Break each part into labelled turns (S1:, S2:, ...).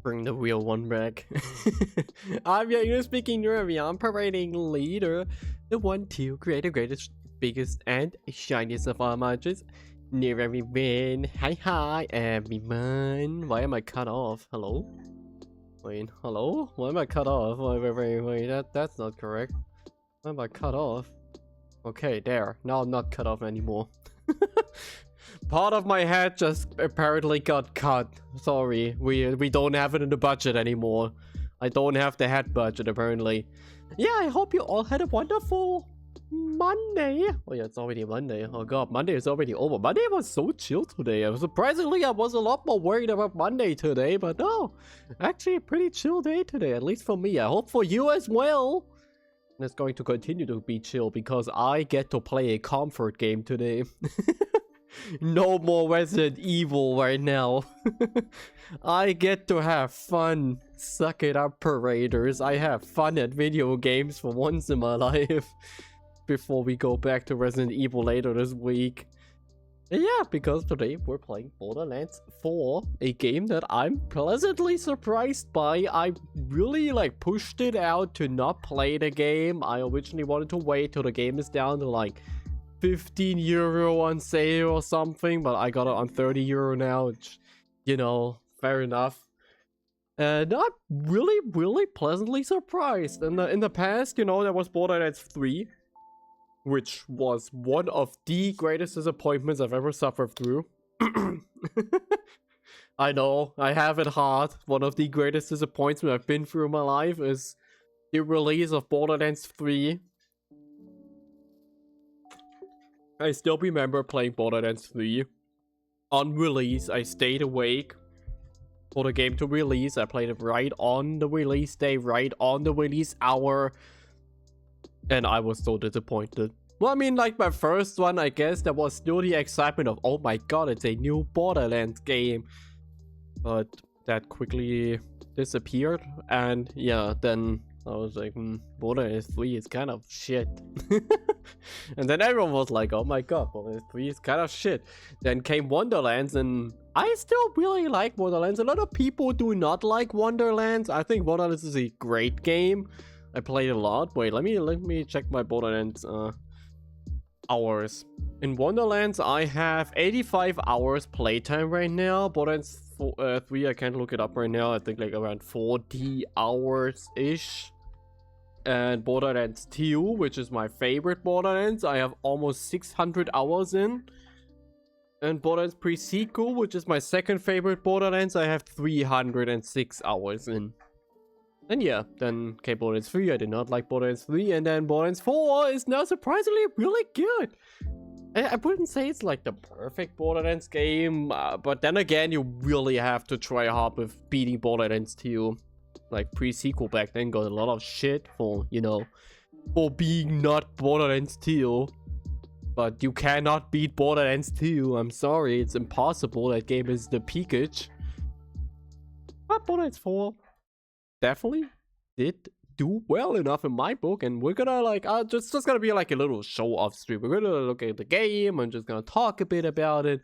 S1: Bring the real one back. I'm your English speaking Nuraririn. I'm parading leader, the one to create the greatest, biggest, and shiniest of all monsters. Nuraririn. Hi everyone. Why am I cut off? Hello? Wait, hello? Why am I cut off? Wait, that's not correct. Why am I cut off? Okay, there. Now I'm not cut off anymore. Part of my head just apparently got cut. Sorry, we don't have it in the budget anymore. I don't have the head budget apparently. Yeah, I hope you all had a wonderful Monday. Oh yeah, it's already Monday. Oh god, Monday is already over. Monday was so chill today. Surprisingly, I was a lot more worried about Monday today, but no, actually a pretty chill day today, at least for me. I hope for you as well. And it's going to continue to be chill because I get to play a comfort game today. No more Resident Evil right now. I get to have fun. Suck it up, paraders. I have fun at video games for once in my life. Before we go back to Resident Evil later this week. And yeah, because today we're playing Borderlands 4, a game that I'm pleasantly surprised by. I really pushed it out to not play the game. I originally wanted to wait till the game is down to €15 on sale or something, but I got it on €30 now, which, you know, fair enough. And I'm really pleasantly surprised. In the past, you know, there was Borderlands 3, which was one of the greatest disappointments I've ever suffered through. I know, I have it hard. One of the greatest disappointments I've been through in my life is the release of Borderlands 3. I still remember playing Borderlands 3. On release, I stayed awake for the game to release. I played it right on the release day, right on the release hour. And I was so disappointed. Well, I mean, my first one, I guess, there was still the excitement of, oh my god, it's a new Borderlands game. But that quickly disappeared. And yeah, then I was like, Borderlands 3 is kind of shit. And then everyone was like, oh my god, Borderlands 3 is kind of shit. Then came Wonderlands, and I still really like Wonderlands. A lot of people do not like Wonderlands. I think Wonderlands is a great game. I played a lot. Wait, let me check my Borderlands hours. In Wonderlands, I have 85 hours playtime right now. Borderlands 3, I can't look it up right now. I think around 40 hours-ish. And Borderlands 2, which is my favorite Borderlands, I have almost 600 hours in. And Borderlands Pre-Sequel, which is my second favorite Borderlands, I have 306 hours in. And yeah, then came Borderlands 3, I did not like Borderlands 3, and then Borderlands 4 is now surprisingly really good. I wouldn't say it's the perfect Borderlands game, but then again, you really have to try hard with beating Borderlands 2. Pre-sequel back then got a lot of shit for, you know, for being not Borderlands 2. But you cannot beat Borderlands 2, I'm sorry, it's impossible, that game is the peakage. But Borderlands 4 definitely did do well enough in my book, and we're gonna just gonna be a little show-off stream. We're gonna look at the game, I'm just gonna talk a bit about it.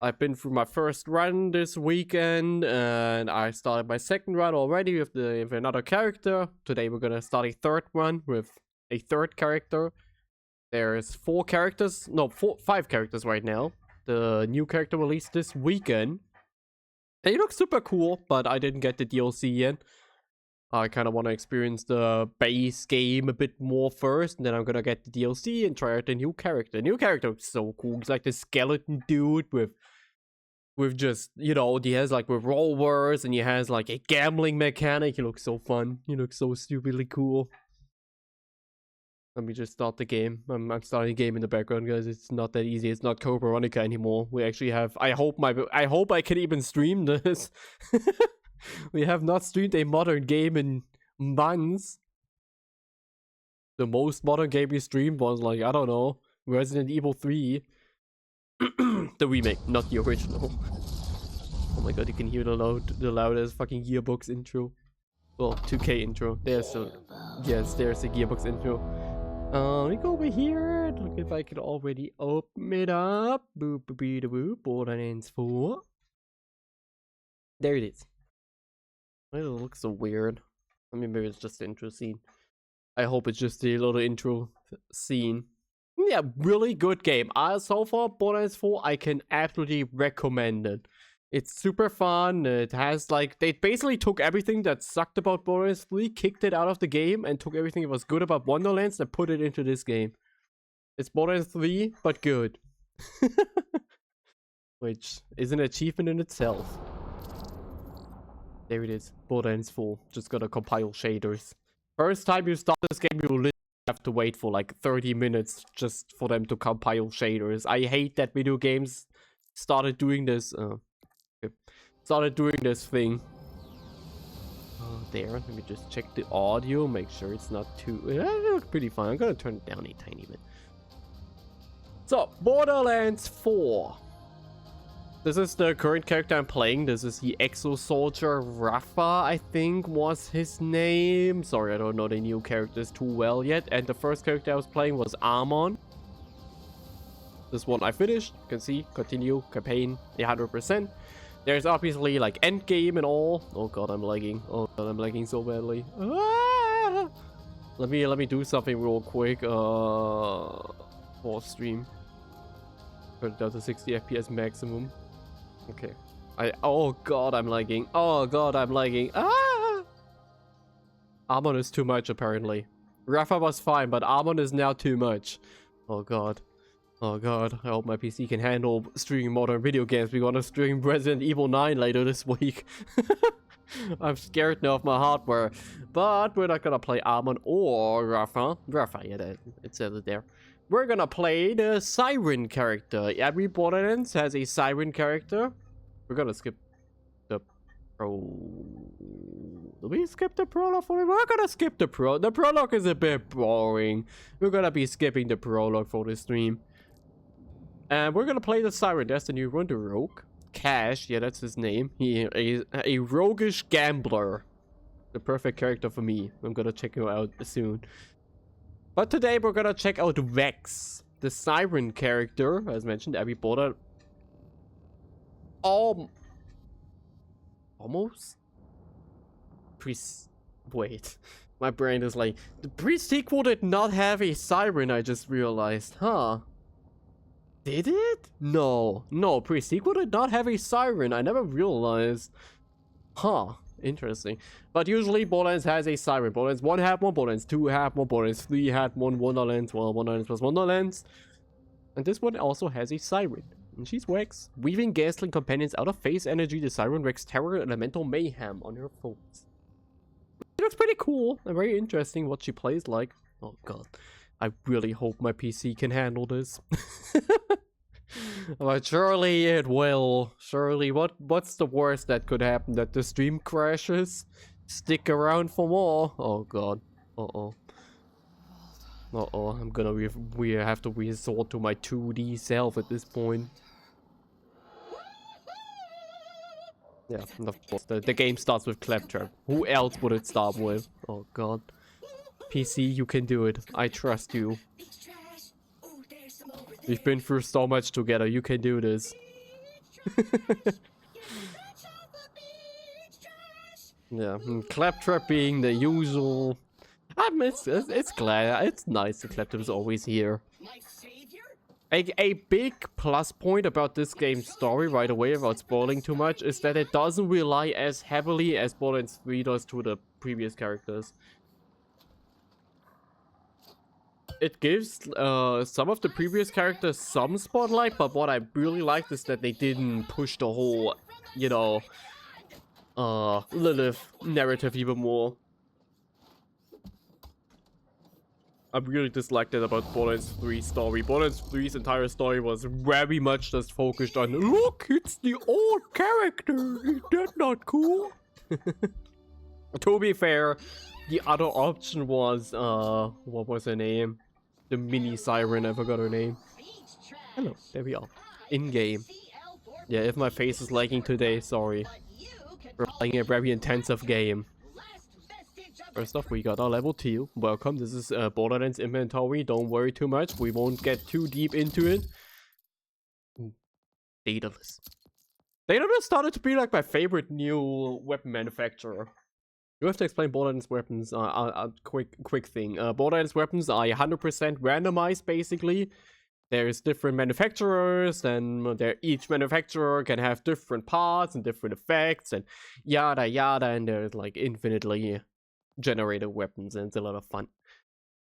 S1: I've been through my first run this weekend, and I started my second run already with another character. Today we're gonna start a third run with a third character. There's 5 characters right now. The new character released this weekend. They look super cool, but I didn't get the DLC yet. I kind of want to experience the base game a bit more first, and then I'm gonna get the DLC and try out the new character. The new character is so cool. He's like this skeleton dude with just, you know, he has with rollers, and he has a gambling mechanic. He looks so fun. He looks so stupidly cool. Let me just start the game. I'm starting the game in the background, guys. It's not that easy. It's not Code Veronica anymore. We actually have. I hope I can even stream this. We have not streamed a modern game in months. The most modern game we streamed was I don't know, Resident Evil 3. The remake, not the original. Oh my god, you can hear the loudest fucking Gearbox intro. Well, 2K intro. There's the Gearbox intro. Let me go over here. Look if I can already open it up. Boop boop boop boop. Borderlands 4. There it is. Why does it look so weird? I mean, maybe it's just the intro scene. I hope it's just the little intro scene. Yeah, really good game. So far, Borderlands 4, I can absolutely recommend it. It's super fun. It has they basically took everything that sucked about Borderlands 3, kicked it out of the game, and took everything that was good about Wonderlands and put it into this game. It's Borderlands 3, but good. which is an achievement in itself. There it is, Borderlands 4. Just gotta compile shaders. First time you start this game, you literally have to wait for like 30 minutes just for them to compile shaders. I hate that video games started doing this. Started doing this thing. There, let me just check the audio, make sure it's not too... It looks pretty fine. I'm gonna turn it down a tiny bit. So, Borderlands 4. This is the current character I'm playing. This is the Exo Soldier Rafa, I think was his name. Sorry, I don't know the new characters too well yet. And the first character I was playing was ᵃᵉ. This one I finished. You can see, continue, campaign, 100%. There's obviously like end game and all. Oh god, I'm lagging. Oh god, I'm lagging so badly. Ah! Let me do something real quick. For stream. Turn it down to 60 FPS maximum. Okay. Oh god, I'm lagging. Oh god, I'm lagging. Ah! ᵃᵉ is too much apparently. Rafa was fine, but ᵃᵉ is now too much. Oh god. Oh god, I hope my PC can handle streaming modern video games. We're gonna stream Resident Evil 9 later this week. I'm scared now of my hardware. But we're not gonna play ᵃᵉ or Rafa. Rafa, yeah, it says it there. We're gonna play the ᵃᵉ character. Every Borderlands has a ᵃᵉ character. We're gonna skip the do we skip the prologue for it? We're gonna skip the prologue. The prologue is a bit boring. We're gonna be skipping the prologue for the stream. And we're gonna play the ᵃᵉ. That's the new one, the rogue. Cash, yeah, that's his name. He is a roguish gambler. The perfect character for me. I'm gonna check him out soon. But today we're gonna check out Vex, the ᵃᵉ character, as mentioned, every border. Almost? Wait. My brain is like, the pre-sequel did not have a ᵃᵉ, I just realized, huh? Did it? No. No, pre-sequel did not have a ᵃᵉ. I never realized. Huh. Interesting. But usually Borderlands has a ᵃᵉ. Borderlands 1 had one, Borderlands 2 had one, Borderlands 3 had one, Wonderlands, well, Wonderlands plus Wonderlands. And this one also has a ᵃᵉ. And she's Vex. Weaving ghastly companions out of phase energy, the ᵃᵉ wreaks terror and elemental mayhem on her foes. It looks pretty cool and very interesting what she plays like. Oh god. I really hope my PC can handle this. But surely it will. Surely, what's the worst that could happen? That the stream crashes? Stick around for more. Oh god. Uh-oh. Uh-oh, I'm gonna we have to resort to my 2D self at this point. Yeah, of course. The game starts with ᵃᵃ. Who else would it start with? Oh god. PC, you can do it. I trust you. We've been through so much together. You can do this. Yeah, ᵃᵃ being the usual. It's glad. It's nice that ᵃᵃ is always here. A big plus point about this game's story, right away, without spoiling too much, is that it doesn't rely as heavily as Borderlands 3 does to the previous characters. It gives some of the previous characters some spotlight, but what I really liked is that they didn't push the whole, you know, Lilith narrative even more. I really disliked that about Borderlands 3's story. Borderlands 3's entire story was very much just focused on, look, it's the old character. Is that not cool? To be fair, the other option was, what was her name? The mini ᵃᵉ, I forgot her name. Hello, there we are. In-game. Yeah, if my face is lagging today, sorry. We're playing a very intensive game. First off, we got our level 2. Welcome, this is Borderlands inventory. Don't worry too much, we won't get too deep into it. Daedalus. Daedalus started to be like my favorite new weapon manufacturer. You have to explain Borderlands weapons. Quick thing. Borderlands weapons are 100% randomized, basically. There's different manufacturers, and each manufacturer can have different parts and different effects, and yada yada, and there's like infinitely generated weapons, and it's a lot of fun.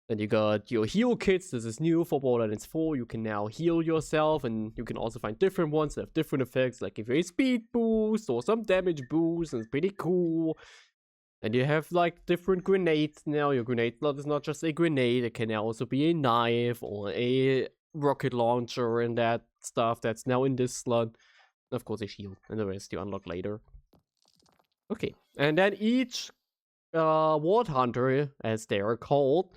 S1: Then you got your heal kits. This is new for Borderlands 4. You can now heal yourself, and you can also find different ones that have different effects, like give you a speed boost or some damage boost, and it's pretty cool. And you have like different grenades now. Your grenade slot is not just a grenade, it can also be a knife or a rocket launcher and that stuff that's now in this slot. And of course a shield, and the rest you unlock later. Okay, and then each Ward Hunter, as they are called,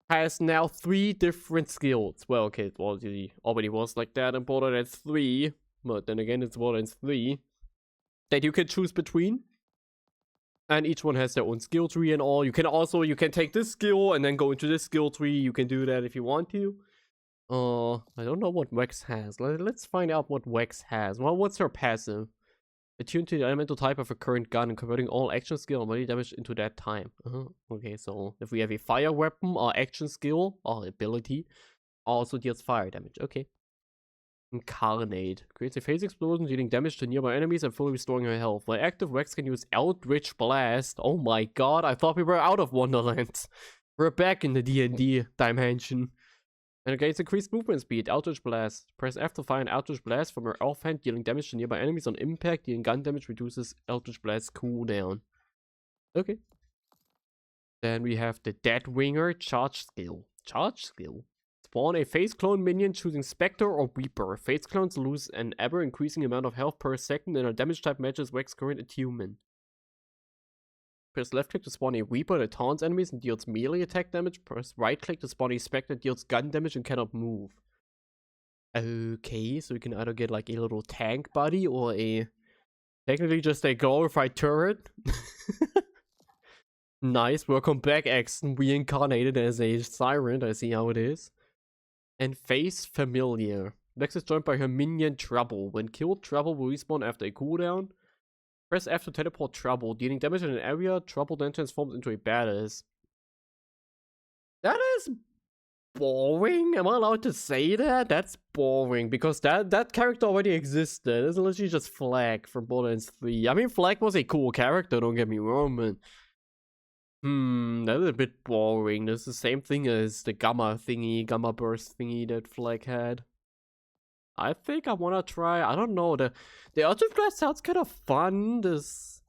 S1: has now 3 different skills. Well, okay, it already was like that in Borderlands 3, but then again it's Borderlands 3 that you can choose between. And each one has their own skill tree and all. You can take this skill and then go into this skill tree. You can do that if you want to. I don't know what Vex has. Let's find out what Vex has. Well, what's her passive? Attuned to the elemental type of a current gun and converting all action skill and melee damage into that time. Okay, so if we have a fire weapon or action skill or ability, also deals fire damage. Okay. Incarnate. Creates a phase explosion, dealing damage to nearby enemies and fully restoring her health. While active, Vex can use Eldritch Blast. Oh my god, I thought we were out of Wonderlands. We're back in the D&D dimension. And against increased movement speed, Eldritch Blast. Press F to fire an Eldritch Blast from her offhand, dealing damage to nearby enemies on impact. Dealing gun damage reduces Eldritch Blast cooldown. Okay. Then we have the Deadwinger Charge Skill. Charge Skill? Spawn a phase clone minion choosing Spectre or Reaper. Phase clones lose an ever-increasing amount of health per second and a damage type matches Vex's current attunement. Press left click to spawn a Reaper that taunts enemies and deals melee attack damage. Press right click to spawn a Spectre that deals gun damage and cannot move. Okay, so we can either get like a little tank buddy or a... technically just a glorified turret. Nice, welcome back Axton. Reincarnated as a Siren, I see how it is. And Face Familiar. Vex is joined by her minion Trouble. When killed, Trouble will respawn after a cooldown. Press F to teleport Trouble. Dealing damage in an area, Trouble then transforms into a badass. That is boring. Am I allowed to say that? That's boring, because that character already existed. It's literally just Flag from Borderlands 3. I mean, Flag was a cool character, don't get me wrong, but... that's a bit boring. That's the same thing as the gamma burst thingy that Flag had. I think I wanna try, I don't know, the Eldritch Blast sounds kind of fun. This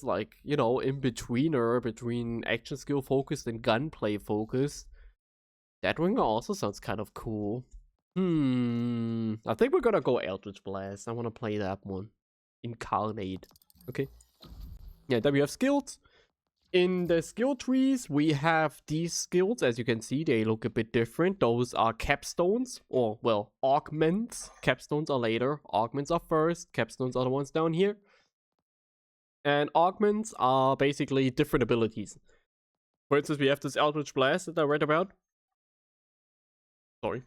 S1: like, you know, in-betweener between action skill focused and gunplay focused. Deadwinger also sounds kind of cool. I think we're gonna go Eldritch Blast. I wanna play that one. Incarnate. Okay. Yeah, then we have skills. In the skill trees, we have these skills. As you can see, they look a bit different. Those are capstones, or, well, augments. Capstones are later. Augments are first. Capstones are the ones down here. And augments are basically different abilities. For instance, we have this Eldritch Blast that I read about. Sorry.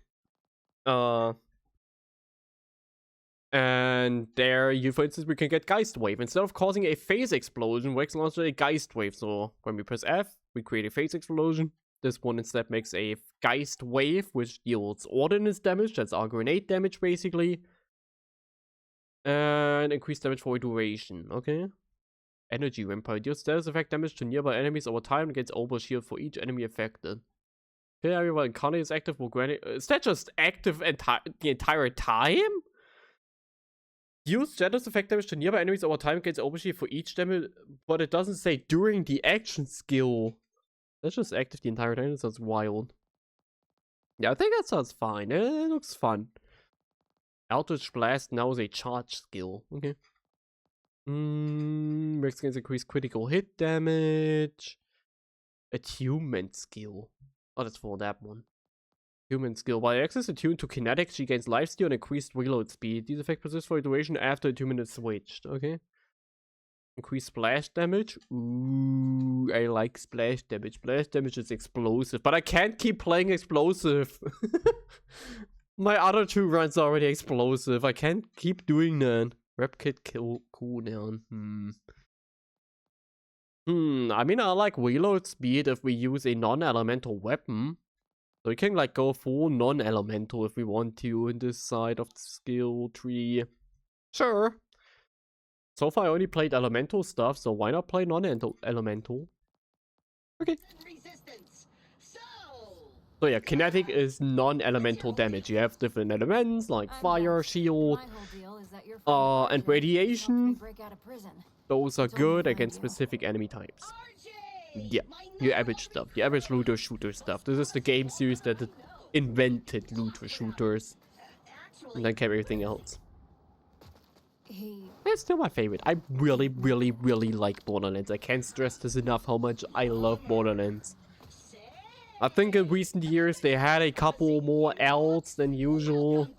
S1: And there, for instance, we can get Geist Wave. Instead of causing a phase explosion, Vex launches a Geist Wave. So when we press F, we create a phase explosion. This one instead makes a Geist Wave, which deals ordnance damage. That's our grenade damage, basically. And increased damage for a duration. Okay. Energy Vampire deals status effect damage to nearby enemies over time and gets overshield for each enemy affected. Okay, everyone, Incarnate is active for granted. Is that just active the entire time? Use status effect damage to nearby enemies over time against overshield for each damage, but it doesn't say during the action skill. That's just active the entire time. That sounds wild. Yeah, I think that sounds fine. It looks fun. Eldritch Blast now is a charge skill. Okay. Vex gains increased critical hit damage. Attunement skill. Oh, that's for that one. Human skill. While X is attuned to kinetics, she gains lifesteal and increased reload speed. These effects persist for a duration after attunement is switched. Okay. Increased splash damage. Ooh, I like splash damage. Splash damage is explosive, but I can't keep playing explosive. My other 2 runs are already explosive. I can't keep doing that. Repkit kill cooldown. I mean, I like reload speed if we use a non-elemental weapon. So we can like go full non-elemental if we want to in this side of the skill tree. Sure. So far I only played elemental stuff, so why not play non-elemental? Okay.
S2: Resistance. So
S1: So yeah, kinetic is non-elemental damage. You have different elements like fire, shield, and radiation. Those are good against specific enemy types. Yeah, your average stuff. Your average looter shooter stuff. This is the game series that invented looter shooters. And then came everything else. It's still my favorite. I really, really, really like Borderlands. I can't stress this enough how much I love Borderlands. I think in recent years they had a couple more L's than usual.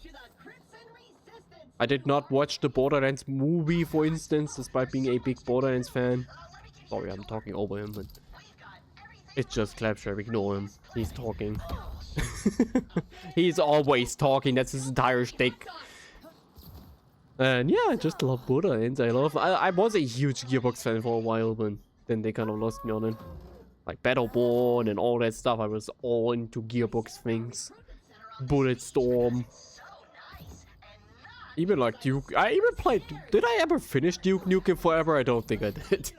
S1: I did not watch the Borderlands movie, for instance, despite being a big Borderlands fan. Sorry, I'm talking over him, but it's just ᵃᵃᵃ. Ignore him. He's talking. He's always talking. That's his entire shtick. And yeah, I just love Borderlands. I was a huge Gearbox fan for a while, but then they kind of lost me on it. Like Battleborn and all that stuff. I was all into Gearbox things. Bulletstorm. Even like Duke. I even played. Did I ever finish Duke Nukem Forever? I don't think I did.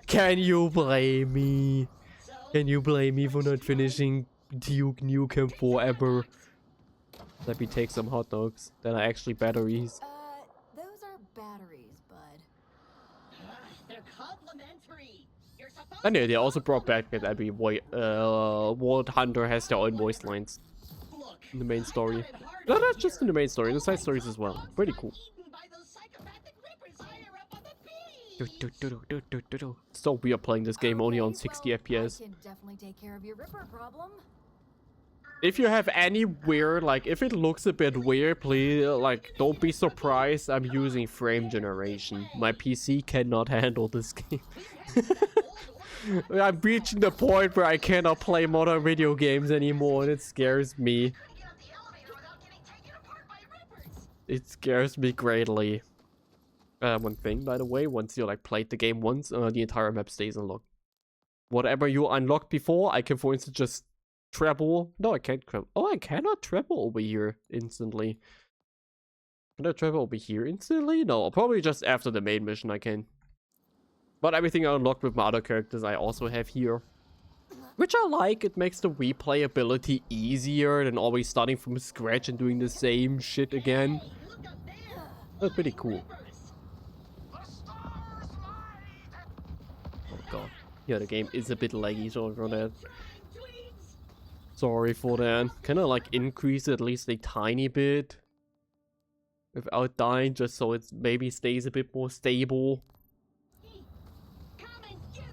S1: Can you blame me? Can you blame me for not finishing Duke Nukem Forever? Let me take some hot dogs. That are actually batteries.
S2: Those are batteries, bud.
S3: They're complimentary.
S1: And yeah, they also brought back that every World Hunter has their own voice lines in the main story. No, not just in the main story, the side stories as well. Pretty cool. So we are playing this game only on 60 FPS.
S2: I can definitely take care of your Ripper problem.
S1: If you have any weird, like if it looks a bit weird, please like don't be surprised. I'm using frame generation. My PC cannot handle this game. I'm reaching the point where I cannot play modern video games anymore, and it scares me. It scares me greatly. One thing, by the way, once you like played the game once, the entire map stays unlocked. Whatever you unlocked before, I can, for instance, just travel. No, I can't travel. Oh, I cannot travel over here instantly. Can I travel over here instantly? No, probably just after the main mission I can. But everything I unlocked with my other characters I also have here. Which I like. It makes the replayability easier than always starting from scratch and doing the same shit again. That's pretty cool. Oh god. Yeah, the game is a bit laggy, sorry for that. Sorry for that. Can I like increase it at least a tiny bit? Without dying, just so it maybe stays a bit more stable.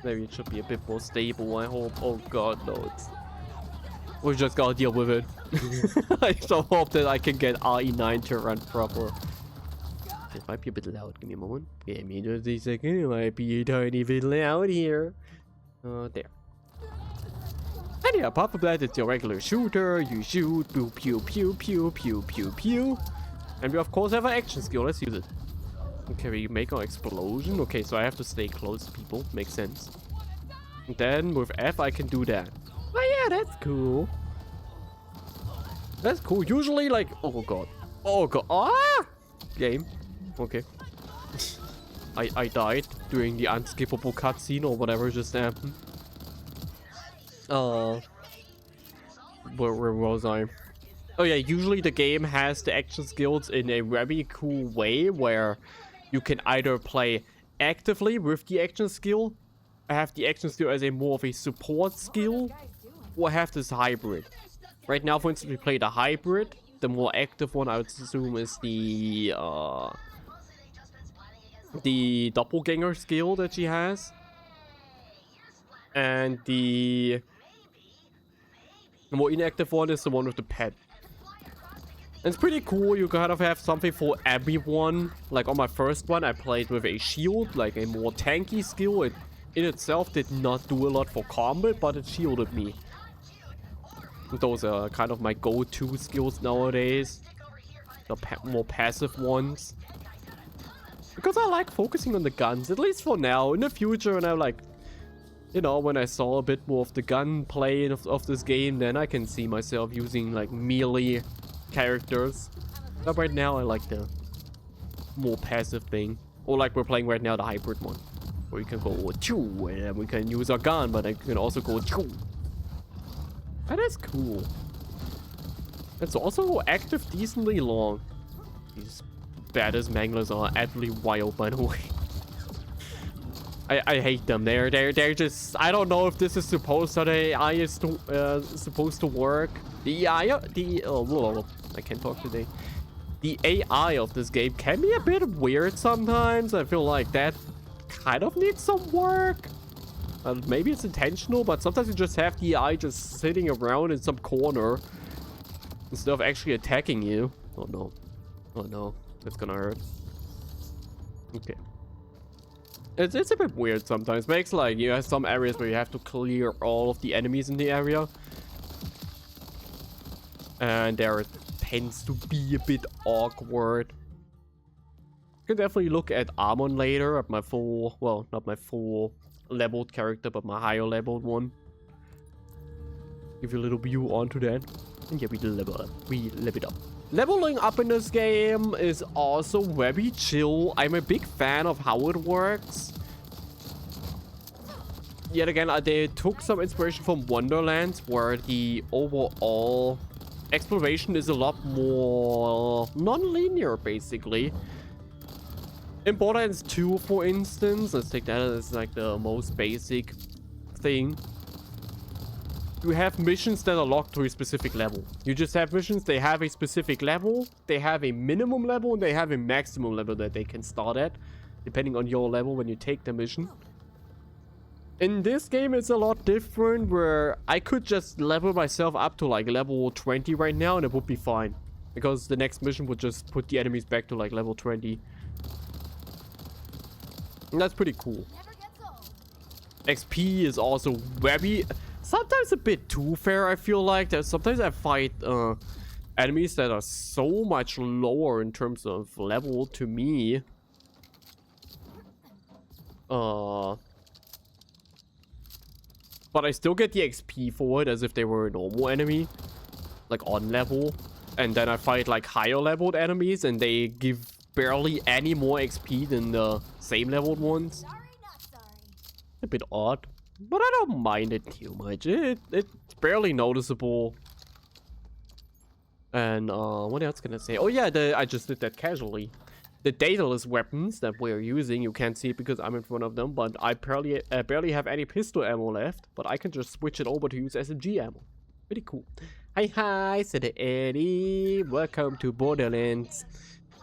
S1: Maybe it should be a bit more stable, I hope. Oh god, no, we just gotta deal with it. I so hope that I can get RE9 to run proper. It might be a bit loud, give me a moment. Give me just a second, it might be a tiny bit loud here. There. And yeah, apart from that, it's your regular shooter. You shoot, pew pew pew pew pew pew pew. And we of course have an action skill, let's use it. Okay, we make our explosion. Okay, so I have to stay close to people. Makes sense. And then with F, I can do that. Oh yeah, that's cool. That's cool. Usually, like, oh god, oh god, ah, game. Okay. I died during the unskippable cutscene or whatever just happened. Where was I? Oh yeah, usually the game has the action skills in a very cool way where you can either play actively with the action skill, have the action skill as a more of a support skill, or have this hybrid. Right now, for instance, we play the hybrid. The more active one, I would assume, is the doppelganger skill that she has. And the more inactive one is the one with the pet. And it's pretty cool, you kind of have something for everyone. Like on my first one, I played with a shield, like a more tanky skill. It in itself did not do a lot for combat, but it shielded me. Those are kind of my go-to skills nowadays. The more passive ones. Because I like focusing on the guns, at least for now. In the future, when I like, you know, when I saw a bit more of the gunplay of this game, then I can see myself using like melee characters. But right now I like the more passive thing. Or like we're playing right now, the hybrid one. Where you can go choo and we can use our gun, but I can also go choo. And that's cool. It's also active decently long. These badass manglers are absolutely wild, by the way. I hate them. They're just. I don't know if this is supposed how the AI is supposed to work. The AI, whoa, I can't talk today. The AI of this game can be a bit weird sometimes. I feel like that kind of needs some work. Maybe it's intentional, but sometimes you just have the AI just sitting around in some corner instead of actually attacking you. Oh no. Oh no. That's gonna hurt. Okay. It's a bit weird sometimes. Makes like you have some areas where you have to clear all of the enemies in the area. And there tends to be a bit awkward. You can definitely look at Amon later at my full, well, not my full leveled character, but my higher leveled one. Give you a little view onto that. And yeah, we level up. We level it up. Leveling up in this game is also very chill. I'm a big fan of how it works. Yet again, they took some inspiration from Borderlands, where the overall exploration is a lot more non-linear, basically. In Borderlands 2, for instance, let's take that as like the most basic thing. You have missions that are locked to a specific level. You just have missions, they have a specific level, they have a minimum level, and they have a maximum level that they can start at, depending on your level when you take the mission. In this game, it's a lot different, where I could just level myself up to like level 20 right now, and it would be fine. Because the next mission would just put the enemies back to like level 20. And that's pretty cool. XP is also very... sometimes a bit too fair, I feel like. Sometimes I fight enemies that are so much lower in terms of level to me. But I still get the XP for it as if they were a normal enemy. Like on level. And then I fight like higher leveled enemies and they give barely any more XP than the same leveled ones. A bit odd. But I don't mind it too much. It's barely noticeable. And what else can I say? Oh yeah, I just did that casually. The dataless weapons that we're using, you can't see it because I'm in front of them, but I barely have any pistol ammo left. But I can just switch it over to use SMG ammo. Pretty cool. Hi, said Eddie. Welcome to Borderlands.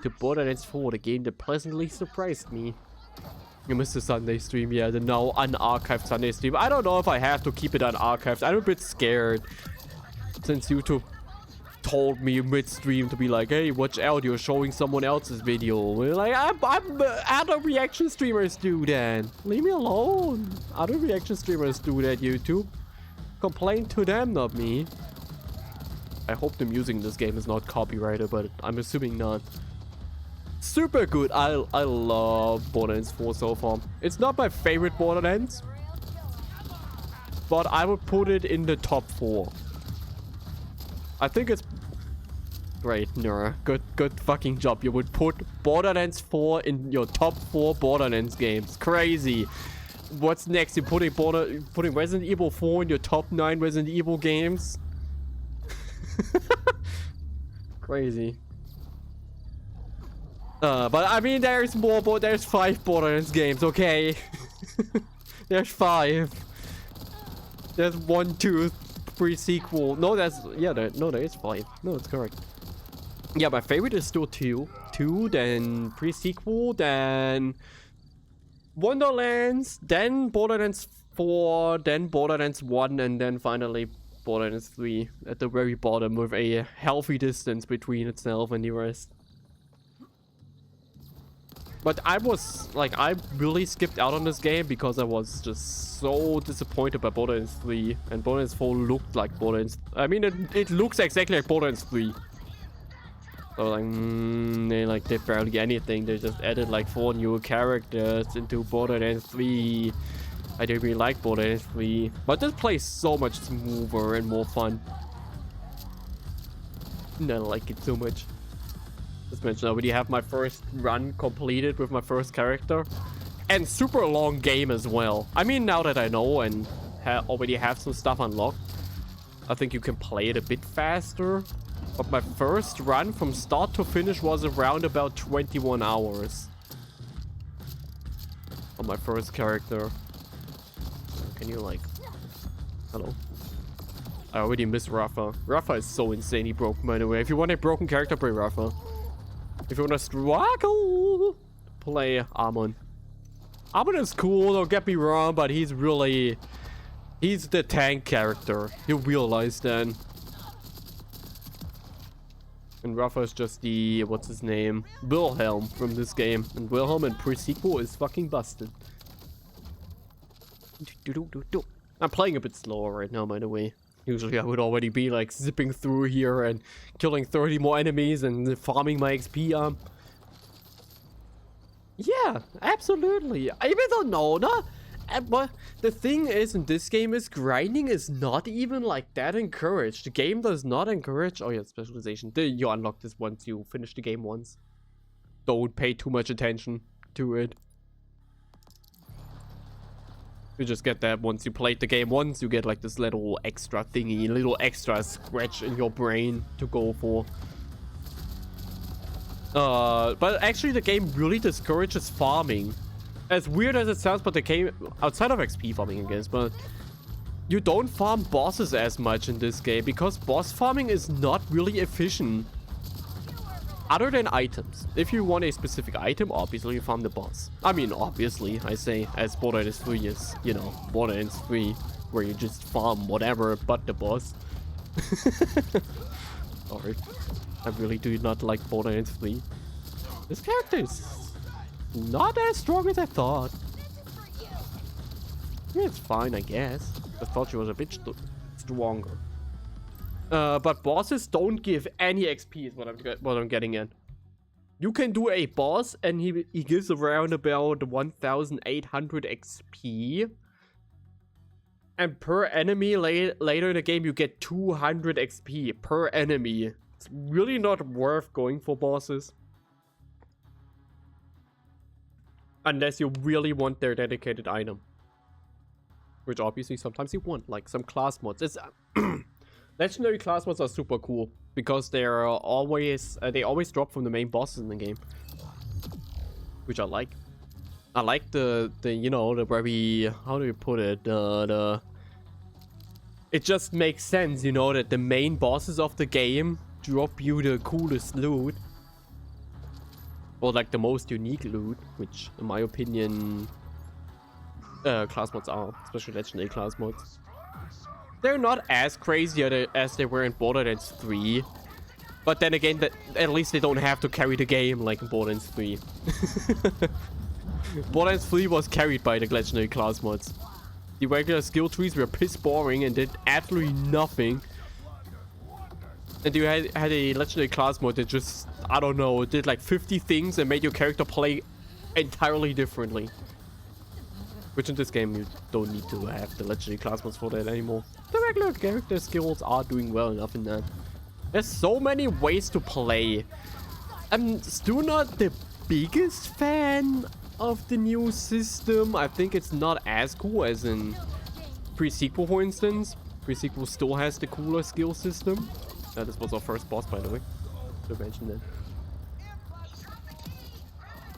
S1: To Borderlands 4, the game that pleasantly surprised me. You missed the Sunday stream, yeah, the now unarchived Sunday stream. I don't know if I have to keep it unarchived. I'm a bit scared. Since YouTube told me mid-stream to be like, hey, watch out, you're showing someone else's video. Like, other reaction streamers do that. Leave me alone. Other reaction streamers do that, YouTube. Complain to them, not me. I hope the music in this game is not copyrighted, but I'm assuming not. Super good. I love Borderlands 4 so far. It's not my favorite Borderlands, but I would put it in the top 4. I think it's great, Nura. Good fucking job. You would put Borderlands 4 in your top 4 Borderlands games. Crazy. What's next? You're putting Resident Evil 4 in your top 9 Resident Evil games? Crazy. But I mean, there's more, but there's 5 Borderlands games, okay? There's 5. There's 1, 2, 3 sequel. No, that's, yeah, there is 5. No, that's correct. Yeah, my favorite is still 2. 2, then pre-sequel, then Wonderlands, then Borderlands 4, then Borderlands 1, and then finally Borderlands 3 at the very bottom with a healthy distance between itself and the rest. But I was, like, I really skipped out on this game because I was just so disappointed by Borderlands 3. And Borderlands 4 looked like Borderlands... I mean, it looks exactly like Borderlands 3. So, like, they, like, did barely anything. They just added, like, 4 new characters into Borderlands 3. I didn't really like Borderlands 3. But this plays so much smoother and more fun. And I like it so much. Just mention I already have my first run completed with my first character. And super long game as well. I mean, now that I know and already have some stuff unlocked, I think you can play it a bit faster. But my first run from start to finish was around about 21 hours. On my first character. Can you like... Hello? I already miss Rafa. Rafa is so insanely broken, by the way. If you want a broken character, play Rafa. If you want to struggle, play Amon. Amon is cool, don't get me wrong, but he's really... He's the tank character. You realize that. And Rafa is just the... What's his name? ᴂᵉ from this game. And ᴂᵉ in pre-sequel is fucking busted. I'm playing a bit slower right now, by the way. Usually I would already be like zipping through here and killing 30 more enemies and farming my XP. Yeah, absolutely. I even don't know, no? But the thing is, in this game is grinding is not even like that encouraged. The game does not encourage... Oh yeah, specialization. You unlock this once you finish the game once. Don't pay too much attention to it. You just get that once you played the game once. You get like this little extra thingy, little extra scratch in your brain to go for. But actually the game really discourages farming. As weird as it sounds, but the game, outside of XP farming, I guess, but you don't farm bosses as much in this game because boss farming is not really efficient. Other than items. If you want a specific item, obviously you farm the boss. I mean, obviously, I say, as Borderlands 3 is, you know, Borderlands 3, where you just farm whatever but the boss. Sorry. I really do not like Borderlands 3. This character is not as strong as I thought. Yeah, it's fine, I guess. I thought she was a bit stronger. But bosses don't give any XP is what I'm getting at. You can do a boss and he gives around about 1,800 XP. And per enemy later in the game you get 200 XP per enemy. It's really not worth going for bosses. Unless you really want their dedicated item. Which obviously sometimes you want, like some class mods. It's legendary class mods are super cool because they're always they always drop from the main bosses in the game, which I like. I like the you know, the very, how do you put it, it just makes sense, you know, that the main bosses of the game drop you the coolest loot, or like the most unique loot, which in my opinion class mods are, especially legendary class mods. They're not as crazy as they were in Borderlands 3. But then again, at least they don't have to carry the game like in Borderlands 3. Borderlands 3 was carried by the legendary class mods. The regular skill trees were piss boring and did absolutely nothing. And you had a legendary class mod that just, I don't know, did like 50 things and made your character play entirely differently. Which in this game you don't need to have the legendary class mods for that anymore. The regular character skills are doing well enough in that. There's so many ways to play. I'm still not the biggest fan of the new system. I think it's not as cool as in pre-sequel, for instance. Pre-sequel still has the cooler skill system. This was our first boss, by the way. Should mention that.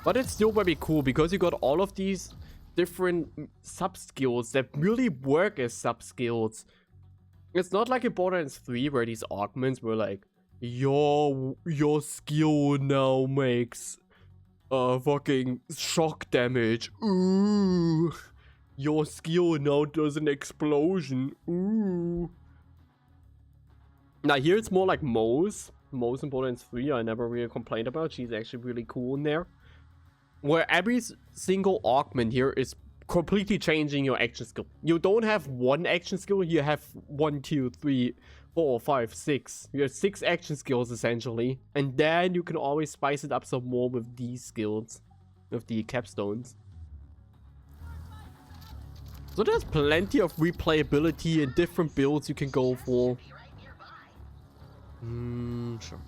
S1: But it's still very cool because you got all of these different sub-skills that really work as sub-skills. It's not like in Borderlands 3 where these augments were like, your skill now makes fucking shock damage. Ooh. Your skill now does an explosion. Ooh. Now here it's more like Moe's. Moe's in Borderlands 3 I never really complained about. She's actually really cool in there. Where every single augment here is completely changing your action skill. You don't have one action skill, you have 1, 2, 3, 4, 5, 6. You have 6 action skills essentially. And then you can always spice it up some more with these skills. With the capstones. So there's plenty of replayability and different builds you can go for. Sure.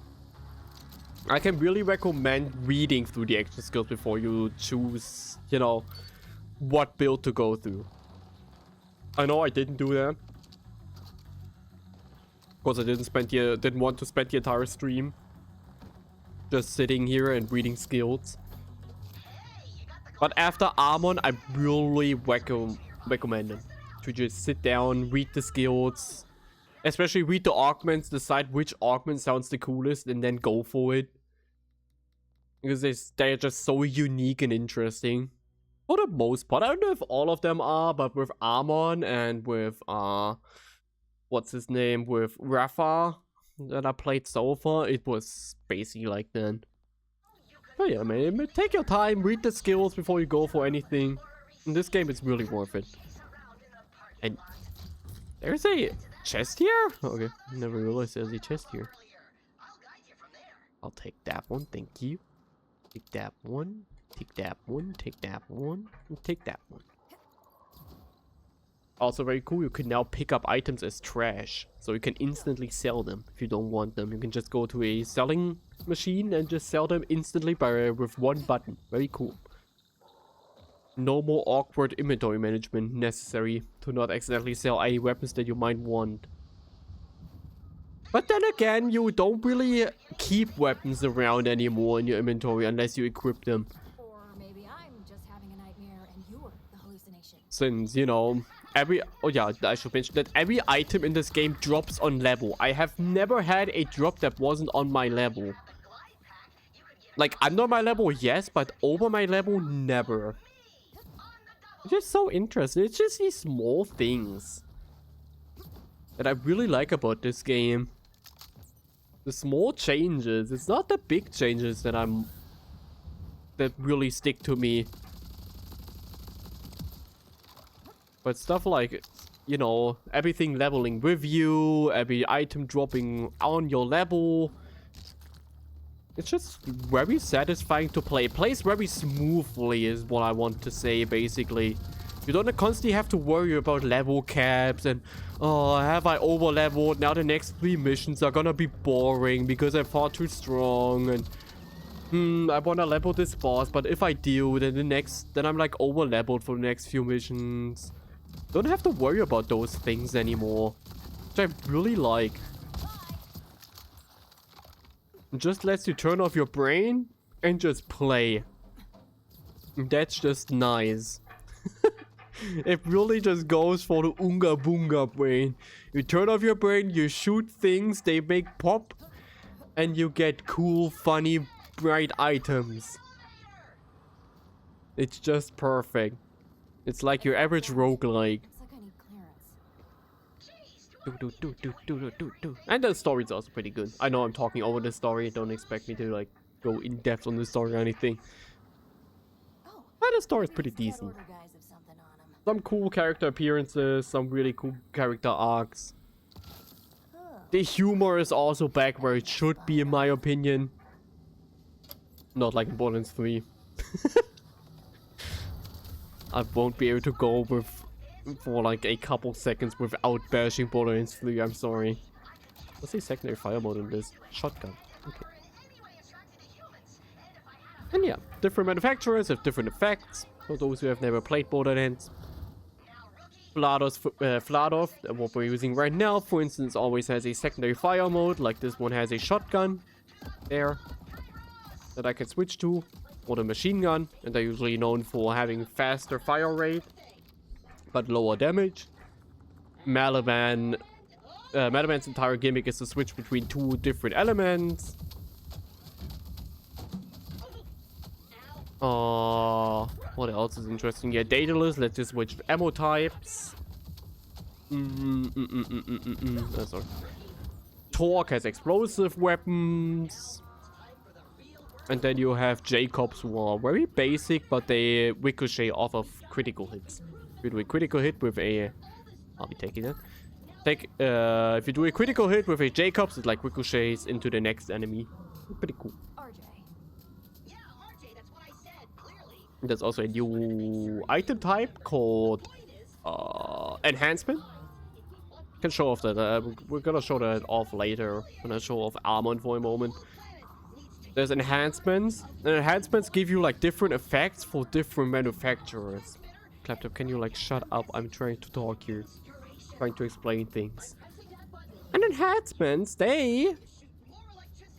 S1: I can really recommend reading through the action skills before you choose, you know, what build to go through. I know I didn't do that. Of course, I didn't want to spend the entire stream just sitting here and reading skills. But after ᵃᵉ, I really recommend it to just sit down, read the skills, especially read the augments, decide which augment sounds the coolest, and then go for it. Because they're just so unique and interesting. For the most part, I don't know if all of them are, but with ᵃᵉ and with what's his name, with Rafa that I played so far, it was basically like that. But yeah, man, take your time, read the skills before you go for anything. In this game, it's really worth it. And there's a chest here? Okay, never realized there's a chest here. I'll take that one, thank you. Take that one, take that one, take that one, and take that one. Also very cool, you can now pick up items as trash. So you can instantly sell them if you don't want them. You can just go to a selling machine and just sell them instantly with one button. Very cool. No more awkward inventory management necessary to not accidentally sell any weapons that you might want. But then again, you don't really keep weapons around anymore in your inventory unless you equip them.
S2: Or maybe I'm just having a nightmare and you're the hallucination.
S1: Since, you know, oh yeah, I should mention that every item in this game drops on level. I have never had a drop that wasn't on my level. Like, under my level, yes, but over my level, never. It's just so interesting. It's just these small things that I really like about this game. The small changes. It's not the big changes that really stick to me. But stuff like, you know, everything leveling with you, every item dropping on your level. It's just very satisfying to play. It plays very smoothly is what I want to say, basically. You don't constantly have to worry about level caps and, oh, have I over leveled? Now the next 3 missions are gonna be boring because I fought too strong and I wanna level this boss, but if I do, then I'm like over leveled for the next few missions. Don't have to worry about those things anymore, which I really like. It just lets you turn off your brain and just play. That's just nice. It really just goes for the Unga Boonga brain. You turn off your brain, you shoot things, they make pop, and you get cool, funny, bright items. It's just perfect. It's like your average roguelike. And the story is also pretty good. I know I'm talking over the story. Don't expect me to like go in depth on the story or anything. But the story is pretty decent. Some cool character appearances, some really cool character arcs. The humor is also back where it should be, in my opinion. Not like in Borderlands 3. I won't be able to go for like a couple seconds without bashing Borderlands 3, I'm sorry. What's the secondary fire mode in this? Shotgun. Okay. And yeah, different manufacturers have different effects. For those who have never played Borderlands. ᵃᵉ, what we're using right now, for instance, always has a secondary fire mode. Like this one has a shotgun there that I can switch to, or the machine gun, and they're usually known for having faster fire rate but lower damage. ᵃᵉ's entire gimmick is to switch between 2 different elements. What else is interesting? Yeah, Daedalus lets you switch ammo types. Sorry. Torque has explosive weapons. And then you have Jacobs, who are very basic, but they ricochet off of critical hits. If you do a critical hit with a... I'll be taking that. If you do a critical hit with a Jacobs, it like ricochets into the next enemy. Pretty cool. There's also a new item type called enhancement. Can show off that. We're gonna show that off later when I show off ᵃᵉ for a moment. There's enhancements, and enhancements give you like different effects for different manufacturers. ᵃᵉ, can you like shut up? I'm trying to talk here, trying to explain things. And enhancements, they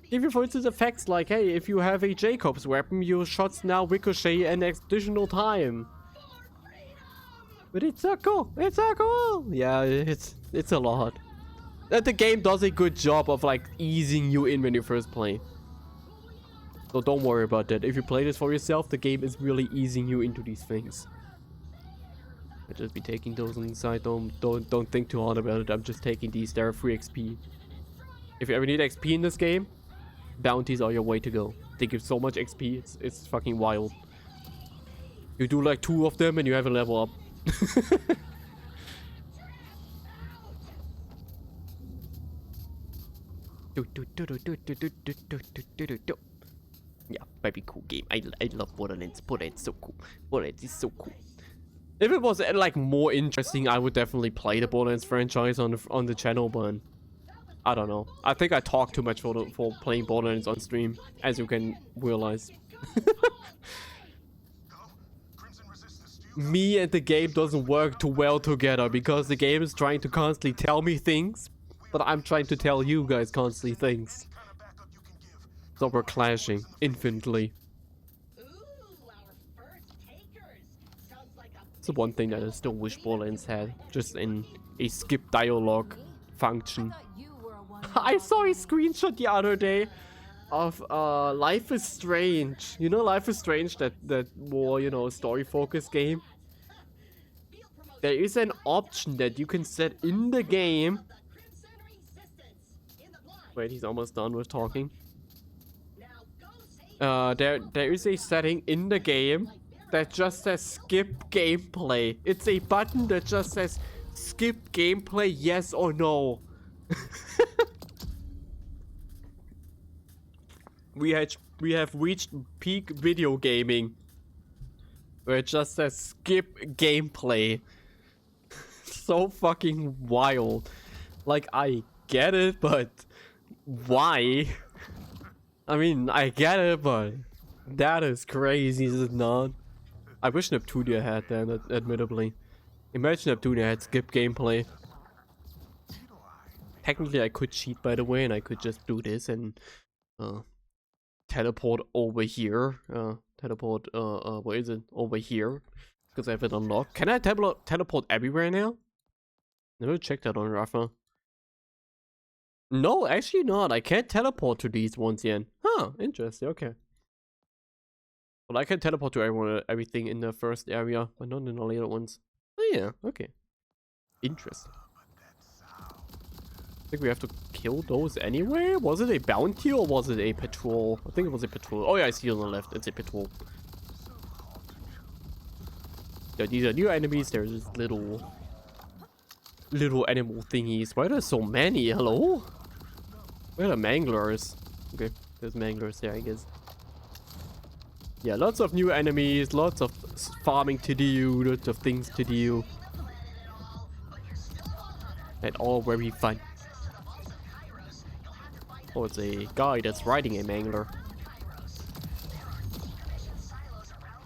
S1: give you, for instance, effects like, hey, if you have a Jacob's weapon, your shots now ricochet an additional time. But it's so cool. It's so cool. Yeah, it's a lot. And the game does a good job of like easing you in when you first play. So don't worry about that. If you play this for yourself, the game is really easing you into these things. I'll just be taking those on the side. Don't think too hard about it. I'm just taking these. They're free XP. If you ever need XP in this game, bounties are your way to go. They give so much XP. It's fucking wild. You do like 2 of them and you have a level up. Yeah, very cool game. I love Borderlands. Borderlands is so cool. Borderlands is so cool. If it was like more interesting, I would definitely play the Borderlands franchise on the channel, but I don't know. I think I talk too much for playing Borderlands on stream, as you can realize. Me and the game doesn't work too well together because the game is trying to constantly tell me things, but I'm trying to tell you guys constantly things. So we're clashing infinitely. It's the one thing that I still wish Borderlands had, just in a skip dialogue function. I saw a screenshot the other day of Life is Strange. You know Life is Strange, that more, you know, story focused game. There is an option that you can set in the game. Wait, he's almost done with talking. There is a setting in the game that just says skip gameplay. It's a button that just says skip gameplay, yes or no. We have reached peak video gaming, where it just says skip gameplay. So fucking wild. Like, I get it, but why? I mean, I get it, but that is crazy, is it not? I wish ᵂᵃဍሔር had that, admittedly. Imagine ᵂᵃဍሔር had skip gameplay. Technically, I could cheat, by the way, and I could just do this and teleport over here. Where is it? Over here. Because I have it unlocked. Can I teleport everywhere now? Never checked that on Rafa. No, actually not. I can't teleport to these ones yet. Huh, interesting, okay. Well, I can teleport to everything in the first area, but not in the later ones. Oh yeah, okay. Interesting. I think we have to kill those anyway? Was it a bounty or was it a patrol? I think it was a patrol. Oh yeah, I see on the left. It's a patrol. Yeah, these are new enemies. There's this little animal thingies. Why are there so many? Hello? Where are the manglers? Okay, there's manglers there, I guess. Yeah, lots of new enemies, lots of farming to do, lots of things to do. And all very fun. Oh, it's a guy that's riding a mangler.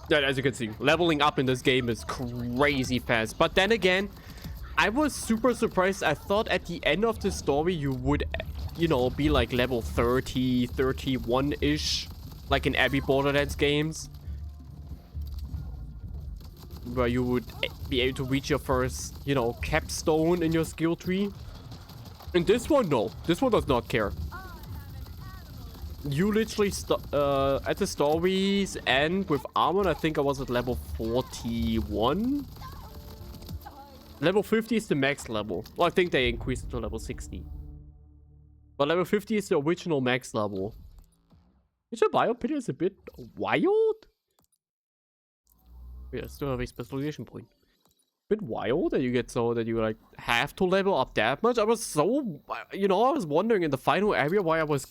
S1: Yeah, as you can see, leveling up in this game is crazy fast. But then again, I was super surprised. I thought at the end of the story you would, you know, be like level 30, 31-ish. Like in every Borderlands games. Where you would be able to reach your first, you know, capstone in your skill tree. In this one, no. This one does not care. You literally, at the story's end with Armor, I think I was at level 41. Level 50 is the max level. Well, I think they increased it to level 60. But level 50 is the original max level. Which a biopit is a bit wild? Yeah, I still have a specialization point. Bit wild that you get so that you like have to level up that much. I was so, you know, I was wondering in the final area why I was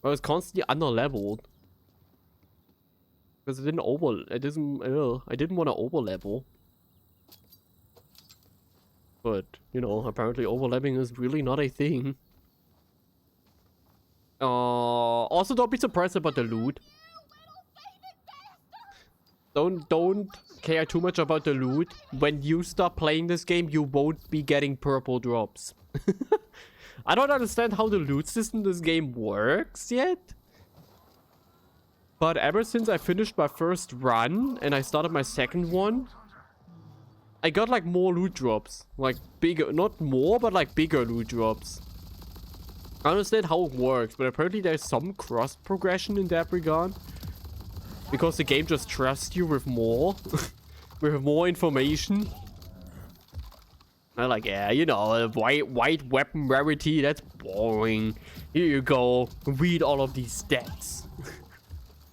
S1: I was constantly under leveled. Because I didn't want to over level. But, you know, apparently over leveling is really not a thing. Also, don't be surprised about the loot. Don't care too much about the loot. When you stop playing this game, you won't be getting purple drops. I don't understand how the loot system in this game works yet. But ever since I finished my first run and I started my second one, I got like more loot drops. Like bigger, not more, but like bigger loot drops. I understand how it works, but apparently there's some cross progression in that regard. Because the game just trusts you with more. With more information. I'm like, yeah, you know, white weapon rarity, that's boring. Here you go. Read all of these stats.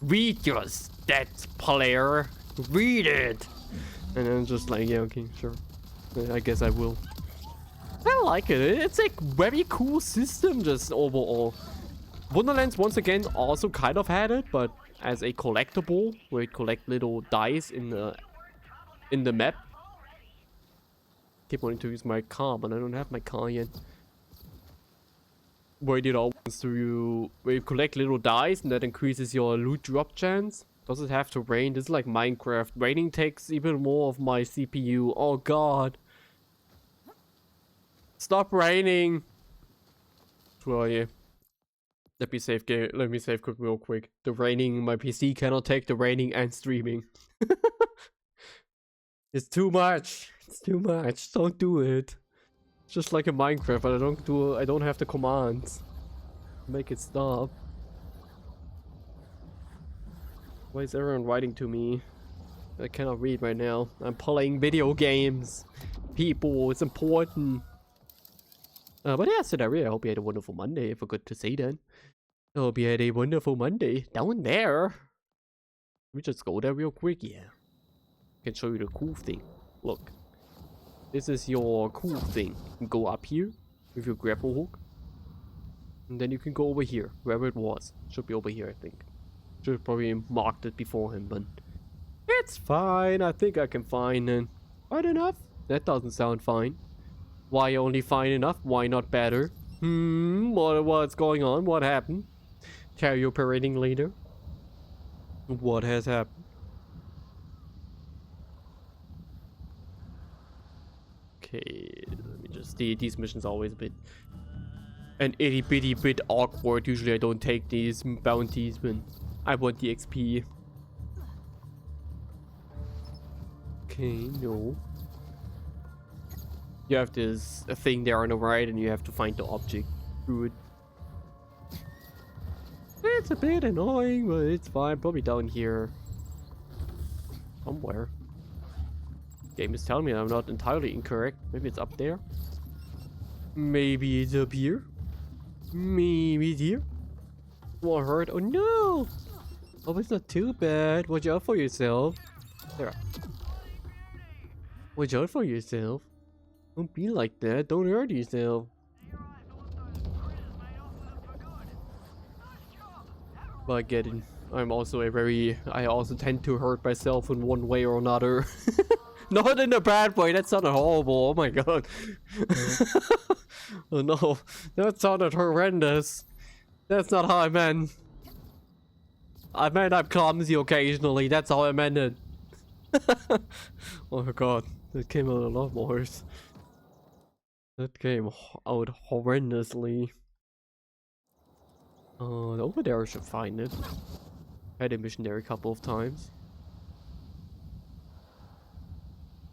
S1: Read your stats, player. Read it. And then just like, yeah, okay, sure. I guess I will. I like it. It's a very cool system just overall. Borderlands once again also kind of had it, but as a collectible, where you collect little dice in the map. Keep wanting to use my car, but I don't have my car yet. Where you collect little dice and that increases your loot drop chance. Does it have to rain? This is like Minecraft. Raining takes even more of my CPU. Oh god. Stop raining. Well, yeah. Let me save game. Let me save quick real quick. The raining, my PC cannot take the raining and streaming. It's too much. It's too much. Don't do it. It's just like in Minecraft, but I don't have the commands. Make it stop. Why is everyone writing to me? I cannot read right now. I'm playing video games. People, it's important. But yeah, so I hope you had a wonderful Monday. I forgot to say that. I hope you had a wonderful Monday. Down there. Let me just go there real quick. Yeah. I can show you the cool thing. Look. This is your cool thing. You can go up here with your grapple hook. And then you can go over here. Wherever it was. Should be over here, I think. Should have probably marked it beforehand, but it's fine. I think I can find it. Fine enough? That doesn't sound fine. Why only fine enough? Why not better? What's going on? What happened? Tell your parading leader. What has happened? Okay, let me just see. These missions are always a bit an itty bitty bit awkward. Usually I don't take these bounties, but I want the XP. Okay, no. You have this thing there on the right and you have to find the object through it. It's a bit annoying, but it's fine. Probably down here. Somewhere. Game is telling me I'm not entirely incorrect. Maybe it's up there. Maybe it's up here. Maybe it's here. Won't hurt. Oh no! Oh, it's not too bad. Watch out for yourself. There. Watch out for yourself. Don't be like that. Don't hurt yourself. But I get it. I'm also I also tend to hurt myself in one way or another. Not in a bad way. That sounded horrible. Oh my god. Oh no. That sounded horrendous. That's not how I meant. I meant I'm clumsy occasionally. That's how I meant it. Oh god. That came out a lot worse. That came out horrendously. Over there I should find it. Had a mission there a couple of times.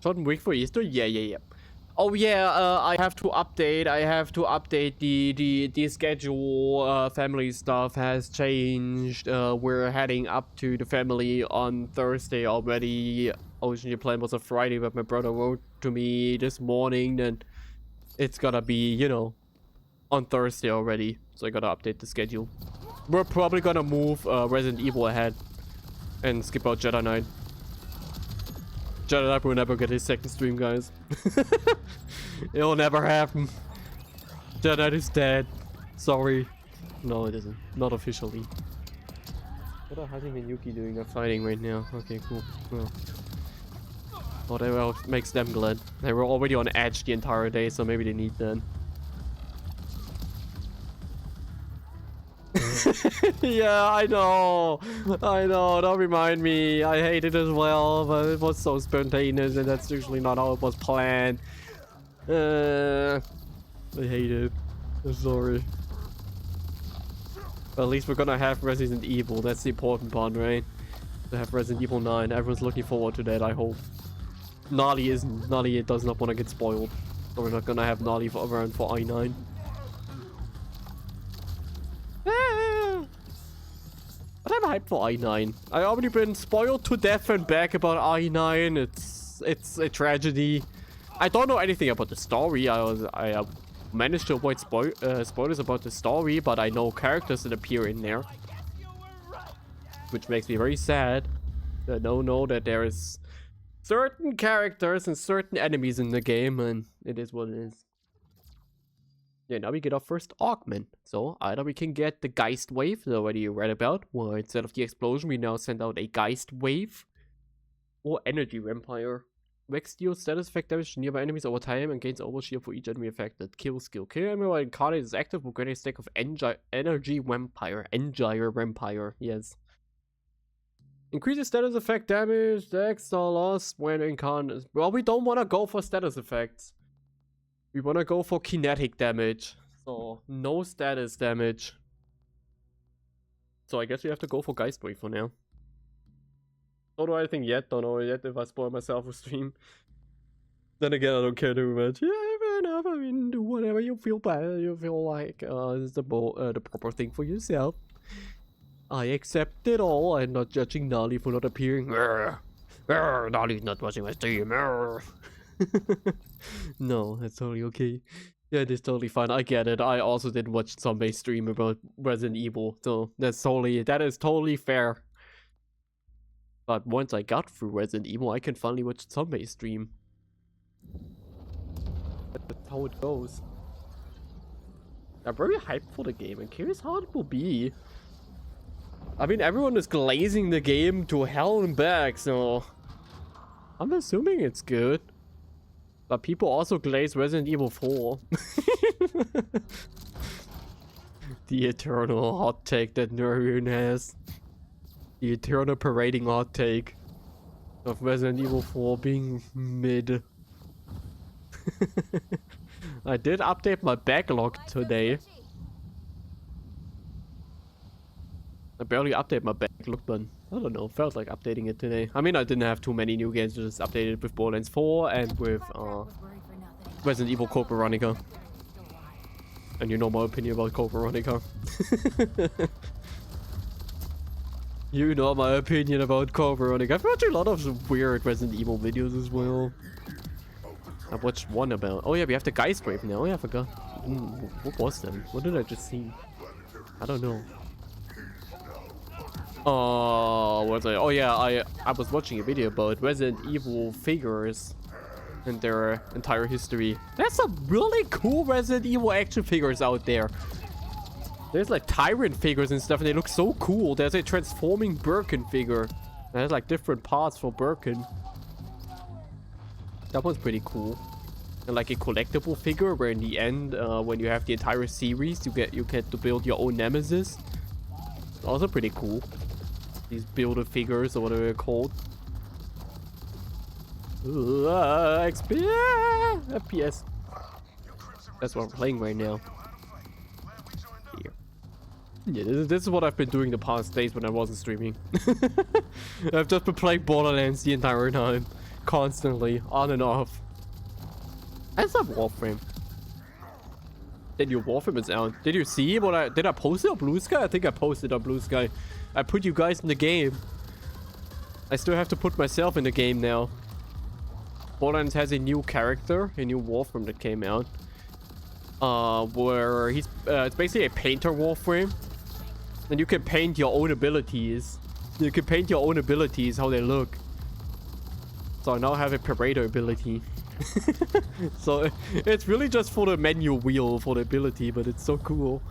S1: Short week for Easter? Yeah. Oh yeah, I have to update the schedule. Family stuff has changed. We're heading up to the family on Thursday already. Originally plan was a Friday, but my brother wrote to me this morning that it's gonna be, you know, on Thursday already. So I gotta update the schedule. We're probably gonna move Resident Evil ahead and skip out Jedi Knight. Jedi Knight will never get his second stream, guys. It'll never happen. Jedi Knight is dead. Sorry. No, it isn't. Not officially. What are Hazim and Yuki doing? They're fighting right now. Okay, cool. Well, whatever else makes them glad. They were already on edge the entire day, so maybe they need that. Yeah, I know. Don't remind me. I hate it as well, but it was so spontaneous, and that's usually not how it was planned. I hate it. I'm sorry. But at least we're gonna have Resident Evil. That's the important part, right? To have Resident Evil 9. Everyone's looking forward to that, I hope. Gnarly isn't. Gnarly does not want to get spoiled. So we're not gonna have Gnarly around for I9. But I'm hyped for I9. I already been spoiled to death and back about I9. It's a tragedy. I don't know anything about the story. I managed to avoid spoilers about the story, but I know characters that appear in there, which makes me very sad. I don't know that there is certain characters and certain enemies in the game, and it is what it is. Yeah, now we get our first augment. So either we can get the Geist Wave that already you read about, where instead of the explosion we now send out a Geist Wave, or Energy Vampire. Vex deals status effect damage to nearby enemies over time and gains overshield for each enemy affected. Kill skill. Kill enemy while incarnate is active will gain a stack of Energy Vampire. Engire Vampire, yes. Increases status effect damage. Stacks are lost when incarnate. Well, we don't want to go for status effects. We want to go for kinetic damage. So, no status damage. So, I guess we have to go for Geist Wave for now. Don't know anything yet. Don't know yet if I spoil myself with stream. Then again, I don't care too much. Yeah, I mean, do whatever you feel bad. You feel like it's the proper thing for yourself. I accept it all. I'm not judging Gnarly for not appearing. Gnarly's not watching my stream. No, that's totally okay. Yeah, it is totally fine. I get it. I also did watch Zombie stream about Resident Evil, so that is totally fair. But once I got through Resident Evil, I can finally watch Zombie stream. That's how it goes. I'm very hyped for the game. I'm curious how it will be. I mean, everyone is glazing the game to hell and back, so I'm assuming it's good. But people also glaze Resident Evil 4. The eternal hot take that Nuraririn has. The eternal parading hot take of Resident Evil 4 being mid. I did update my backlog today. I barely update my backlog, but I don't know, felt like updating it today. I mean, I didn't have too many new games, just updated it with Borderlands 4 and with Resident Evil ᵂᵉᵜᵒᵐᵉ. And you know my opinion about ᵂᵉᵜᵒᵒᵉ. You know my opinion about ᵂᵉᵜᵒᵒᵉ. I've watched a lot of weird Resident Evil videos as well. I've watched one about... Oh yeah, we have the Geist Wave now. Oh yeah, I forgot. What was that? What did I just see? I don't know. Oh, what was I? Oh yeah, I was watching a video about Resident Evil figures and their entire history. There's some really cool Resident Evil action figures out there. There's like Tyrant figures and stuff, and they look so cool. There's a transforming Birkin figure. There's like different parts for Birkin. That one's pretty cool. And like a collectible figure where in the end, when you have the entire series, you get to build your own nemesis. Also pretty cool. These builder figures or whatever they're called. XP, FPS. That's what I'm playing right now. Here. Yeah, this is what I've been doing the past days when I wasn't streaming. I've just been playing Borderlands the entire time. Constantly, on and off. I love Warframe. Then your Warframe is out. Did you see what did I post it on Blue Sky? I think I posted on Blue Sky. I put you guys in the game. I still have to put myself in the game now. Borderlands has a new character, a new Warframe that came out. Where he's it's basically a painter Warframe. And you can paint your own abilities. You can paint your own abilities, how they look. So I now have a Parader ability. So it's really just for the menu wheel for the ability, but it's so cool.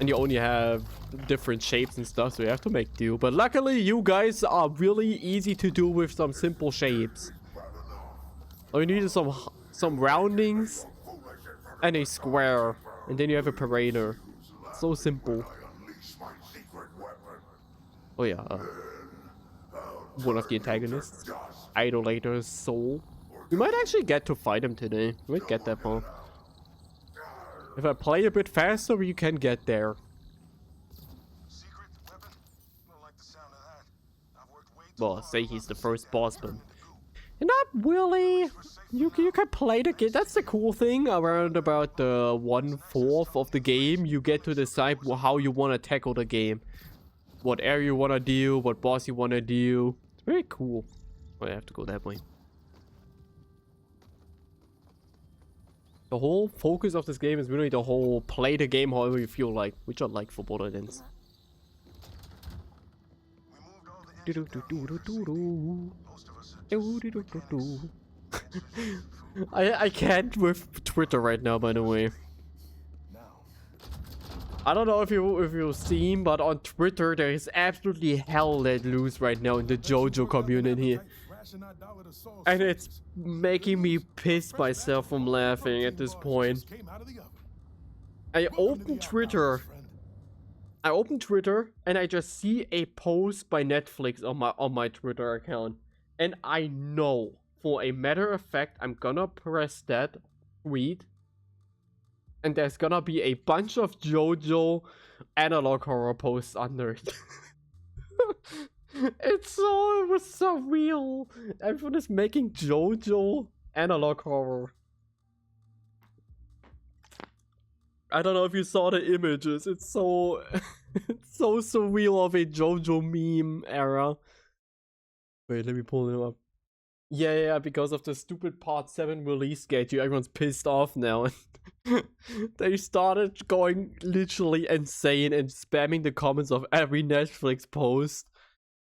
S1: And you only have different shapes and stuff, so you have to make do. But luckily, you guys are really easy to do with some simple shapes. All you need is some roundings and a square, and then you have a Parader. So simple. Oh yeah, one of the antagonists, Idolator's soul. We might actually get to fight him today. We might get that far. If I play a bit faster, we can get there. Well, say he's the first boss, but not really. You can play the game. That's the cool thing. Around about the 1/4 of the game, you get to decide how you want to tackle the game. What area you want to do, what boss you want to do. It's very cool. Oh, I have to go that way. The whole focus of this game is really the whole play the game however you feel like, which I like for Borderlands. I can't with Twitter right now, by the way. I don't know if you've seen, but on Twitter there is absolutely hell let loose right now in the JoJo community. And it's making me piss myself from laughing at this point. I open Twitter and I just see a post by Netflix on my Twitter account. And I know for a matter of fact I'm gonna press that tweet. And there's gonna be a bunch of JoJo analog horror posts under it. It was so real. Everyone is making JoJo analog horror. I don't know if you saw the images. It's so it's so surreal of a JoJo meme era. Wait, let me pull them up. Yeah, because of the stupid Part 7 release schedule, everyone's pissed off now. They started going literally insane and spamming the comments of every Netflix post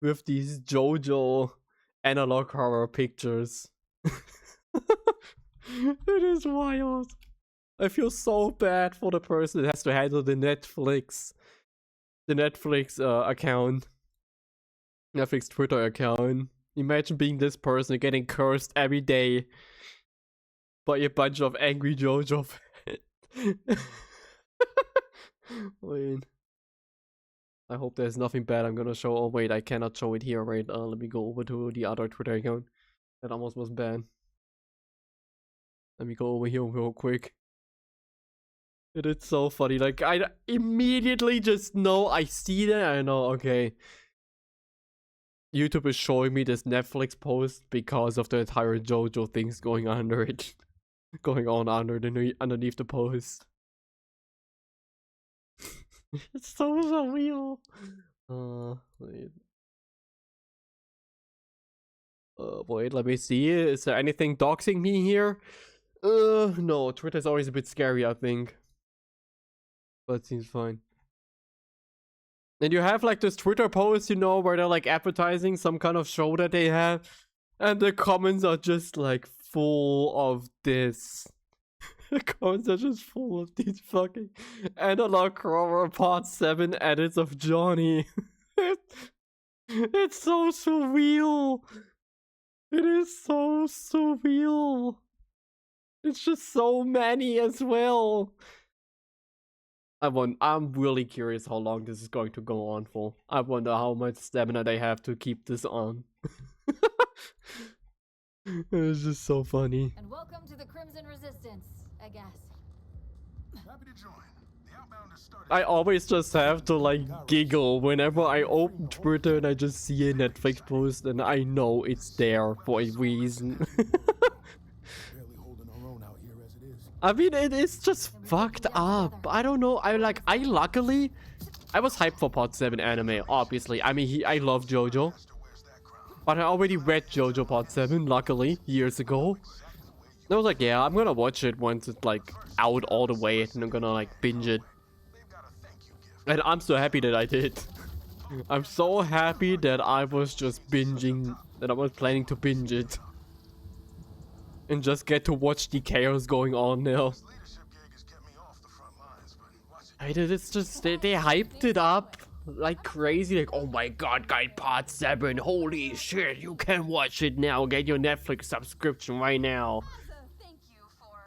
S1: with these JoJo analog horror pictures. It is wild. I feel so bad for the person that has to handle the Netflix account. Netflix Twitter account. Imagine being this person getting cursed every day by a bunch of angry JoJo fans. Wait. I hope there's nothing bad I'm gonna show. Oh wait, I cannot show it here, right? Let me go over to the other Twitter account. That almost was bad. Let me go over here real quick. It is so funny. Like, I immediately just know, I see that, I know, okay. YouTube is showing me this Netflix post because of the entire JoJo things going under it. Going on underneath the post. It's so real. Wait. Wait, let me see. Is there anything doxing me here? No, Twitter's always a bit scary, I think. But it seems fine. And you have like this Twitter post, you know, where they're like advertising some kind of show that they have. And the comments are just like full of this. The comments are just full of these fucking analog horror Part 7 edits of Johnny. It's so surreal. It is so surreal. It's just so many as well. I'm really curious how long this is going to go on for. I wonder how much stamina they have to keep this on. It's just so funny.
S2: And welcome to the Crimson Resistance, I guess.
S4: Happy to join. The outbound has started.
S1: I always just have to like giggle whenever I open Twitter and I just see a Netflix post and I know it's there for a reason. I mean, it is just fucked up. I don't know. I luckily, I was hyped for Part 7 anime, obviously. I mean, I love JoJo. But I already read JoJo Part 7, luckily, years ago. And I was like, yeah, I'm gonna watch it once it's like out all the way and I'm gonna like binge it. And I'm so happy that I did. I'm so happy that I was just binging, that I was planning to binge it. And just get to watch the chaos going on now. It's just, they hyped it up like crazy. Like, oh my god, guys, Part 7. Holy shit, you can watch it now. Get your Netflix subscription right now.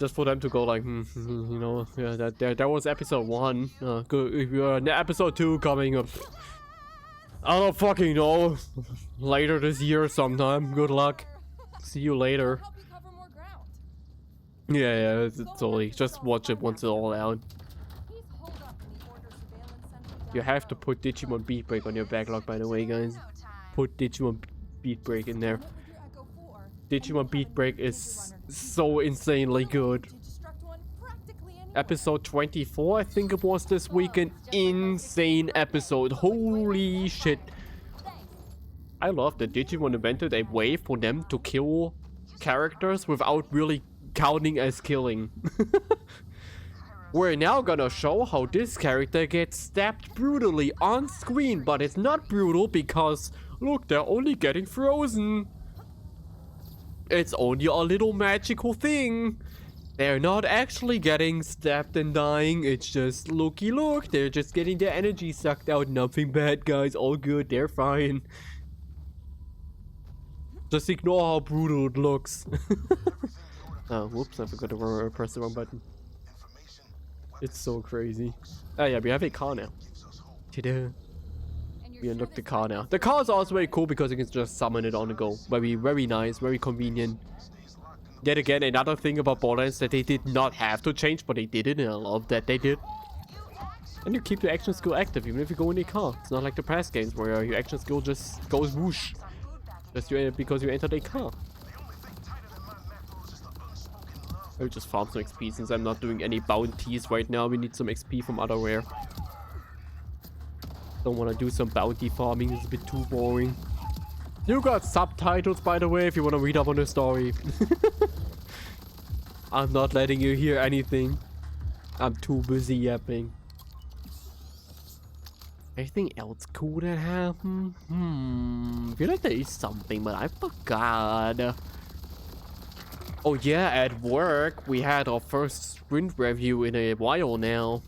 S1: Just for them to go like, you know, yeah, that was episode 1. Good, if you're on episode 2 coming up. I don't fucking know. Later this year sometime. Good luck. See you later.
S2: Help you cover more ground.
S1: Yeah, it's totally. Just watch it once it's all out.
S2: He's holed up in the Order Surveillance Center.
S1: You have to put Digimon Beat Break on your backlog, by the way, guys. Put Digimon Beat Break in there. Digimon Beat Break is so insanely good. Episode 24, I think it was this weekend. Insane episode. Holy shit. I love that Digimon invented a way for them to kill characters without really counting as killing. We're now gonna show how this character gets stabbed brutally on screen, but it's not brutal because, look, they're only getting frozen. It's only a little magical thing. They're not actually getting stabbed and dying. It's just, looky look, they're just getting their energy sucked out. Nothing bad, guys. All good. They're fine. Just ignore how brutal it looks. Oh, whoops. I forgot to press the wrong button. It's so crazy. Oh yeah, we have a car now. Ta-da. We unlocked the car now. The car is also very cool because you can just summon it on the go. Very nice, very convenient. Yet again, another thing about Borderlands that they did not have to change, but they did it, and I love that they did. And you keep your action skill active even if you go in the car. It's not like the past games where your action skill just goes whoosh. Just because you entered a car. I'll just farm some XP since I'm not doing any bounties right now. We need some XP from other rare. Don't want to do some bounty farming, it's a bit too boring. You got subtitles, by the way, if you want to read up on the story. I'm not letting you hear anything. I'm too busy yapping. Anything else cool that happened? I feel like there is something, but I forgot. Oh yeah, at work, we had our first sprint review in a while now.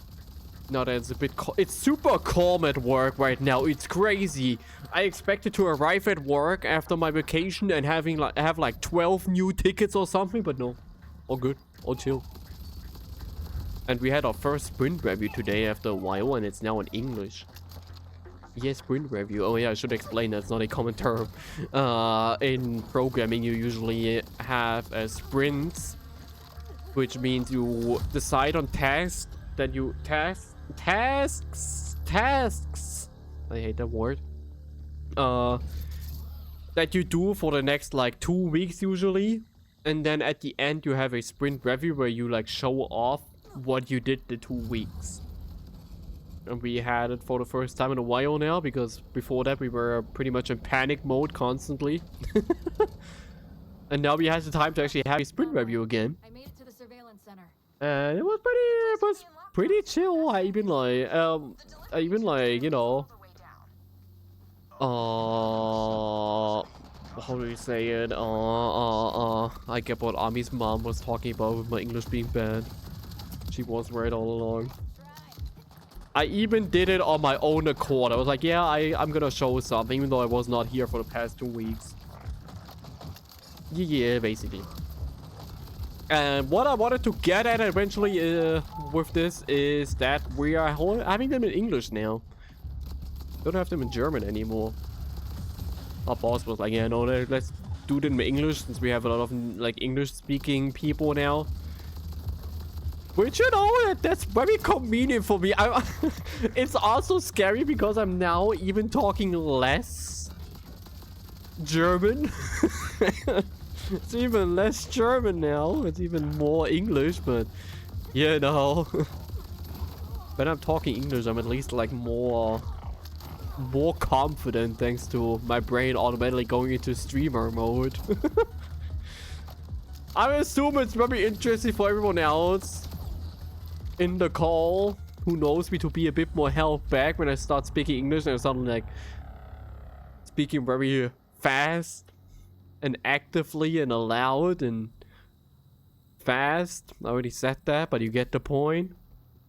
S1: Now that it's a bit it's super calm at work right now. It's crazy. I expected to arrive at work after my vacation and have like 12 new tickets or something, but no. All good. All chill. And we had our first sprint review today after a while, and it's now in English. Yes, sprint review. Oh yeah, I should explain that's not a common term. In programming, you usually have a sprints, which means you decide on tasks that you tasks. I hate that word. That you do for the next like 2 weeks usually, and then at the end you have a sprint review where you like show off what you did the 2 weeks. And we had it for the first time in a while now, because before that we were pretty much in panic mode constantly. And now we had the time to actually have a sprint review again.
S2: I made it to the surveillance center.
S1: And it was pretty chill. I even like, you know, how do you say it? I get what Ami's mom was talking about with my English being bad. She was right all along. I even did it on my own accord. I was like, yeah, I'm gonna show something, even though I was not here for the past 2 weeks. Yeah, basically. And what I wanted to get at eventually with this is that we are having them in English now. Don't have them in German anymore. Our boss was like, yeah, no, let's do them in English since we have a lot of like English-speaking people now. Which, you know, that's very convenient for me. It's also scary because I'm now even talking less German. It's even less German now. It's even more English, but you know. When I'm talking English, I'm at least like more confident thanks to my brain automatically going into streamer mode. I assume it's very interesting for everyone else in the call who knows me to be a bit more held back when I start speaking English and I start like speaking very fast and actively and aloud and fast. I already said that, but you get the point.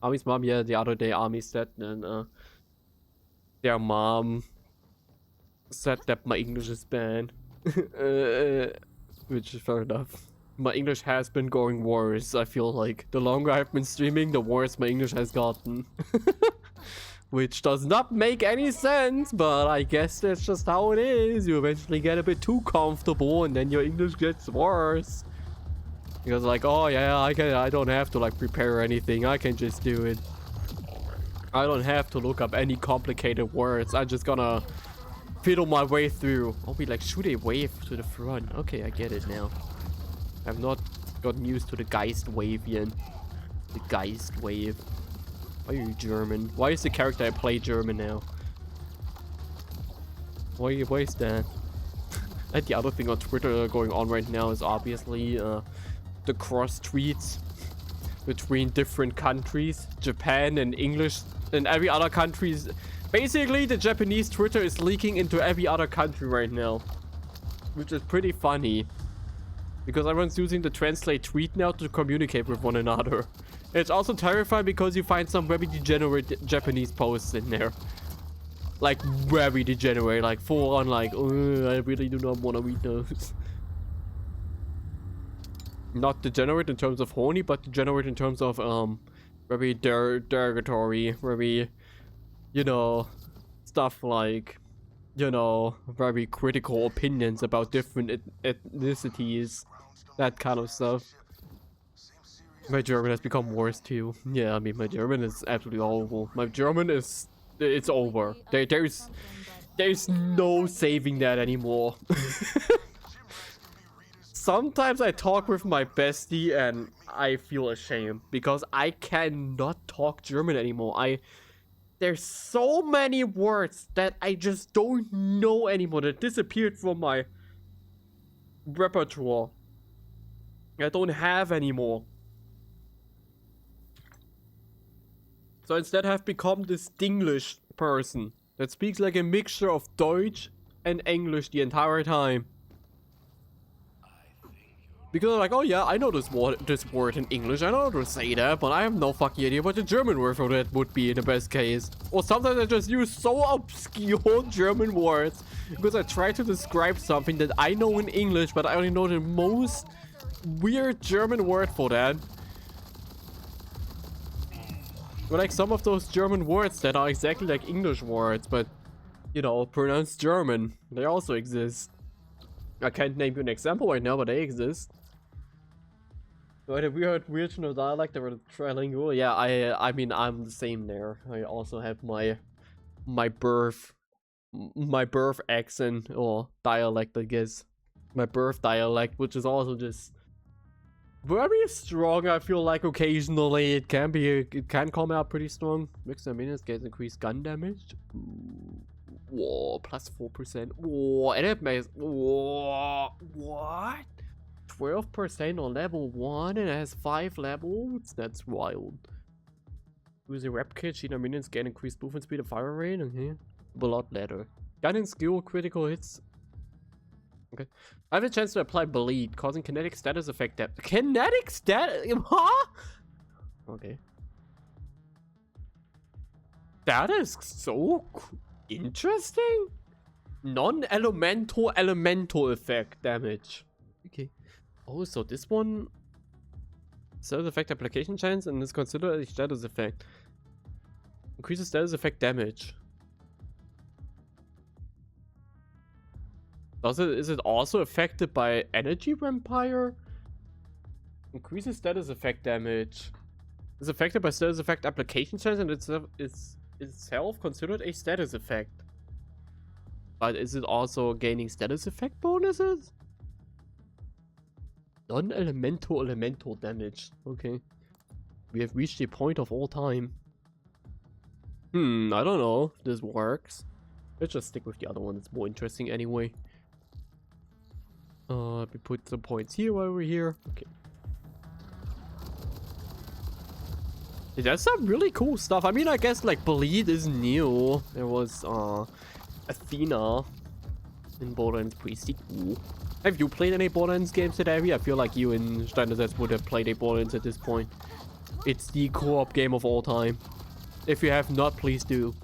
S1: Ami's mom, yeah, the other day Ami said, and their mom said that my English is bad. Which is fair enough. my English has been going worse. I feel like the longer I've been streaming, the worse my English has gotten. Which does not make any sense, but I guess that's just how it is. You eventually get a bit too comfortable and then your English gets worse. Because like, oh yeah, I don't have to like prepare anything. I can just do it. I don't have to look up any complicated words. I'm just gonna fiddle my way through. Oh, we like shoot a wave to the front. Okay, I get it now. I've not gotten used to the Geist wave yet. The Geist wave. Why are you German? Why is the character I play German now? Why is that? And the other thing on Twitter going on right now is obviously the cross tweets between different countries. Japan and English and every other countries. Basically, the Japanese Twitter is leaking into every other country right now. Which is pretty funny. Because everyone's using the translate tweet now to communicate with one another. It's also terrifying because you find some very degenerate Japanese posts in there. Like, very degenerate. Like, full on, like, oh, I really do not want to read those. Not degenerate in terms of horny, but degenerate in terms of, very derogatory, very, you know, stuff like, you know, very critical opinions about different ethnicities. That kind of stuff. My German has become worse too. Yeah, I mean, my German is absolutely horrible. My German is... it's over. There's no saving that anymore. Sometimes I talk with my bestie and I feel ashamed because I cannot talk German anymore. There's so many words that I just don't know anymore that disappeared from my repertoire. I don't have anymore. So instead I've become this Dinglish person that speaks like a mixture of Deutsch and English the entire time. Because I'm like, oh yeah, I know this word in English, I know how to say that, but I have no fucking idea what the German word for that would be in the best case. Or sometimes I just use so obscure German words because I try to describe something that I know in English, but I only know the most weird German word for that. But like some of those German words that are exactly like English words, but, you know, pronounced German. They also exist. I can't name you an example right now, but they exist. But a weird regional dialect or trilingual, yeah, I mean, I'm the same there. I also have my birth accent or dialect, I guess. My birth dialect, which is also just very strong. I feel like occasionally it can come out pretty strong. Mixed minutes gets increased gun damage. Whoa, plus 4%. Whoa, and it makes what? 12% on level 1 and it has 5 levels? That's wild. Use a rep kit, cheater minions gain increased movement speed and fire rate. Okay. Blood letter. Gun and skill, critical hits. Okay. I have a chance to apply bleed, causing kinetic status effect that kinetic status, huh? Okay. That is so interesting. Non-elemental effect damage. Okay. Oh, so this one status effect application chance and is considered a status effect. Increases status effect damage. Is it also affected by energy vampire? Increases status effect damage. Is affected by status effect application chance and it's itself considered a status effect. But is it also gaining status effect bonuses? Non-elemental damage. Okay. We have reached the point of all time. I don't know if this works. Let's just stick with the other one. It's more interesting anyway. We put some points here while we're here. Okay. That's some really cool stuff. I mean, I guess like Bleed is new. There was Athena in Borderlands pretty cool. Have you played any Borderlands games today? I feel like you and Steinazets would have played a Borderlands at this point. It's the co-op game of all time. If you have not, please do.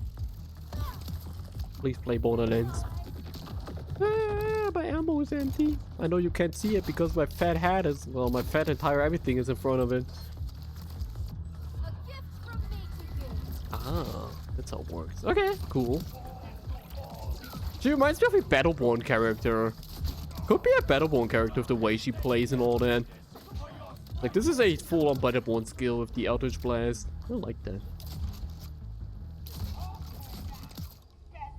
S1: Please play Borderlands. But I'm almost empty. I know you can't see it because my fat hat is, well, my fat entire everything is in front of it.
S2: A gift from me to you.
S1: Ah, that's how it works. Okay, cool. She reminds me of a Battleborn character. Could be a Battleborn character with the way she plays and all that. Like, this is a full-on Battleborn skill with the Eldritch Blast. I like that.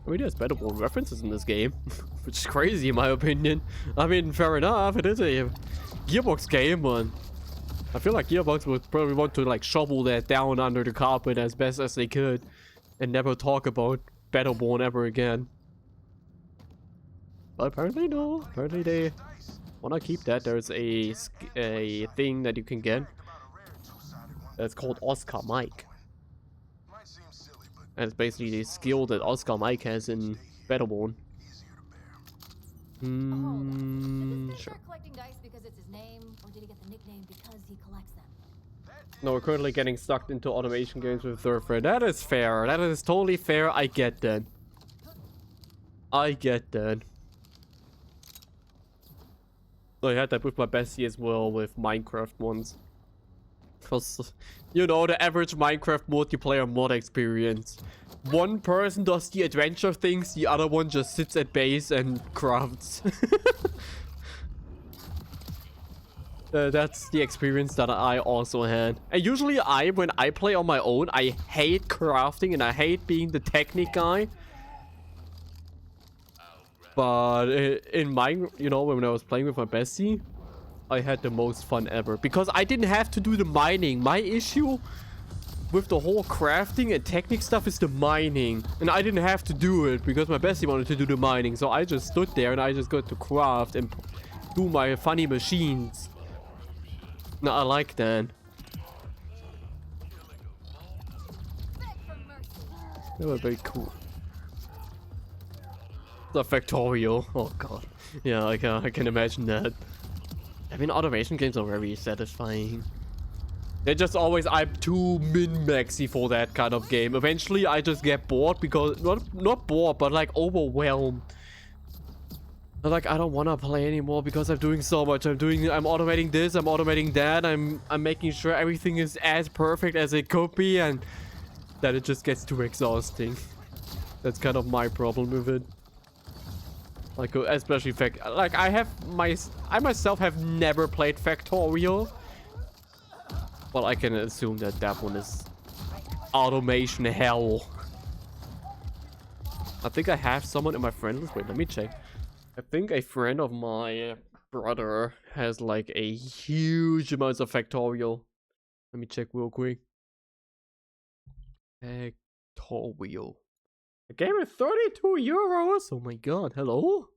S1: I mean, there's Battleborn references in this game, which is crazy in my opinion. I mean, fair enough, it is a Gearbox game, but I feel like Gearbox would probably want to like shovel that down under the carpet as best as they could and never talk about Battleborn ever again. But apparently no, apparently they want to keep that. There's a thing that you can get that's called Oscar Mike. And it's basically the skill that Oscar Mike has in Battleborn.
S2: Did this
S1: Sure.
S2: start collecting dice because it's his name, or did he get the nickname because he collects them?
S1: No, we're currently getting sucked into automation games with ∃ That is fair. That is totally fair. I get that. I get that. I had that with my bestie as well with Minecraft once. Because, you know, the average Minecraft multiplayer mod experience. One person does the adventure things, the other one just sits at base and crafts. That's the experience that I also had. And usually when I play on my own, I hate crafting and I hate being the technique guy. But in mine, you know, when I was playing with my bestie, I had the most fun ever. Because I didn't have to do the mining. My issue with the whole crafting and technique stuff is the mining. And I didn't have to do it because my bestie wanted to do the mining. So I just stood there and I just got to craft and do my funny machines. No, I like that. That was very cool. The Factorio. Oh god. Yeah, I can imagine that. I mean, automation games are very satisfying. They're just always, I'm too min-maxy for that kind of game. Eventually, I just get bored because, not bored, but like overwhelmed. Like, I don't want to play anymore because I'm doing so much. I'm automating this, I'm automating that. I'm making sure everything is as perfect as it could be, and that it just gets too exhausting. That's kind of my problem with it. Like, especially like I myself have never played Factorio. Well, I can assume that that one is automation hell. I think I have someone in my friend list. Wait, let me check. I think a friend of my brother has like a huge amount of Factorio. Let me check real quick. Factorio. The game is 32 euros. Oh my god, hello?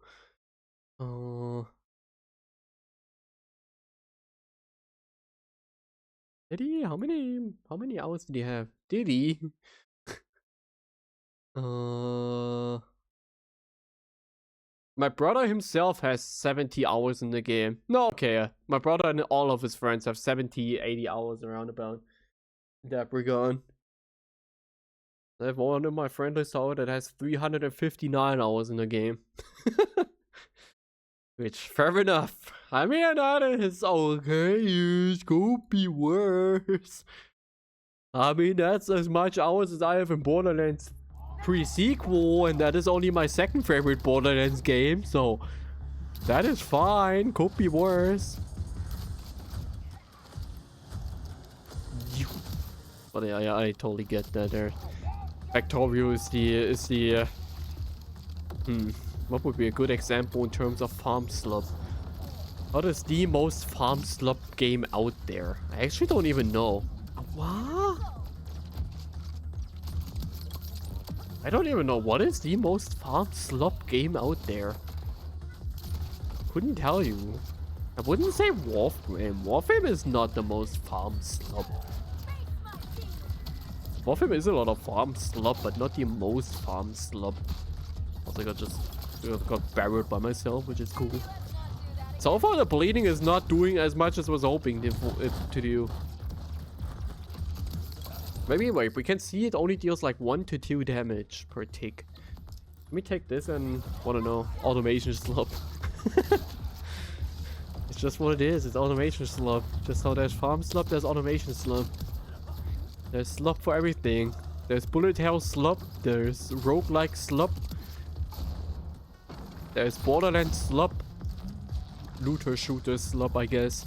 S1: Did he? How many hours did he have? Did he? My brother himself has 70 hours in the game. No, okay. My brother and all of his friends have 70, 80 hours around about in that regard. I have one of my friend list that has 359 hours in the game. Which, fair enough. I mean, that is okay. It could be worse. I mean, that's as much hours as I have in Borderlands pre-sequel, and that is only my second favorite Borderlands game, so that is fine. Could be worse. But yeah, I totally get that there. Factorio is the what would be a good example in terms of farm slop? What is the most farm slop game out there? I actually don't even know. What? I don't even know what is the most farm slop game out there. Couldn't tell you. I wouldn't say ⴃ. ⴃ is not the most farm slop. ⴃ is a lot of farm slop, but not the most farm slop. Also, I got barreled by myself, which is cool. So far, the bleeding is not doing as much as I was hoping it to do. Maybe wait, we can see it only deals like 1 to 2 damage per tick. Let me take this and wanna know automation slop. It's just what it is. It's automation slop. Just how there's farm slop, there's automation slop. There's slop for everything. There's bullet hell slop. There's roguelike slop. There's Borderlands slop. Looter shooter slop, I guess.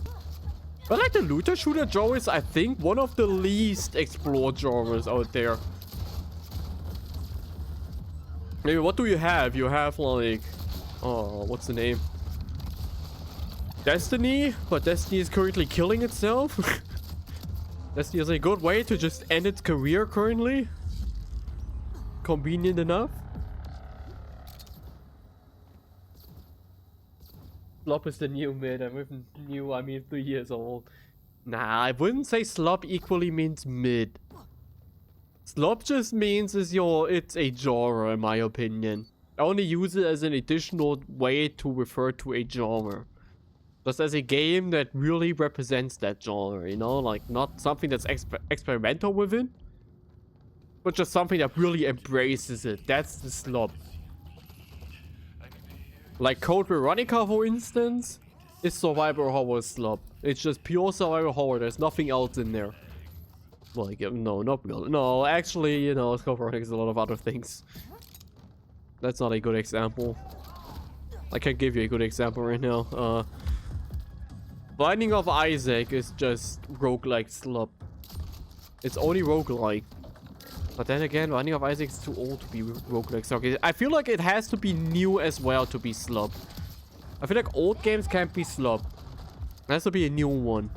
S1: But like the looter shooter genre is, I think, one of the least explored genres out there. Maybe what do you have? You have like, oh, what's the name? Destiny, but Destiny is currently killing itself. Destiny is a good way to just end its career currently. Convenient enough. Slop is the new mid, and with new I mean 3 years old. Nah, I wouldn't say slop equally means mid. Slop just means it's a genre in my opinion. I only use it as an additional way to refer to a genre. Just as a game that really represents that genre, you know? Like, not something that's experimental with it, but just something that really embraces it. That's the slop. Like ᴂᵃቬᵃᵒᵐᵉ, for instance, is survival horror slop. It's just pure survival horror. There's nothing else in there. Like, no, not really. No, actually, you know, ᴂᵃቬᵃᵒ is a lot of other things. That's not a good example. I can't give you a good example right now. Binding of Isaac is just roguelike slop. It's only roguelike. But then again, Binding of Isaac is too old to be roguelike. So okay, I feel like it has to be new as well to be slop. I feel like old games can't be slop. It has to be a new one.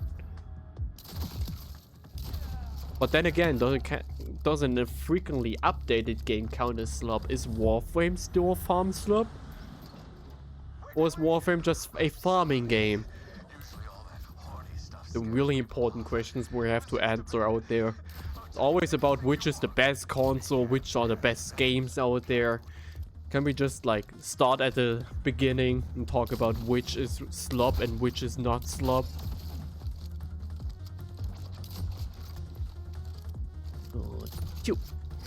S1: But then again, doesn't a frequently updated game count as slop? Is Warframe still a farm slop? Or is Warframe just a farming game? The really important questions we have to answer out there. It's always about which is the best console, which are the best games out there. Can we just like start at the beginning and talk about which is slop and which is not slop?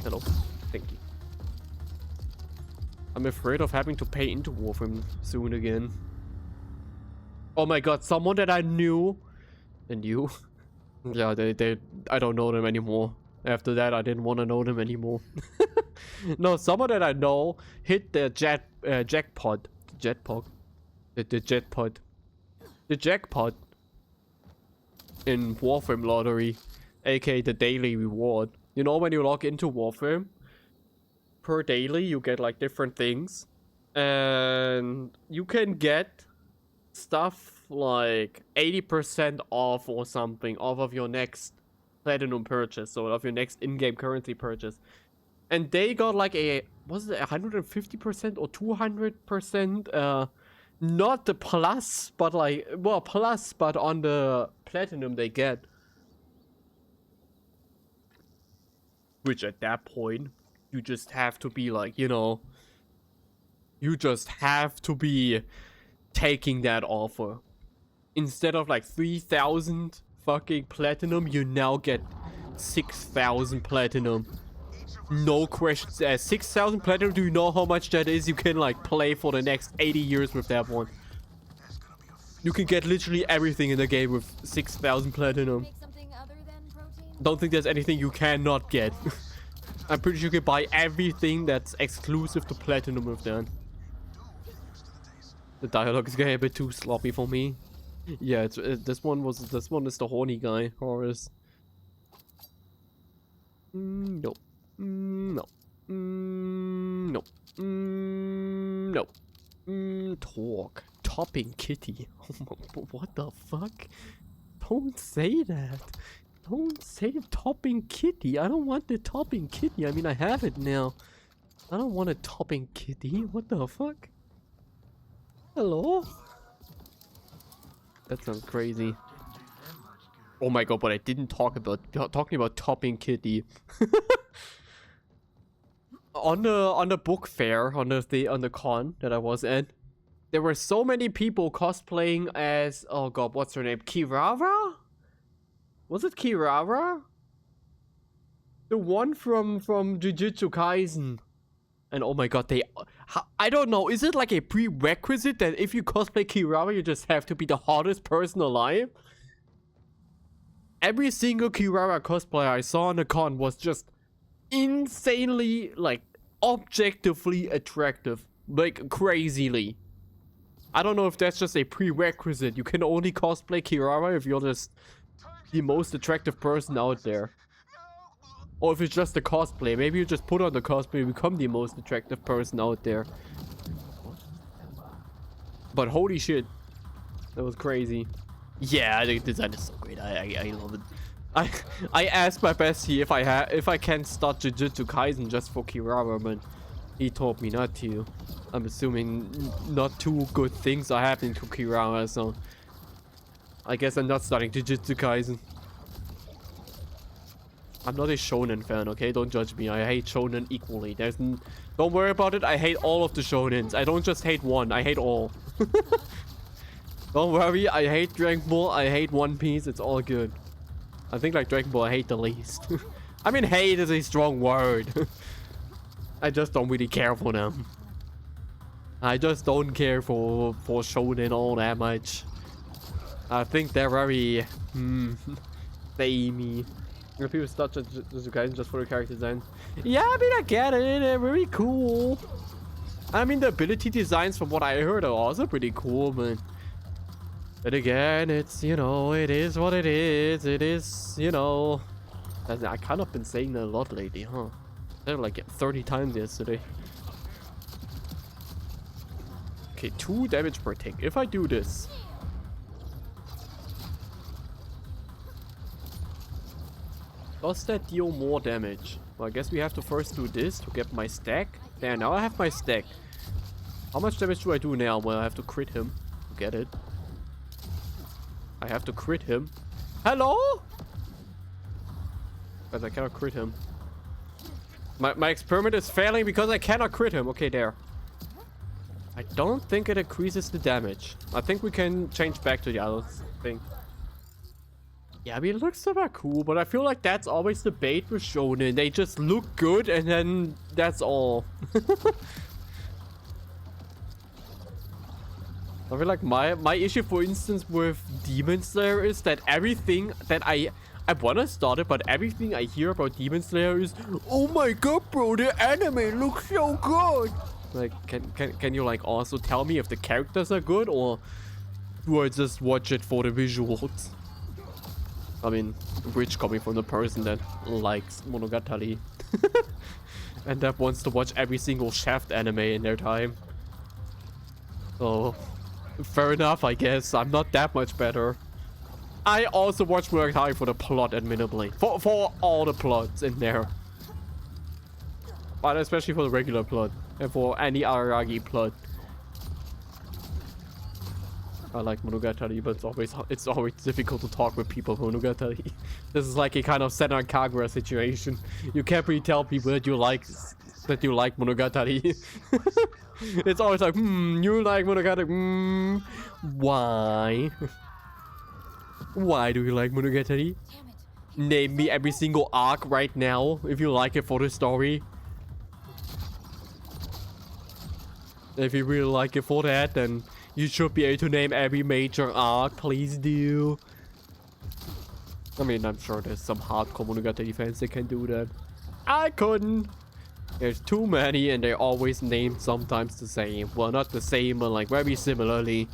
S1: Hello. Thank you. I'm afraid of having to pay into Warframe soon again. Oh my god, someone that I knew. And you? Yeah, I don't know them anymore. After that, I didn't want to know them anymore. No, someone that I know hit the jackpot. The jackpot in Warframe lottery, aka the daily reward. You know, when you log into Warframe, per daily you get like different things, and you can get stuff like 80% off or something off of your next platinum purchase, so of your next in-game currency purchase. And they got like a, was it 150% or 200%? Not the plus, but like, well, plus, but on the platinum they get. Which at that point, you just have to be like, you know, you just have to be taking that offer. Instead of like 3,000 fucking platinum, you now get 6,000 platinum. No questions asked. 6,000 platinum, do you know how much that is? You can like play for the next 80 years with that one. You can get literally everything in the game with 6,000 platinum.
S2: Make something other than protein?
S1: Don't think there's anything you cannot get. I'm pretty sure you can buy everything that's exclusive to platinum with that. The dialogue is getting a bit too sloppy for me. Yeah, this one is the horny guy, Horace. No. No. No. No. Talk. Topping kitty. What the fuck? Don't say that. Don't say topping kitty. I don't want the topping kitty. I mean, I have it now. I don't want a topping kitty. What the fuck? Hello? That sounds crazy. Oh my god, but I didn't talking about topping kitty. on the book fair, on the con that I was at, there were so many people cosplaying as, oh god, what's her name? ᴂᵉ? Was it ᴂᵉ? The one from Jujutsu Kaisen. And oh my god, I don't know, is it like a prerequisite that if you cosplay ᵃᵉ, you just have to be the hottest person alive? Every single ᵃᵉ cosplayer I saw on the con was just insanely, like, objectively attractive. Like, crazily. I don't know if that's just a prerequisite. You can only cosplay ᵃᵉ if you're just the most attractive person out there. Or if it's just a cosplay. Maybe you just put on the cosplay and become the most attractive person out there. But holy shit. That was crazy. Yeah, the design is so great. I love it. I asked my bestie if I can start Jujutsu Kaisen just for ᵃᵉ, but he told me not to. I'm assuming not too good things are happening to ᵃᵉ, so I guess I'm not starting Jujutsu Kaisen. I'm not a shonen fan, okay? Don't judge me. I hate shonen equally. Don't worry about it. I hate all of the shonens. I don't just hate one. I hate all. Don't worry. I hate Dragon Ball. I hate One Piece. It's all good. I think like Dragon Ball I hate the least. I mean, hate is a strong word. I just don't really care for them. I just don't care for shonen all that much. I think they're very samey. People start Jujutsu Kaisen just for the character design. Yeah, I mean, I get it. They're very cool. I mean, the ability designs from what I heard are also pretty cool, but again, it's, you know, it is what it is. It is, you know. I kind of been saying that a lot lately, huh? They're like 30 times yesterday. Okay, 2 damage per tick. If I do this. Does that deal more damage? Well, I guess we have to first do this to get my stack. There, now I have my stack. How much damage do I do now? Well, I have to crit him to get it. I have to crit him. Hello? Because I cannot crit him. My experiment is failing because I cannot crit him. Okay, there. I don't think it increases the damage. I think we can change back to the other thing. Yeah, I mean, it looks super cool, but I feel like that's always the bait with shonen. They just look good and then that's all. I feel like my issue, for instance, with Demon Slayer is that everything that I want to start it, but everything I hear about Demon Slayer is, oh my god, bro, the anime looks so good. Like, can you like also tell me if the characters are good, or do I just watch it for the visuals? I mean, which coming from the person that likes Monogatari and that wants to watch every single Shaft anime in their time. So, fair enough, I guess. I'm not that much better. I also watch Monogatari for the plot, admittedly. For all the plots in there. But especially for the regular plot. And for any Araragi plot. I like Monogatari, but it's always difficult to talk with people for Monogatari. This is like a kind of Senna and Kagura situation. You can't really tell people that you like Monogatari. It's always like, you like Monogatari? Why? Why do you like Monogatari? Name me every single arc right now if you like it for the story. If you really like it for that, then you should be able to name every major arc. Please do. I mean, I'm sure there's some hardcore Monogatari fans that can do that. I couldn't. There's too many and they're always named sometimes the same. Well, not the same, but like very similarly.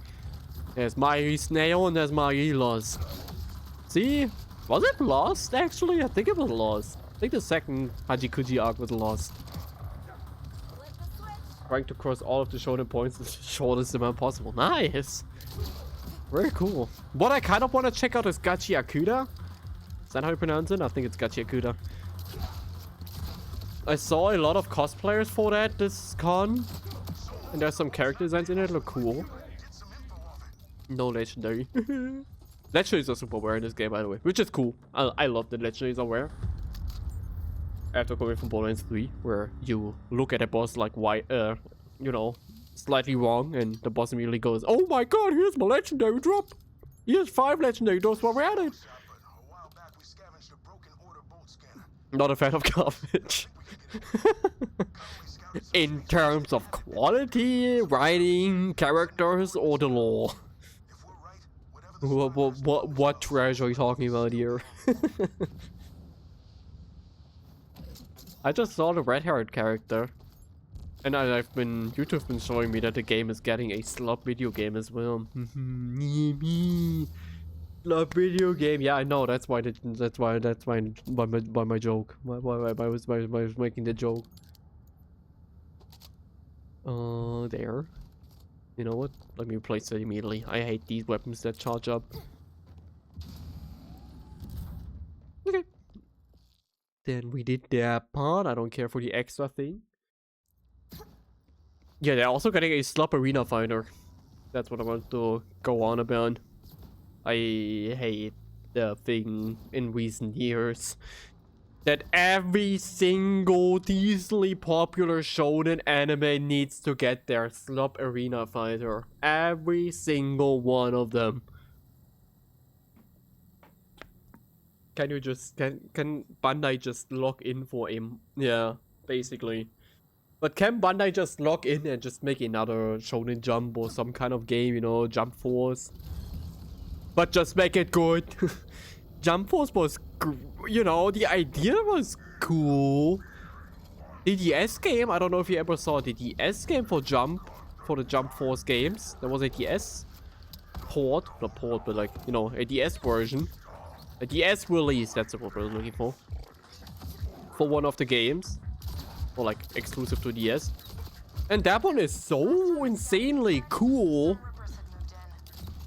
S1: There's Mari Snail and there's Mari Lost. See? Was it Lost actually? I think it was Lost. I think the second Hajikuji arc was Lost. Trying to cross all of the shonen points as shortest amount possible. Nice! Very cool. What I kind of want to check out is ᴃᵃᵃᵈᵉ. Is that how you pronounce it? I think it's ᴃᵃᵃᵃᵈᵉ. I saw a lot of cosplayers for that this con. And there's some character designs in it that look cool. No legendary. Legendaries are super rare in this game, by the way. Which is cool. I love that legendaries are rare. After coming from Borderlands 3, where you look at a boss like you know, slightly wrong, and the boss immediately goes, oh my god, here's my legendary drop! Here's 5 legendary drops while we're at it! Not a fan of garbage. In terms of quality, writing, characters, or the lore.
S4: If we're right, whatever the
S1: What trash are you talking about here? I just saw the red-haired character. And YouTube's been showing me that the game is getting a slop video game as well. Slop video game. Yeah, I know. That's why my joke. Why I was making the joke. There. You know what? Let me replace it immediately. I hate these weapons that charge up. Okay. Then we did that part. I don't care for the extra thing. Yeah, they're also getting a slop arena fighter. That's what I want to go on about. I hate the thing in recent years that every single decently popular shonen anime needs to get their slop arena fighter. Every single one of them. Can you just can Bandai just log in for him? Yeah, basically. But can Bandai just log in and just make another Shonen Jump or some kind of game, you know, Jump Force? But just make it good. Jump Force was, you know, the idea was cool. The DS game, I don't know if you ever saw the DS game for the Jump Force games. There was a DS port, not port, but like, you know, a DS version. A DS release, that's what we're looking for one of the games. Or like exclusive to DS. And that one is so insanely cool.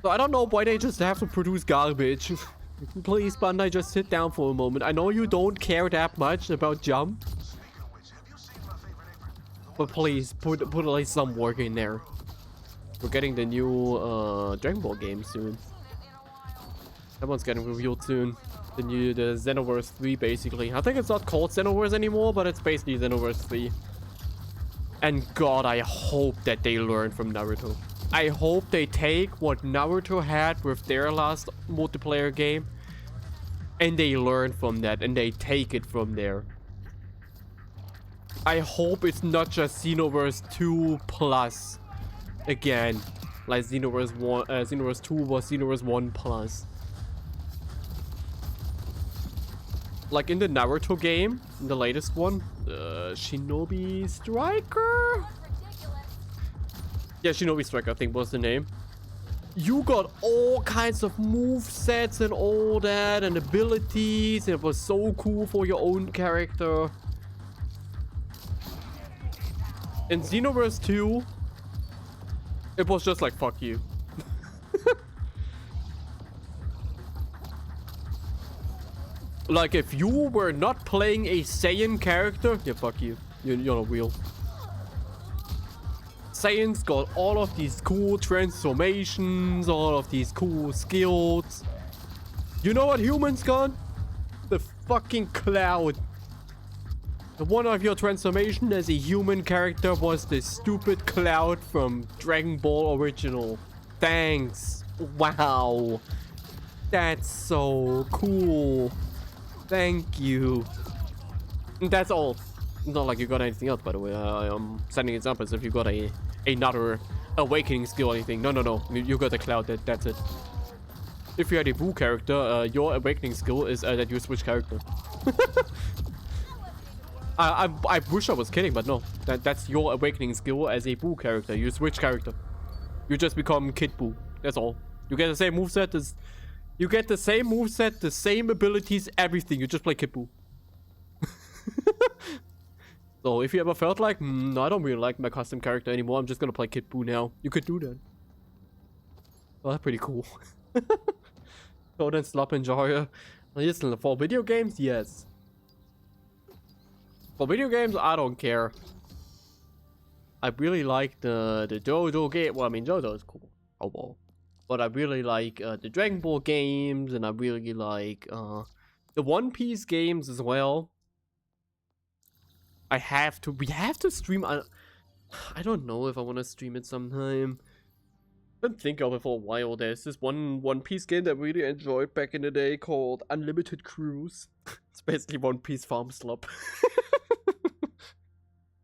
S1: So I don't know why they just have to produce garbage. Please, Bandai, just sit down for a moment. I know you don't care that much about Jump. But please, put at least some work in there. We're getting the new Dragon Ball game soon. That one's getting revealed soon. The Xenoverse 3, basically. I think it's not called Xenoverse anymore, but it's basically Xenoverse 3. And God, I hope that they learn from Naruto. I hope they take what Naruto had with their last multiplayer game, and they learn from that, and they take it from there. I hope it's not just Xenoverse 2 plus again, like Xenoverse 1, Xenoverse 2 was Xenoverse 1 plus. Like in the Naruto game, in the latest one, Shinobi Striker? Yeah, Shinobi Striker, I think was the name. You got all kinds of move sets and all that, and abilities, and it was so cool for your own character. In Xenoverse 2, it was just like, fuck you. Like, if you were not playing a Saiyan character, yeah, fuck you. You're not real. Saiyans got all of these cool transformations, all of these cool skills. You know what humans got? The fucking cloud. One of your transformation as a human character was the stupid cloud from Dragon Ball Original. Thanks. Wow. That's so cool. Thank you. That's all. Not like you got anything else, by the way. I'm setting it up as if you got another awakening skill or anything. No. You got the cloud. That's it. If you had a Boo character, your awakening skill is that you switch character. I wish I was kidding, but no. That's your awakening skill as a Boo character. You switch character. You just become Kid Boo. That's all. You get the same moveset as... You get the same moveset, the same abilities, everything. You just play Kid Boo. So if you ever felt like, I don't really like my custom character anymore, I'm just gonna play Kid Boo now. You could do that. Well, that's pretty cool. So then Slop Enjoyer. Listen, for video games, yes. For video games, I don't care. I really like the JoJo game. Well, I mean, JoJo is cool. Oh well. But I really like the Dragon Ball games, and I really like the One Piece games as well. We have to stream. I don't know if I want to stream it sometime. I didn't think of it for a while. There's this One Piece game that I really enjoyed back in the day called Unlimited Cruise. It's basically One Piece farm slop.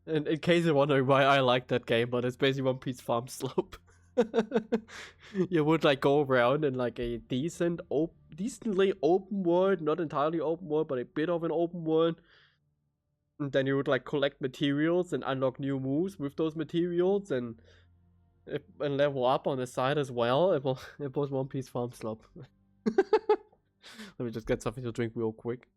S1: And in case you're wondering why I like that game, but it's basically One Piece farm slope. You would like go around in like a decently open world, not entirely open world, but a bit of an open world. And then you would like collect materials and unlock new moves with those materials and level up on the side as well. It was One Piece farm slope. Let me just get something to drink real quick.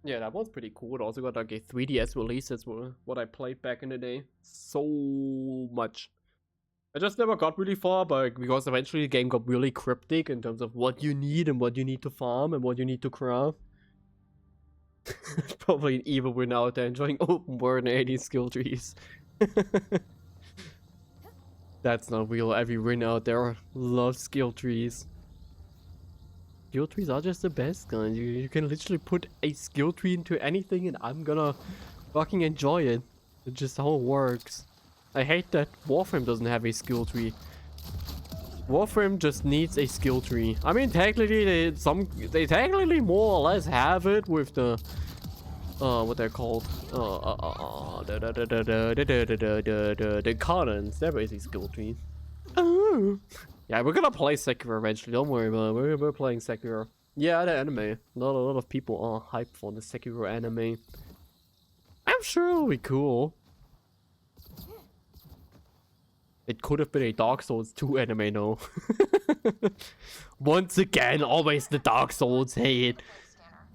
S1: Yeah, that was pretty cool. It also got like a 3DS release. That's what I played back in the day. So much. I just never got really far, but because eventually the game got really cryptic in terms of what you need and what you need to farm and what you need to craft. Probably an evil win out there enjoying open world and 80 skill trees. That's not real. Every win out there loves skill trees. Skill trees are just the best, guys. You can literally put a skill tree into anything and I'm gonna fucking enjoy it. It's just how it works. I hate that ᴂᵉ doesn't have a skill tree. ᴂᵉ just needs a skill tree. I mean, technically they technically more or less have it with the what they're called the cannons. They're basically skill trees. Yeah, we're gonna play ᴃᵉ eventually. Don't worry about it. We're playing ᴃᵉ. Yeah, the anime. A lot of people are hyped for the ᴃᵉ anime. I'm sure it'll be cool. It could have been a Dark Souls 2 anime, no. Once again, always the Dark Souls hate.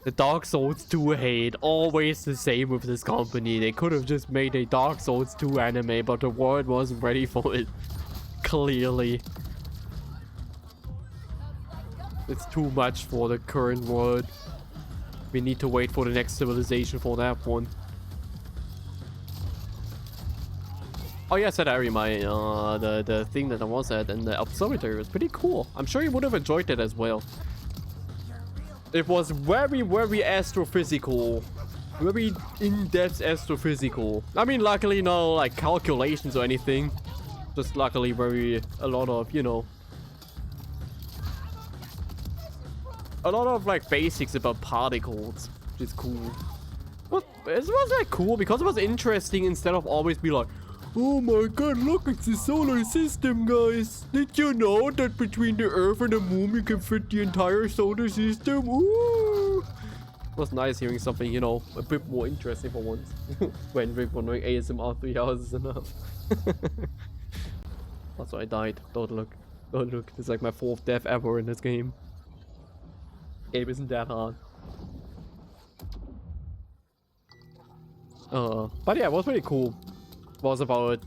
S1: The Dark Souls 2 hate. Always the same with this company. They could have just made a Dark Souls 2 anime, but the world wasn't ready for it. Clearly. It's too much for the current world. We need to wait for the next civilization for that one. Oh yeah, ᴃᵉᵒᵒᵐᵉ, the thing that I was at in the observatory was pretty cool. I'm sure you would have enjoyed it as well. It was very, very astrophysical. Very in-depth astrophysical. I mean, luckily no like calculations or anything. Just luckily a lot of, you know, a lot of like basics about particles, which is cool. But it was like cool because it was interesting instead of always be like, oh my god, look, it's the solar system, guys. Did you know that between the Earth and the Moon we can fit the entire solar system? Ooh! It was nice hearing something, you know, a bit more interesting for once. When Rick wondering ASMR 3 hours is enough. Also, I died. Don't look. Don't look. It's like my 4th death ever in this game. Game isn't that hard. But yeah, it was really cool. It was about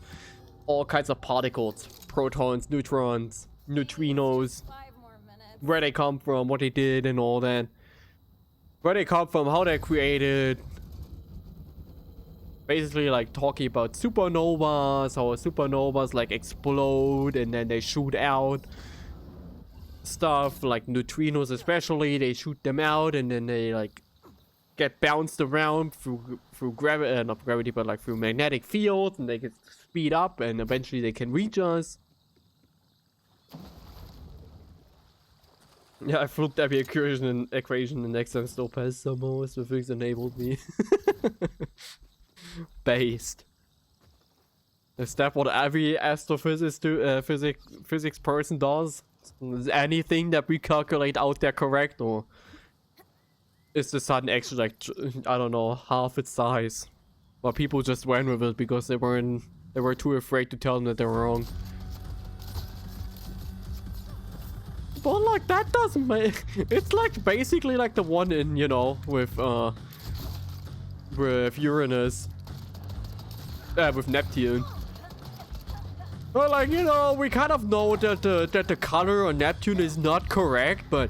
S1: all kinds of particles. Protons, neutrons, neutrinos.
S2: 5 more minutes.
S1: Where they come from, what they did and all that. Where they come from, how they're created. Basically like talking about supernovas, how supernovas like explode and then they shoot out stuff, like neutrinos especially, they shoot them out and then they like get bounced around through gravity, not gravity, but like through magnetic fields, and they can speed up and eventually they can reach us. Yeah, I flipped every equation and next time still passed somehow as the physics enabled me. Based. Is that what every astrophysicist physics person does? Is anything that we calculate out there correct, or is the sun actually like, I don't know, half its size? But people just went with it because they were too afraid to tell them that they were wrong. But like that doesn't make it's like basically like the one in, you know, with Uranus, with Neptune. Well, like, you know, we kind of know that the color on Neptune is not correct, but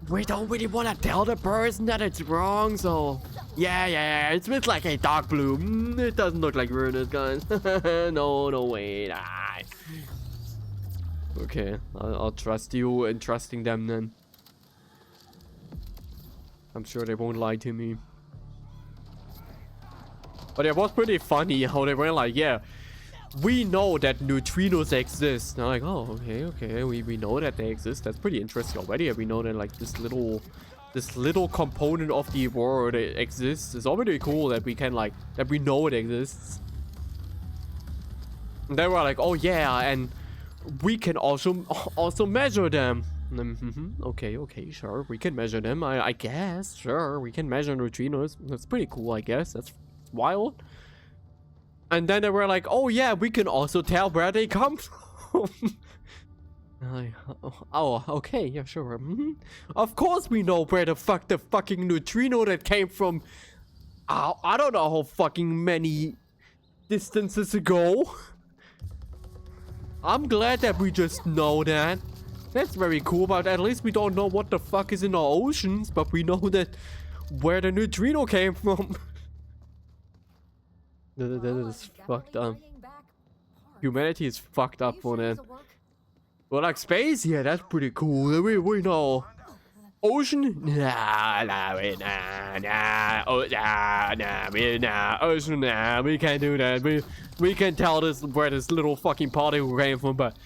S1: we don't really want to tell the person that it's wrong, so yeah, it's with like a dark blue. It doesn't look like Uranus, guys. no, wait. Okay, I'll trust you in trusting them then. I'm sure they won't lie to me. But it was pretty funny how they were like, yeah, we know that neutrinos exist. And I'm like, oh, okay, we know that they exist. That's pretty interesting already. We know that like this little component of the world exists. It's already cool that we can like, that we know it exists. And they were like, oh yeah, and we can also measure them. Okay, sure, we can measure them. I guess, sure, we can measure neutrinos. That's pretty cool, I guess. That's wild. And then they were like, oh yeah, we can also tell where they come from. Like, oh, okay, yeah, sure. Of course we know where the fucking neutrino that came from. I don't know how fucking many distances ago. I'm glad that we just know that. That's very cool, but at least we don't know what the fuck is in the oceans, but we know that where the neutrino came from. That is fucked up. Humanity is fucked up for that. Well, like space, yeah, that's pretty cool. We know. Ocean? Nah, ocean, nah, we can't do that. We can tell this where this little fucking particle came from, but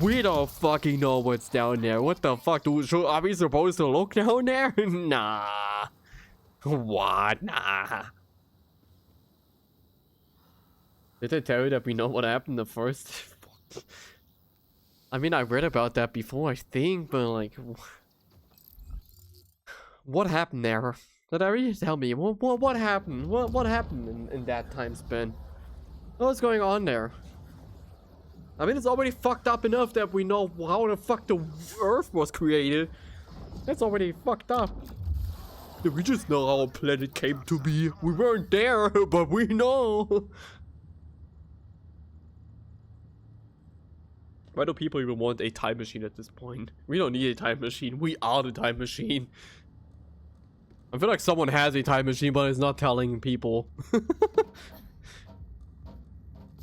S1: we don't fucking know what's down there. What the fuck, dude? Are we supposed to look down there? Nah. What? Nah. Did I tell you that we know what happened the first? I mean, I read about that before, I think, but like, what happened there? Did I really tell me? What happened? What happened in that time span? What's going on there? I mean, it's already fucked up enough that we know how the fuck the Earth was created. That's already fucked up. We just know how a planet came to be. We weren't there, but we know. Why do people even want a time machine at this point? We don't need a time machine. We are the time machine. I feel like someone has a time machine, but is not telling people.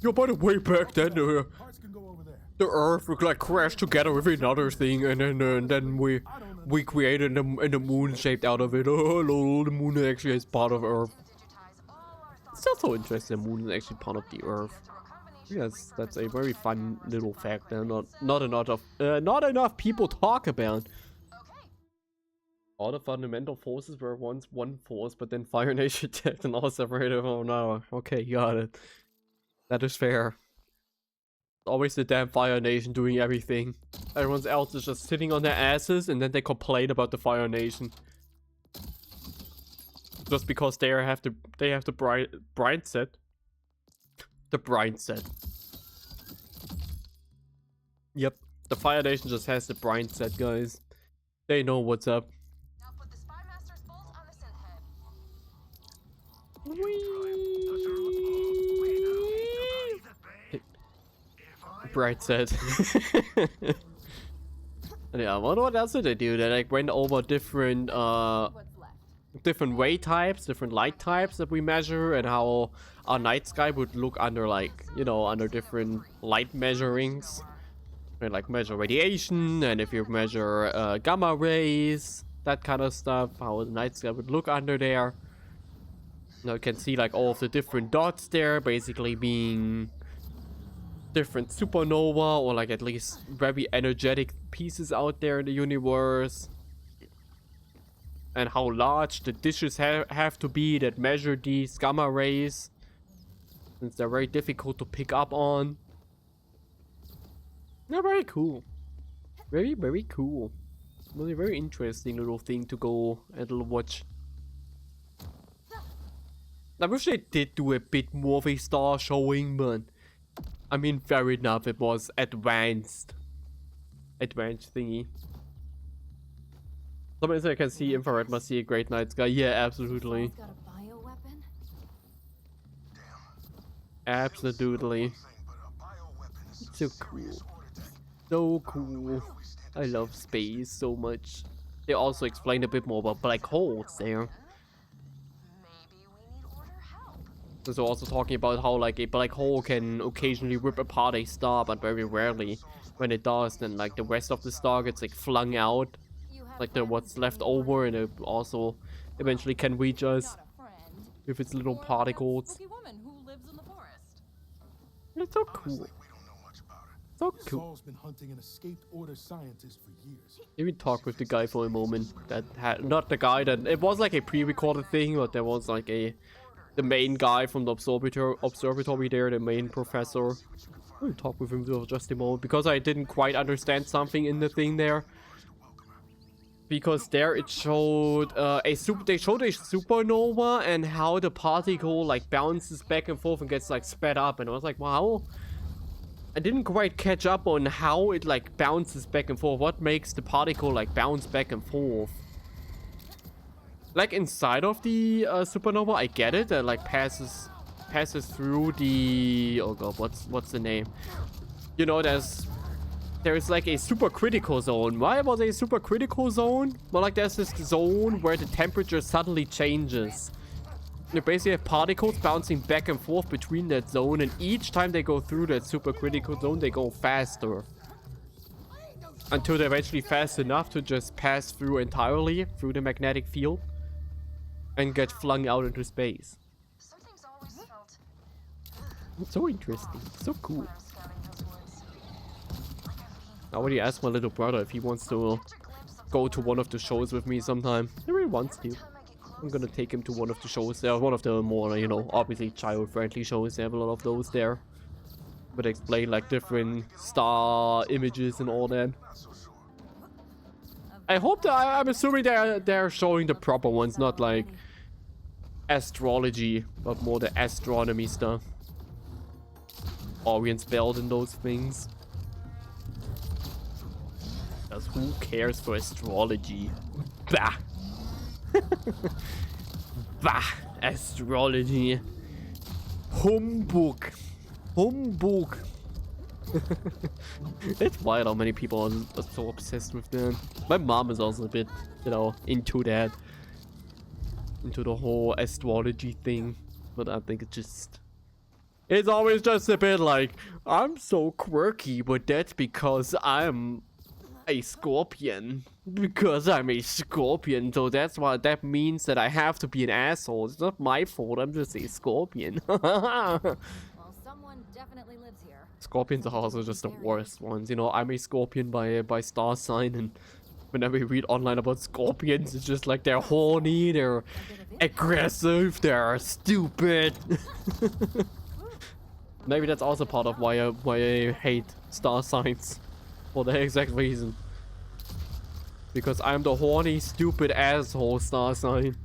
S1: Yo, by the way, back then, the Earth would like crash together with another thing, and then we created the moon shaped out of it. Oh, lol, the moon actually is part of Earth. It's not so interesting. The moon is actually part of the Earth. Yes, that's a very fun little fact that not enough people talk about. All the fundamental forces were once one force, but then Fire Nation attacked and all separated. Oh no, okay, got it. That is fair. Always the damn Fire Nation doing everything. Everyone else is just sitting on their asses, and then they complain about the Fire Nation. Just because they have the bright set. The brine set. Yep, the Fire Nation just has the brine set, guys. They know what's up.
S5: Now put the Spy Master's bolt on the synth head.
S1: Bright set. Yeah, what else did they do? They like went over different way types, different light types that we measure, and how our night sky would look under, like, you know, under different light measurings. And like measure radiation, and if you measure gamma rays, that kind of stuff, how the night sky would look under there. Now you can see like all of the different dots there basically being different supernova, or like at least very energetic pieces out there in the universe. And how large the dishes have to be that measure these gamma rays, since they're very difficult to pick up on. They're very cool. Very, very cool. Really very interesting little thing to go and watch. I wish they did do a bit more of a star showing, but I mean, fair enough, it was advanced thingy. Somebody said I can see infrared, must see a great night sky. Yeah, absolutely.
S2: Got a bioweapon?
S1: Absolutely. So cool. So cool. I love space so much. They also explained a bit more about black holes there.
S5: Maybe we need order help.
S1: So also talking about how like a black hole can occasionally rip apart a star, but very rarely. When it does, then like the rest of the star gets like flung out, like the what's left over, and it also eventually can reach us with its little particles. It's so cool.
S4: Honestly, we don't know much about it.
S1: So cool.
S6: Saul's been hunting an escaped order scientist for years.
S1: Let me talk with the guy for a moment. That had not the guy that it was like a pre-recorded thing, but there was like the main guy from the observatory there, the main professor. I'll talk with him for just a moment because I didn't quite understand something in the thing there. Because there it showed they showed a supernova and how the particle like bounces back and forth and gets like sped up, and I was like, wow. I didn't quite catch up on how it like bounces back and forth. What makes the particle like bounce back and forth? Like inside of the supernova, I get it. That like passes through the, oh god, what's the name? You know, there's like a supercritical zone. Why was a supercritical zone? Well, like there's this zone where the temperature suddenly changes. You basically have particles bouncing back and forth between that zone, and each time they go through that supercritical zone, they go faster. Until they're eventually fast enough to just pass through entirely through the magnetic field and get flung out into space.
S5: Something's always felt
S1: It's so interesting. So cool.
S5: when I'm scouting those woods. Like I've
S1: I already asked my little brother if he wants to
S5: catch a glimpse of
S1: go to one of the shows with me sometime. He really wants to.
S5: time I get close.
S1: I'm gonna take him to one of the shows there. One of the more, you know, obviously child-friendly shows. They have a lot of those there. But explain like different star images and all that. I hope that I'm assuming they're showing the proper ones, not like astrology, but more the astronomy stuff. Reanimation Spells and those things. Because who cares for astrology? Bah! Bah! Astrology. Humbug. Humbug. It's wild how many people are so obsessed with that. My mom is also a bit, you know, into that. Into the whole astrology thing. But I think it's always just a bit like, I'm so quirky, but that's because I'm a scorpion. Because I'm a scorpion, so that's why that means that I have to be an asshole. It's not my fault, I'm just a scorpion.
S2: Well, someone definitely lives here.
S1: Scorpions are also just the worst ones. You know, I'm a scorpion by star sign, and whenever you read online about scorpions, it's just like they're horny, they're aggressive, they're stupid. Maybe that's also part of why I hate star signs. For the exact reason. Because I'm the horny, stupid asshole star sign.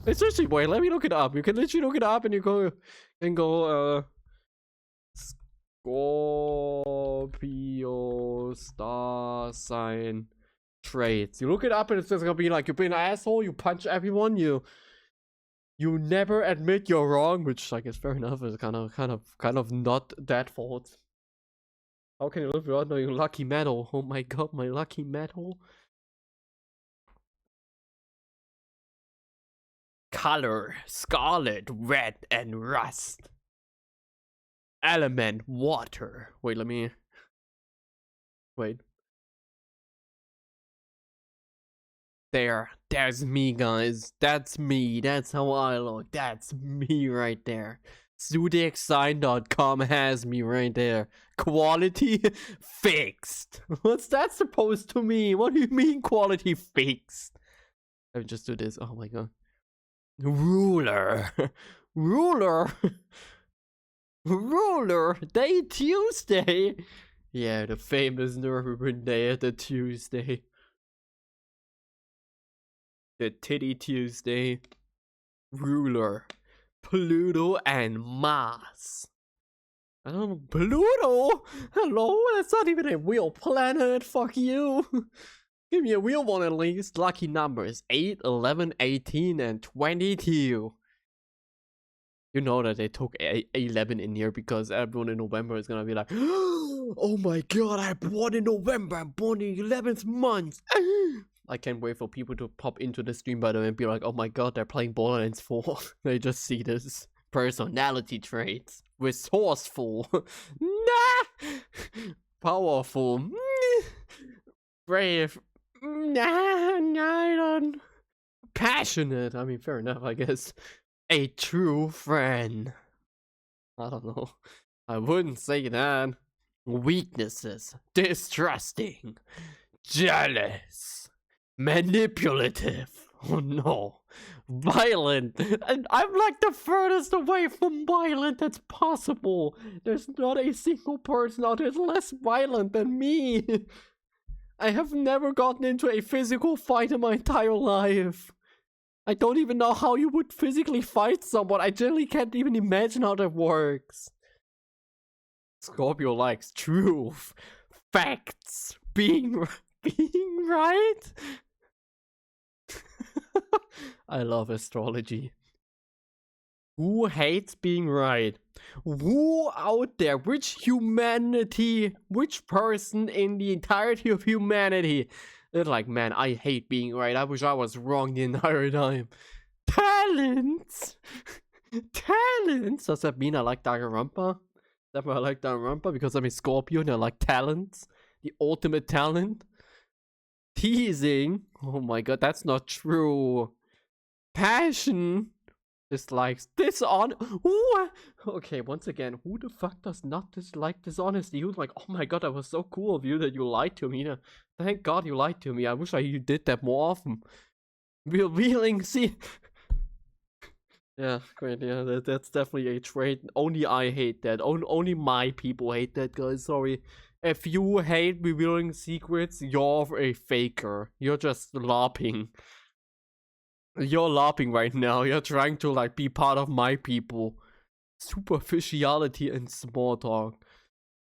S1: It's actually, wait, let me look it up. You can literally look it up and you can go, Scorpio star sign traits. You look it up and it's just gonna be like, you've been an asshole, you punch everyone, you never admit you're wrong, which I guess fair enough is kind of not that fault. How can you live without knowing lucky metal? Oh my god, my lucky metal. Color, scarlet, red, and rust. Element, water. Wait, wait. There's me, guys. That's me. That's how I look. That's me right there. ZodiacSign.com has me right there. Quality fixed. What's that supposed to mean? What do you mean quality fixed? Let me just do this. Oh my god. Ruler. Ruler. Ruler. Day Tuesday. Yeah, the famous Nuraririn day, the Tuesday. The Titty Tuesday. Ruler. Pluto and Mars. I don't know. Pluto? Hello? That's not even a real planet. Fuck you. Give me a real one at least. Lucky numbers 8, 11, 18, and 22. You know that they took 11 in here because everyone in November is gonna be like, oh my god, I'm born in November. I'm born in 11th month. I can't wait for people to pop into the stream, by the way, and be like, oh my god, they're playing Borderlands 4. They just see this personality traits. Resourceful. Nah! Powerful. Brave. Nah, I don't. Passionate. I mean, fair enough, I guess. A true friend. I don't know. I wouldn't say that. Weaknesses. Distrusting. Jealous. Manipulative. Oh no. Violent. And I'm like the furthest away from violent that's possible. There's not a single person out there that's less violent than me. I have never gotten into a physical fight in my entire life. I don't even know how you would physically fight someone. I generally can't even imagine how that works. Scorpio likes truth, facts, being right. I love astrology. Who hates being right? Who out there, which humanity, which person in the entirety of humanity is like, man, I hate being right. I wish I was wrong the entire time. Talents! Talents! Does that mean I like ᵃᵉ? That mean I like ᵃᵉ because I'm a Scorpio and I like talents? The ultimate talent? Teasing? Oh my god, that's not true. Passion? Dislikes okay, once again, who the fuck does not dislike dishonesty? Who's like, oh my god, that was so cool of you that you lied to me. Thank god you lied to me. I wish you did that more often. Revealing, see. Yeah, great. Yeah, that's definitely a trait. Only I hate that. Only my people hate that, guys. Sorry. If you hate revealing secrets, you're a faker. You're just LARPing. You're LARPing right now. You're trying to like be part of my people. Superficiality and small talk.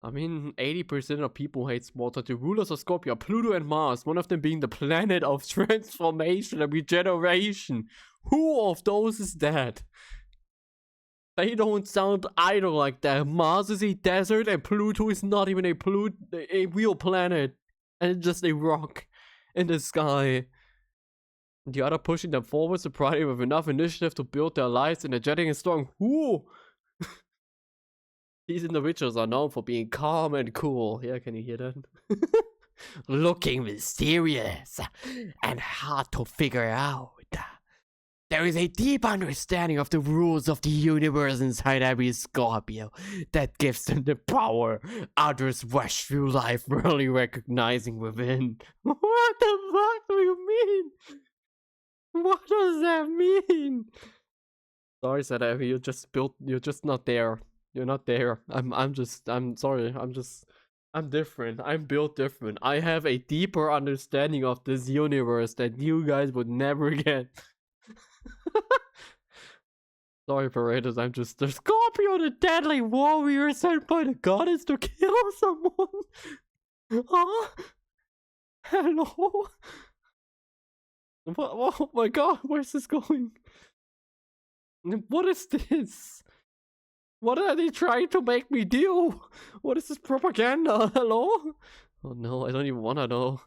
S1: I mean, 80% of people hate small talk. The rulers of Scorpio are Pluto and Mars, one of them being the planet of transformation and regeneration. Who of those is that? They don't sound either like that. Mars is a desert and Pluto is not even a real planet. And it's just a rock in the sky. The other pushing them forward, surprising them with enough initiative to build their lives energetic and strong. Who? These individuals are known for being calm and cool. Yeah, can you hear that? Looking mysterious and hard to figure out. There is a deep understanding of the rules of the universe inside every Scorpio that gives them the power others rush through life rarely recognizing within. What the fuck do you mean? What does that mean? Sorry, Sadavi, you're just not there. You're not there. I'm sorry. I'm different. I'm built different. I have a deeper understanding of this universe that you guys would never get. Sorry, Paredes, I'm just the Scorpio, the deadly warrior sent by the goddess to kill someone. Huh? Hello? What? Oh my god, where's this going? What is this? What are they trying to make me do? What is this propaganda? Hello? Oh no, I don't even wanna know.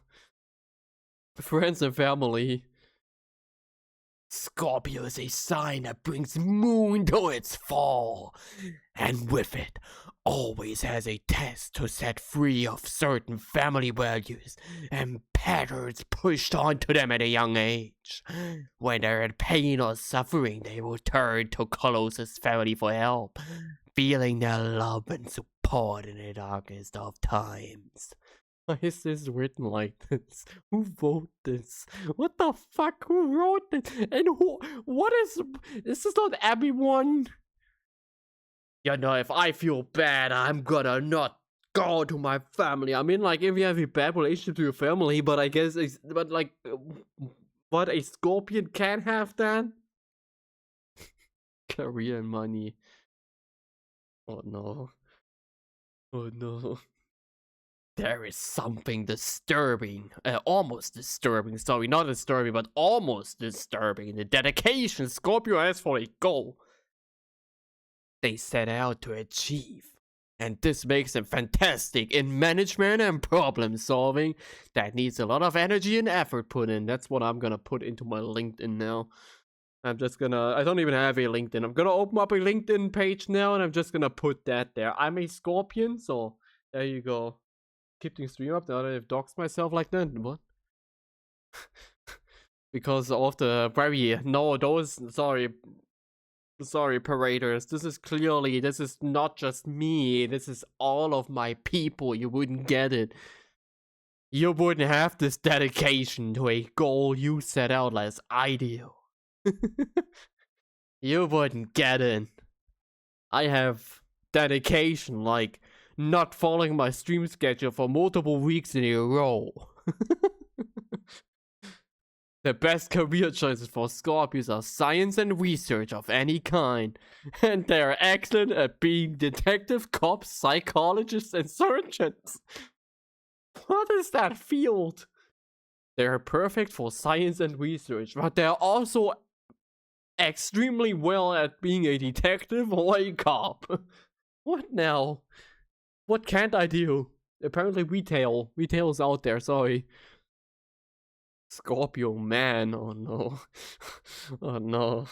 S1: Friends and family. Scorpio is a sign that brings moon to its fall, and with it, always has a test to set free of certain family values and patterns pushed onto them at a young age. When they're in pain or suffering, they will turn to closest family for help, feeling their love and support in the darkest of times. Why is this written like this? Who wrote this? What the fuck? Who wrote this? And what is this not everyone? You know, if I feel bad, I'm gonna not go to my family. I mean, like, if you have a bad relationship to your family, but I guess, but like, what, a Scorpion can have that? Career and money. Oh no. Oh no. There is something disturbing, almost disturbing, sorry, not disturbing, but almost disturbing, the dedication Scorpio has for a goal they set out to achieve. And this makes them fantastic in management and problem solving that needs a lot of energy and effort put in. That's what I'm gonna put into my LinkedIn now. I don't even have a LinkedIn. I'm gonna open up a LinkedIn page now and I'm just gonna put that there. I'm a Scorpion, so there you go. Keep the stream up now that I've doxed myself like that. What? Because of the very sorry. Sorry, paraders. This is not just me. This is all of my people. You wouldn't get it. You wouldn't have this dedication to a goal you set out as ideal. You wouldn't get it. I have dedication like not following my stream schedule for multiple weeks in a row. The best career choices for Scorpions are science and research of any kind, and they are excellent at being detective, cops, psychologists, and surgeons. What is that field? They are perfect for science and research, but they are also extremely well at being a detective or a cop. What now? What can't I do? Apparently retail. Retail's out there, sorry. Scorpio man, oh no. Oh no.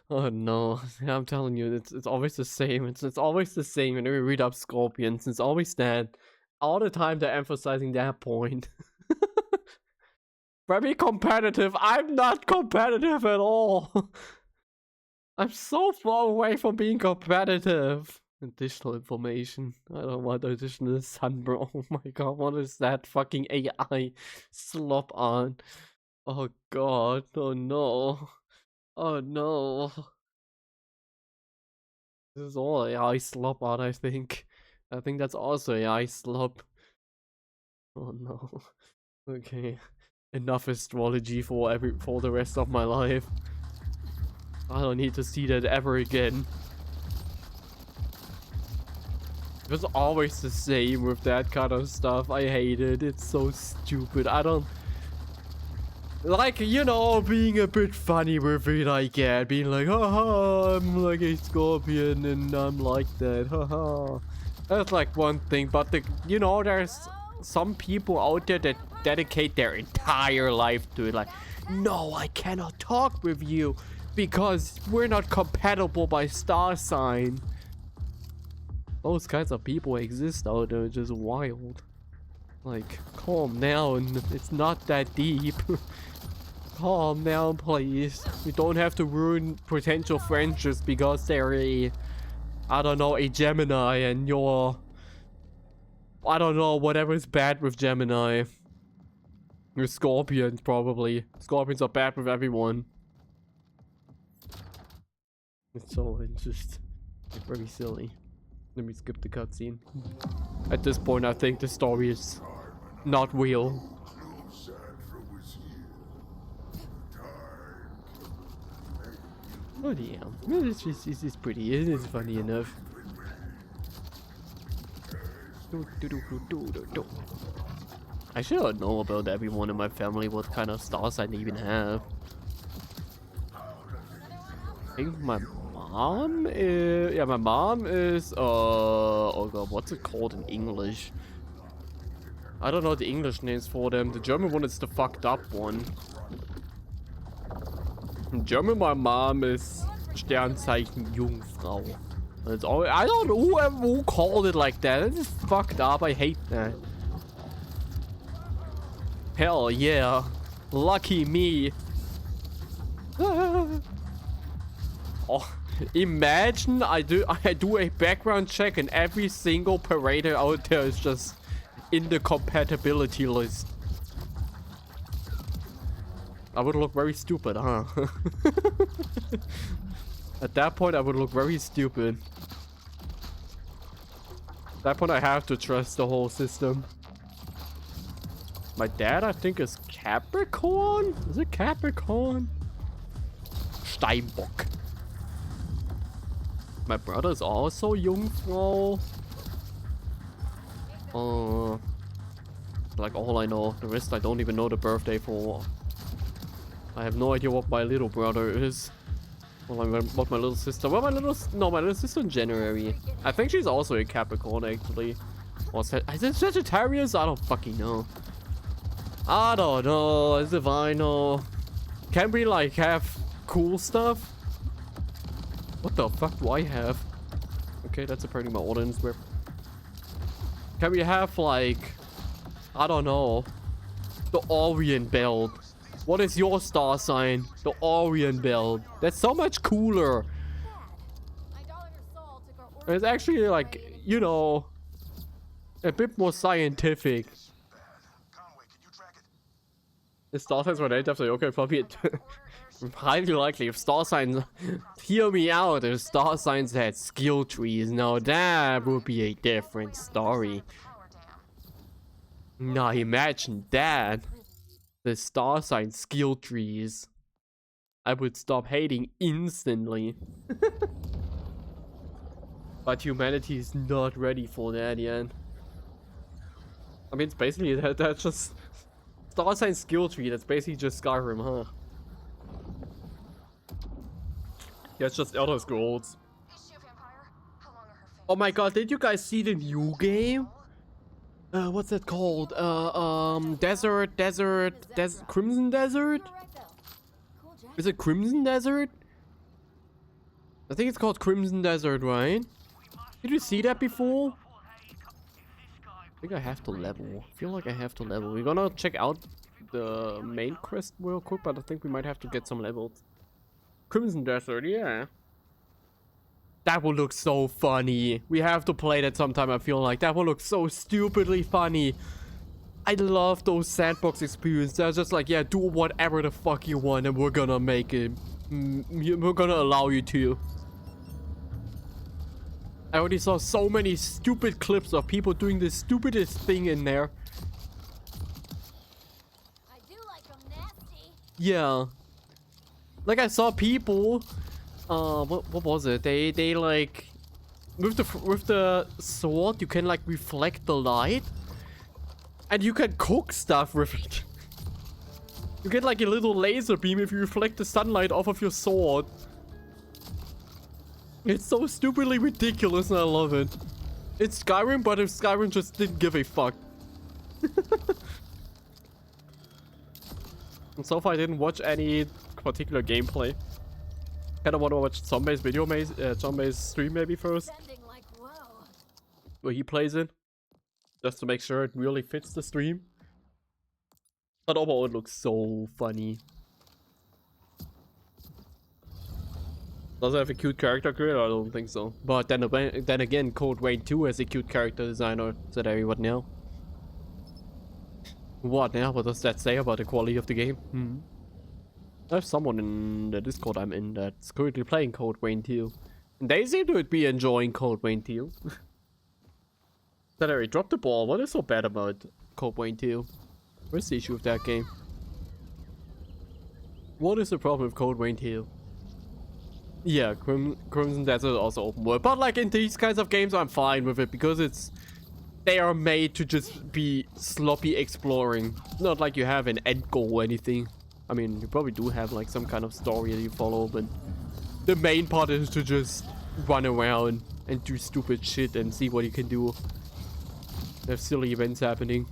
S1: Oh no. I'm telling you, it's always the same. It's always the same whenever we read up Scorpions. It's always that. All the time they're emphasizing that point. Very competitive. I'm not competitive at all. I'm so far away from being competitive. Additional information. I don't want additional sun, bro. Oh my god, what is that fucking AI slop on? Oh god, oh no. Oh no. This is all AI slop on, I think. I think that's also AI slop. Oh no. Okay. Enough astrology for the rest of my life. I don't need to see that ever again. It was always the same with that kind of stuff. I hate it. It's so stupid. I don't... Like, you know, being a bit funny with it, I get. Being like, haha, I'm like a scorpion and I'm like that. Haha. That's like one thing. But, you know, there's some people out there that dedicate their entire life to it. Like, no, I cannot talk with you because we're not compatible by star sign. Those kinds of people exist out there, just wild. Like, calm down, it's not that deep. Calm down, please. We don't have to ruin potential friendships because they're a, I don't know, a Gemini and you're, I don't know, whatever's bad with Gemini. You're Scorpions, probably. Scorpions are bad with everyone. It's just very silly. Let me skip the cutscene. At this point, I think the story is not real. Oh damn. This is pretty. It is funny enough. I should know about everyone in my family, what kind of stars I even have. I think my mom is... Yeah, my mom is... Oh god, what's it called in English? I don't know the English names for them. The German one is the fucked up one. In German, my mom is Sternzeichen Jungfrau. It's always, I don't know who called it like that. It's fucked up. I hate that. Hell yeah. Lucky me. Oh, imagine I do a background check and every single parader out there is just in the compatibility list. I would look very stupid, huh? At that point, I would look very stupid. At that point, I have to trust the whole system. My dad, I think, is Capricorn? Is it Capricorn? Steinbock. My brother is also Jungfrau. Like all I know. The rest I don't even know the birthday for. I have no idea what my little brother is. Well, what my little sister. Well, my little sister in January. I think she's also a Capricorn actually. Or is it Sagittarius? I don't fucking know. I don't know. As if I know. Can we like have cool stuff? What the fuck do I have? Okay, that's apparently my audience where. Can we have like, I don't know, the Orient belt? What is your star sign? The Orient belt. That's so much cooler. It's actually like, you know, a bit more scientific.
S4: Conway, can you track it?
S1: The star signs were named after okay, probably highly likely if star signs hear me out, if star signs had skill trees, now that would be a different story.
S5: Power dam.
S1: Now imagine that. The star sign skill trees. I would stop hating instantly. But humanity is not ready for that yet. I mean, it's basically that's just star sign skill tree. That's basically just Skyrim, huh? Yeah, it's just Elder Scrolls.
S5: Is she a vampire? How long are her fingers?
S1: Oh my god, did you guys see the new game? What's that called? Crimson Desert?
S2: You're right, though. Cool, Jack.
S1: Is it Crimson Desert? I think it's called Crimson Desert, right? Did you see that before? I think I have to level. I feel like I have to level. We're gonna check out the main quest real quick, but I think we might have to get some levels. Crimson Desert, yeah. That will look so funny. We have to play that sometime, I feel like. That will look so stupidly funny. I love those sandbox experiences. They're just like, yeah, do whatever the fuck you want and we're gonna make it. We're gonna allow you to. I already saw so many stupid clips of people doing the stupidest thing in there.
S2: I do like them nasty.
S1: Yeah. Like I saw people, what was it? They like, with the sword you can like reflect the light, and you can cook stuff with it. You get like a little laser beam if you reflect the sunlight off of your sword. It's so stupidly ridiculous and I love it. It's Skyrim, but if Skyrim just didn't give a fuck. And so far I didn't watch any particular gameplay. Kinda wanna watch Zombie's Zombie's stream maybe first,
S2: Sending like whoa.
S1: where he plays it. Just to make sure it really fits the stream. But overall it looks so funny. Does it have a cute character creator? I don't think so. But then again, ᴃᵃ 2 has a cute character designer. So there you what now? What now? What does that say about the quality of the game? I have someone in the Discord I'm in that's currently playing ᴃᵃ 2. And they seem to be enjoying ᴃᵃ 2. That I dropped the ball. What is so bad about ᴃᵃ 2? Where's the issue with that game? What is the problem with ᴃᵃ 2? Yeah, Crimson Desert also open world. But like in these kinds of games, I'm fine with it because they are made to just be sloppy exploring. Not like you have an end goal or anything. I mean, you probably do have like some kind of story that you follow, but the main part is to just run around and do stupid shit and see what you can do. There's silly events happening.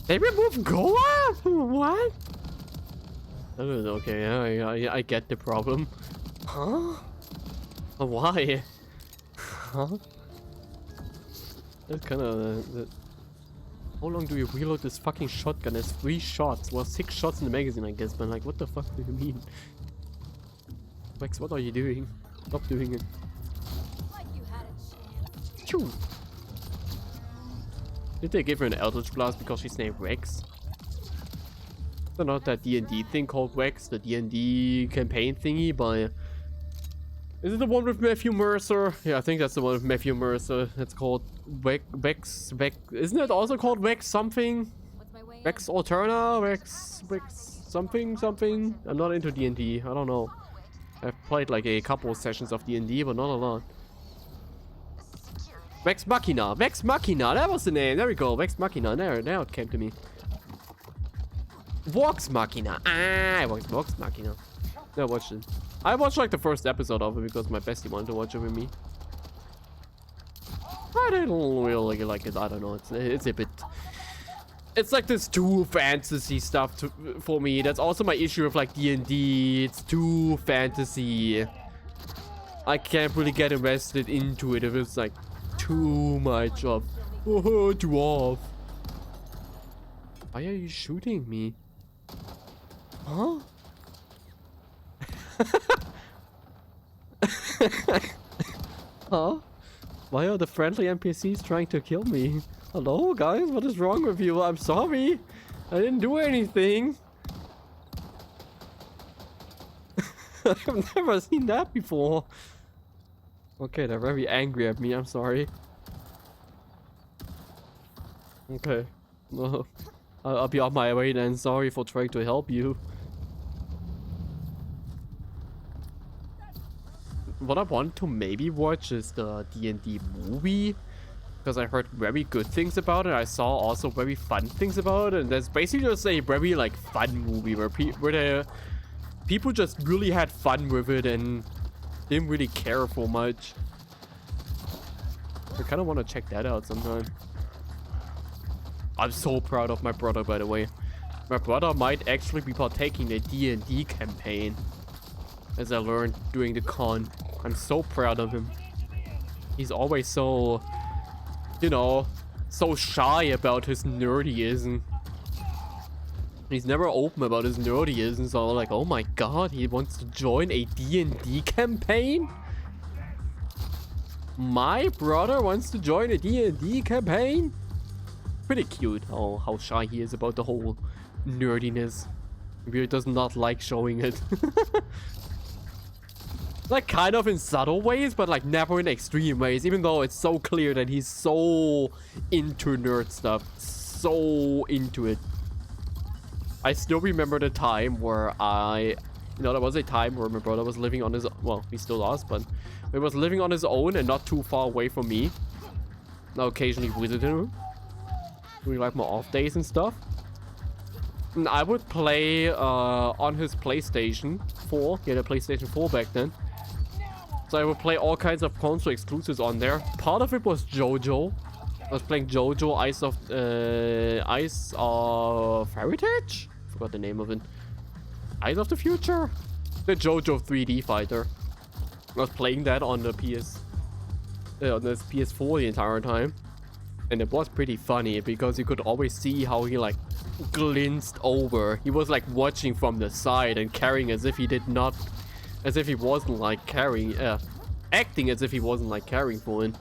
S1: They removed Goa? What? Okay, I get the problem. Huh? Why? Huh? That's kind of... How long do you reload this fucking shotgun? There's 3 shots. Well, 6 shots in the magazine, I guess. But like, what the fuck do you mean? Rex, what are you doing? Stop doing it.
S2: Like you had a chance.
S1: Choo! Did they give her an Eldritch Blast because she's named Rex? So not that D&D thing called Rex, the D&D campaign thingy, but... Is it the one with Matthew Mercer? Yeah, I think that's the one with Matthew Mercer. It's called Vex. Isn't it also called Vex something?
S2: What's my way in?
S1: Vex Alterna? Vex something? I'm not into D&D. I don't know. I've played like a couple of sessions of D&D, but not a lot. Vex Machina. Vex Machina. That was the name. There we go. Vex Machina. Now it came to me. Vox Machina. Ah, Vox Machina. I watched it. I watched like the first episode of it because my bestie wanted to watch it with me. I didn't really like it. I don't know. It's a bit... It's like this too fantasy stuff for me. That's also my issue with like D&D. It's too fantasy. I can't really get invested into it if it's like too much of... Oh, dwarf. Why are you shooting me? Huh? Huh? Why are the friendly NPCs trying to kill me? Hello, guys? What is wrong with you? I'm sorry. I didn't do anything. I've never seen that before. Okay, they're very angry at me. I'm sorry. Okay. Well, I'll be on my way then. Sorry for trying to help you. What I want to maybe watch is the D&D movie, because I heard very good things about it. I saw also very fun things about it, and that's basically just a very like fun movie where people just really had fun with it and didn't really care for much. I kind of want to check that out sometime. I'm so proud of my brother, by the way. My brother might actually be partaking in a D&D campaign, as I learned during the con. I'm so proud of him. He's always so, you know, so shy about his nerdyism. He's never open about his nerdyism, so I'm like, oh my god, he wants to join a D&D campaign? My brother wants to join a D&D campaign? Pretty cute how shy he is about the whole nerdiness. He really does not like showing it. Like kind of in subtle ways, but like never in extreme ways, even though it's so clear that he's so into nerd stuff, so into it. I still remember the time where there was a time where my brother was living on his, well, he still does, but he was living on his own and not too far away from me. I occasionally visited him, doing like my off days and stuff. And I would play on his PlayStation 4. He had a PlayStation 4 back then. So I would play all kinds of console exclusives on there. Part of it was JoJo. I was playing JoJo Ice of Heritage? Forgot the name of it. Eyes of the Future? The JoJo 3D fighter. I was playing that on the on this PS4 the entire time. And it was pretty funny because you could always see how he like glanced over. He was like watching from the side and carrying as if he did not, as if he wasn't like carrying, acting as if he wasn't like carrying for him.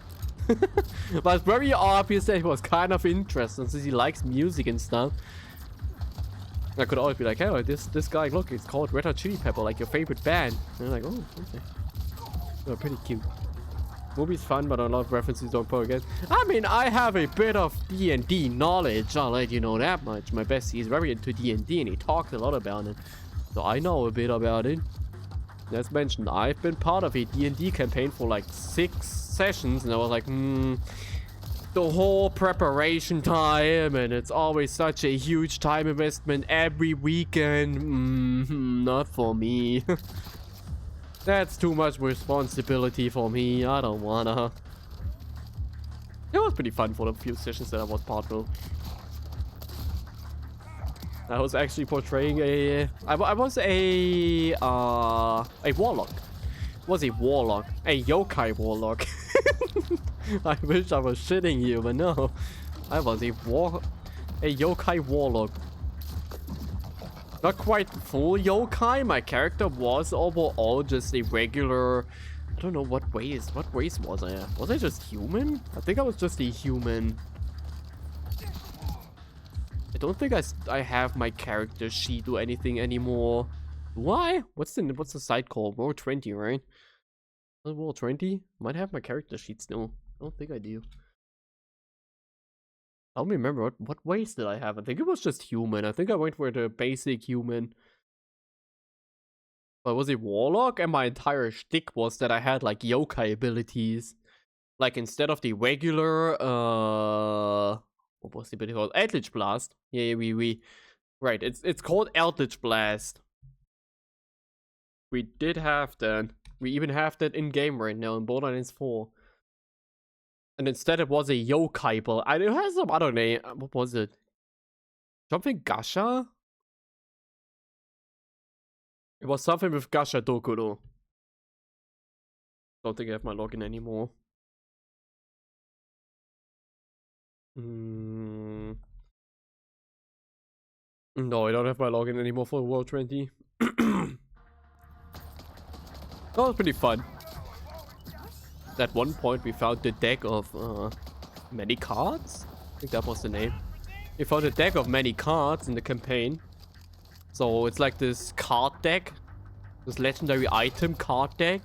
S1: But it's very obvious that he was kind of interested since he likes music and stuff. I could always be like, hey, this guy, look, it's called Red Hot Chili Pepper, like your favorite band. And they're like, oh, okay. They're pretty cute. Movie's fun, but a lot of references don't forget. I mean, I have a bit of D&D knowledge, I'll let you know that much. My bestie is very into D&D and he talks a lot about it. So I know a bit about it. As mentioned, I've been part of a D&D campaign for like 6 sessions and I was like, the whole preparation time, and it's always such a huge time investment every weekend. Not for me. That's too much responsibility for me. I don't wanna. It was pretty fun for the few sessions that I was part of. I was actually portraying I was a warlock. Was a warlock, a yokai warlock. I wish I was shitting you, but no. I was a yokai warlock. Not quite full yokai. My character was overall just a regular. I don't know what race was I? Was I just human? I think I was just a human. I don't think I have my character sheet or anything anymore. Why? What's the site called? Roll20, right? Roll20? Might have my character sheet still. I don't think I do. I don't remember what ways did I have. I think it was just human. I think I went for the basic human. But it was a warlock, and my entire shtick was that I had like yokai abilities. Like instead of the regular what was the ability called? Eldritch Blast. Yeah, right, it's called Eldritch Blast. We did have that. We even have that in game right now in Borderlands 4. And instead it was a yokai ball. It has some other name. What was it? Something Gasha? It was something with Gasha Dokuro. Don't think I have my login anymore. No, I don't have my login anymore for World20. That was pretty fun. at one point we found the deck of many cards. I think that was the name. We found a deck of many cards in the campaign. So it's like this card deck, this legendary item card deck,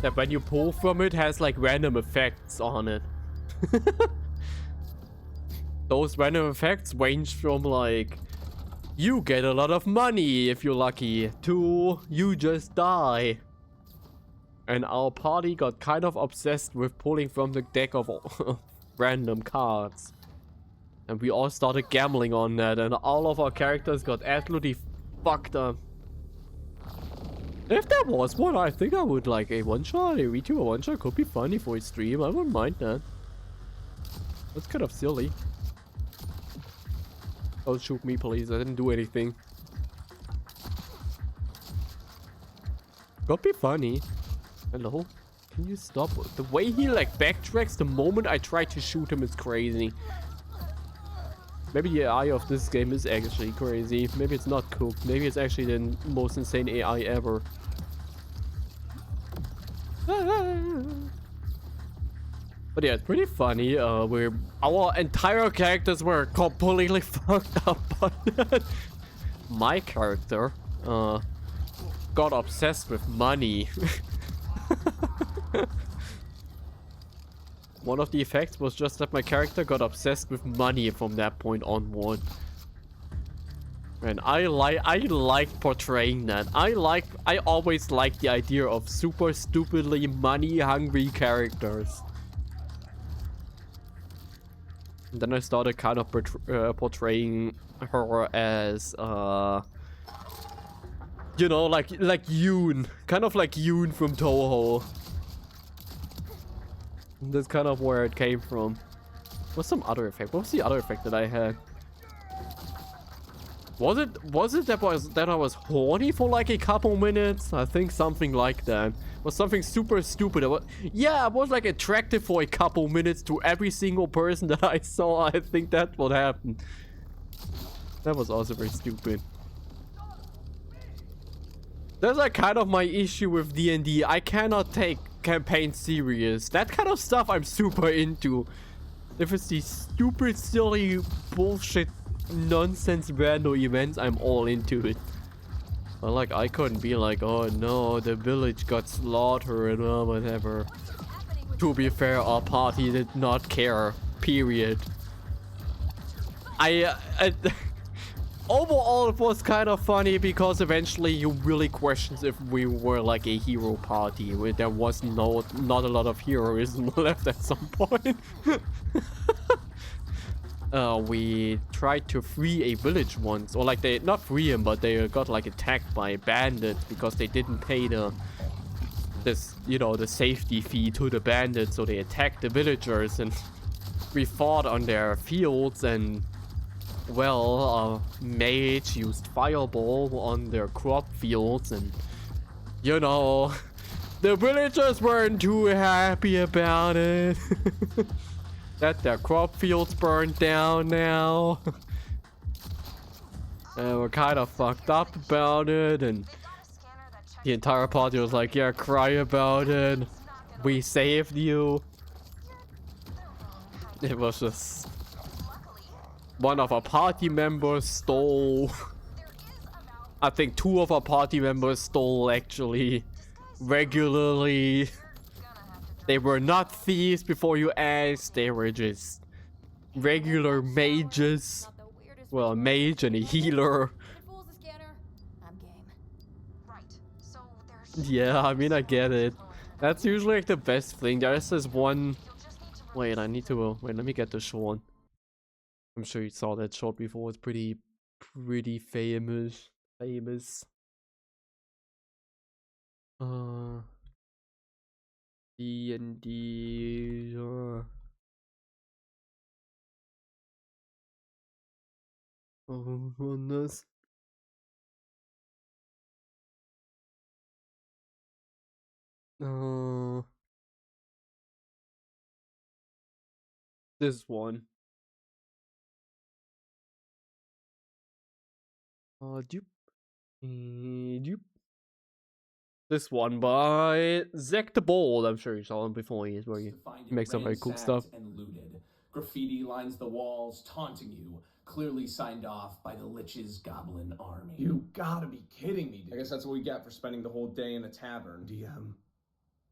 S1: that when you pull from it has like random effects on it. Those random effects range from like, you get a lot of money if you're lucky, to you just die. And our party got kind of obsessed with pulling from the deck of random cards. And we all started gambling on that, and all of our characters got absolutely fucked up. If there was one, I think I would like a one-shot, a VTuber one-shot could be funny for a stream. I wouldn't mind that. That's kind of silly. Don't shoot me, please. I didn't do anything. Could be funny. Hello? Can you stop? The way he like backtracks the moment I try to shoot him is crazy. Maybe the AI of this game is actually crazy. Maybe it's not cooked. Maybe it's actually the most insane AI ever. But yeah, it's pretty funny. Where our entire characters were completely fucked up. But my character got obsessed with money. One of the effects was just that my character got obsessed with money from that point onward. And I like portraying that. I always like the idea of super stupidly money hungry characters. And then I started kind of portraying her as you know, like Yoon, kind of like Yoon from Toho. That's kind of where it came from. What's some other effect? What was the other effect that I had? Was it that I was horny for like a couple minutes? I think something like that. It was something super stupid. Yeah, I was like attracted for a couple minutes to every single person that I saw. I think that's what happened. That was also very stupid. That's like kind of my issue with D&D. I cannot take campaign serious. That kind of stuff I'm super into. If it's these stupid, silly, bullshit, nonsense, random events, I'm all into it. But like, I couldn't be like, oh no, the village got slaughtered or whatever. To be fair, our party did not care. Period. Overall, it was kind of funny because eventually you really questioned if we were like a hero party. Where there was not a lot of heroism left at some point. We tried to free a village once, or like they not free him, but they got like attacked by bandits because they didn't pay the safety fee to the bandits, so they attacked the villagers, and we fought on their fields, and well, mage used fireball on their crop fields, and you know, the villagers weren't too happy about it. That their crop fields burned down now. And we're kind of fucked up about it, and the entire party was like, yeah, cry about it. We saved you. It was just one of our party members stole. I think two of our party members stole actually regularly. They were not thieves before you asked. They were just regular mages. Well, a mage and a healer. Yeah, I mean, I get it. That's usually like the best thing. There's this one. Wait, I need to. Wait, let me get the short. I'm sure you saw that short before. It's pretty famous. D&D. Oh goodness. This one. Dupe. Dupe. This one by Zek the Bold. I'm sure you saw him before. He is where he makes some very cool stuff.
S7: And looted. Graffiti lines the walls, taunting you. Clearly signed off by the Lich's goblin army.
S8: You gotta be kidding me, dude.
S7: I guess that's what we get for spending the whole day in the tavern.
S6: DM,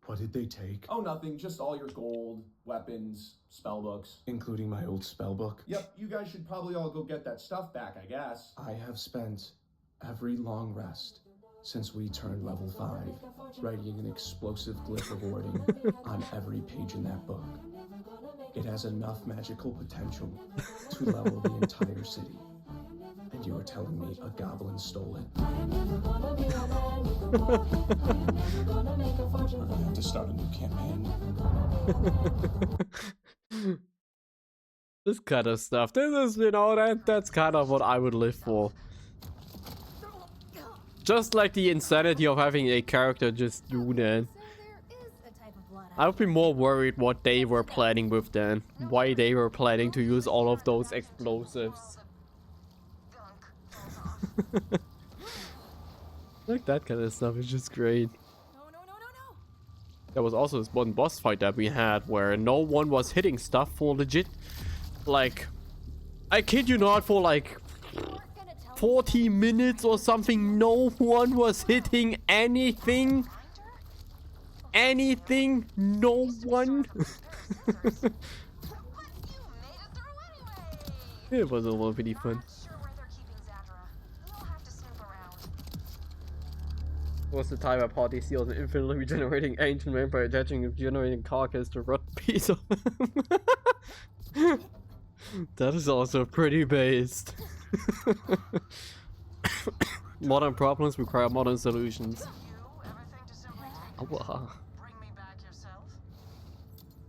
S6: what did they take?
S7: Oh, nothing. Just all your gold, weapons, spell books.
S6: Including my old spellbook?
S7: Yep, you guys should probably all go get that stuff back, I guess.
S6: I have spent every long rest since we turned level 5, writing an explosive glyph of wording on every page in that book. It has enough magical potential to level the entire city. And you are telling me a goblin stole it? I'm gonna have to start a new campaign.
S1: This kind of stuff. This is, you know, that's kind of what I would live for. Just like the insanity of having a character just do that.
S2: So there is a type of blood
S1: I would be more worried what they were planning with then. Why they were planning to use all of those explosives. Like that kind of stuff is just great.
S2: No.
S1: There was also this one boss fight that we had where no one was hitting stuff for legit. Like, I kid you not, for like 40 minutes or something, no one was hitting anything. Anything, no one. It was all pretty fun. Was the time I party seals an infinitely regenerating ancient vampire attaching a generating carcass to rot piece of him. That is also pretty based. Modern problems require modern solutions. Oh, wow.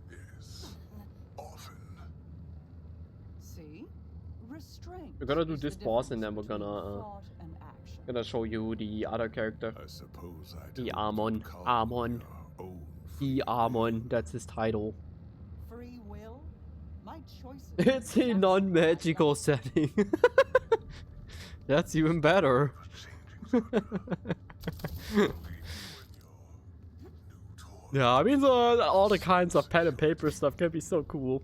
S4: Yes, often.
S9: See? Restraint.
S1: We're gonna do
S9: is
S1: this
S9: the
S1: boss and then
S9: difference
S1: we're
S9: between
S1: gonna
S9: thought and action.
S1: gonna show you the other character.
S4: I suppose I
S1: The
S4: don't
S1: Amon.
S4: call
S1: Amon.
S4: your own
S1: The
S4: free
S1: Amon, that's his title.
S9: Free will? My choices.
S1: It's a non-magical setting. That's even better. Yeah, I mean, all the kinds of pen and paper stuff can be so cool.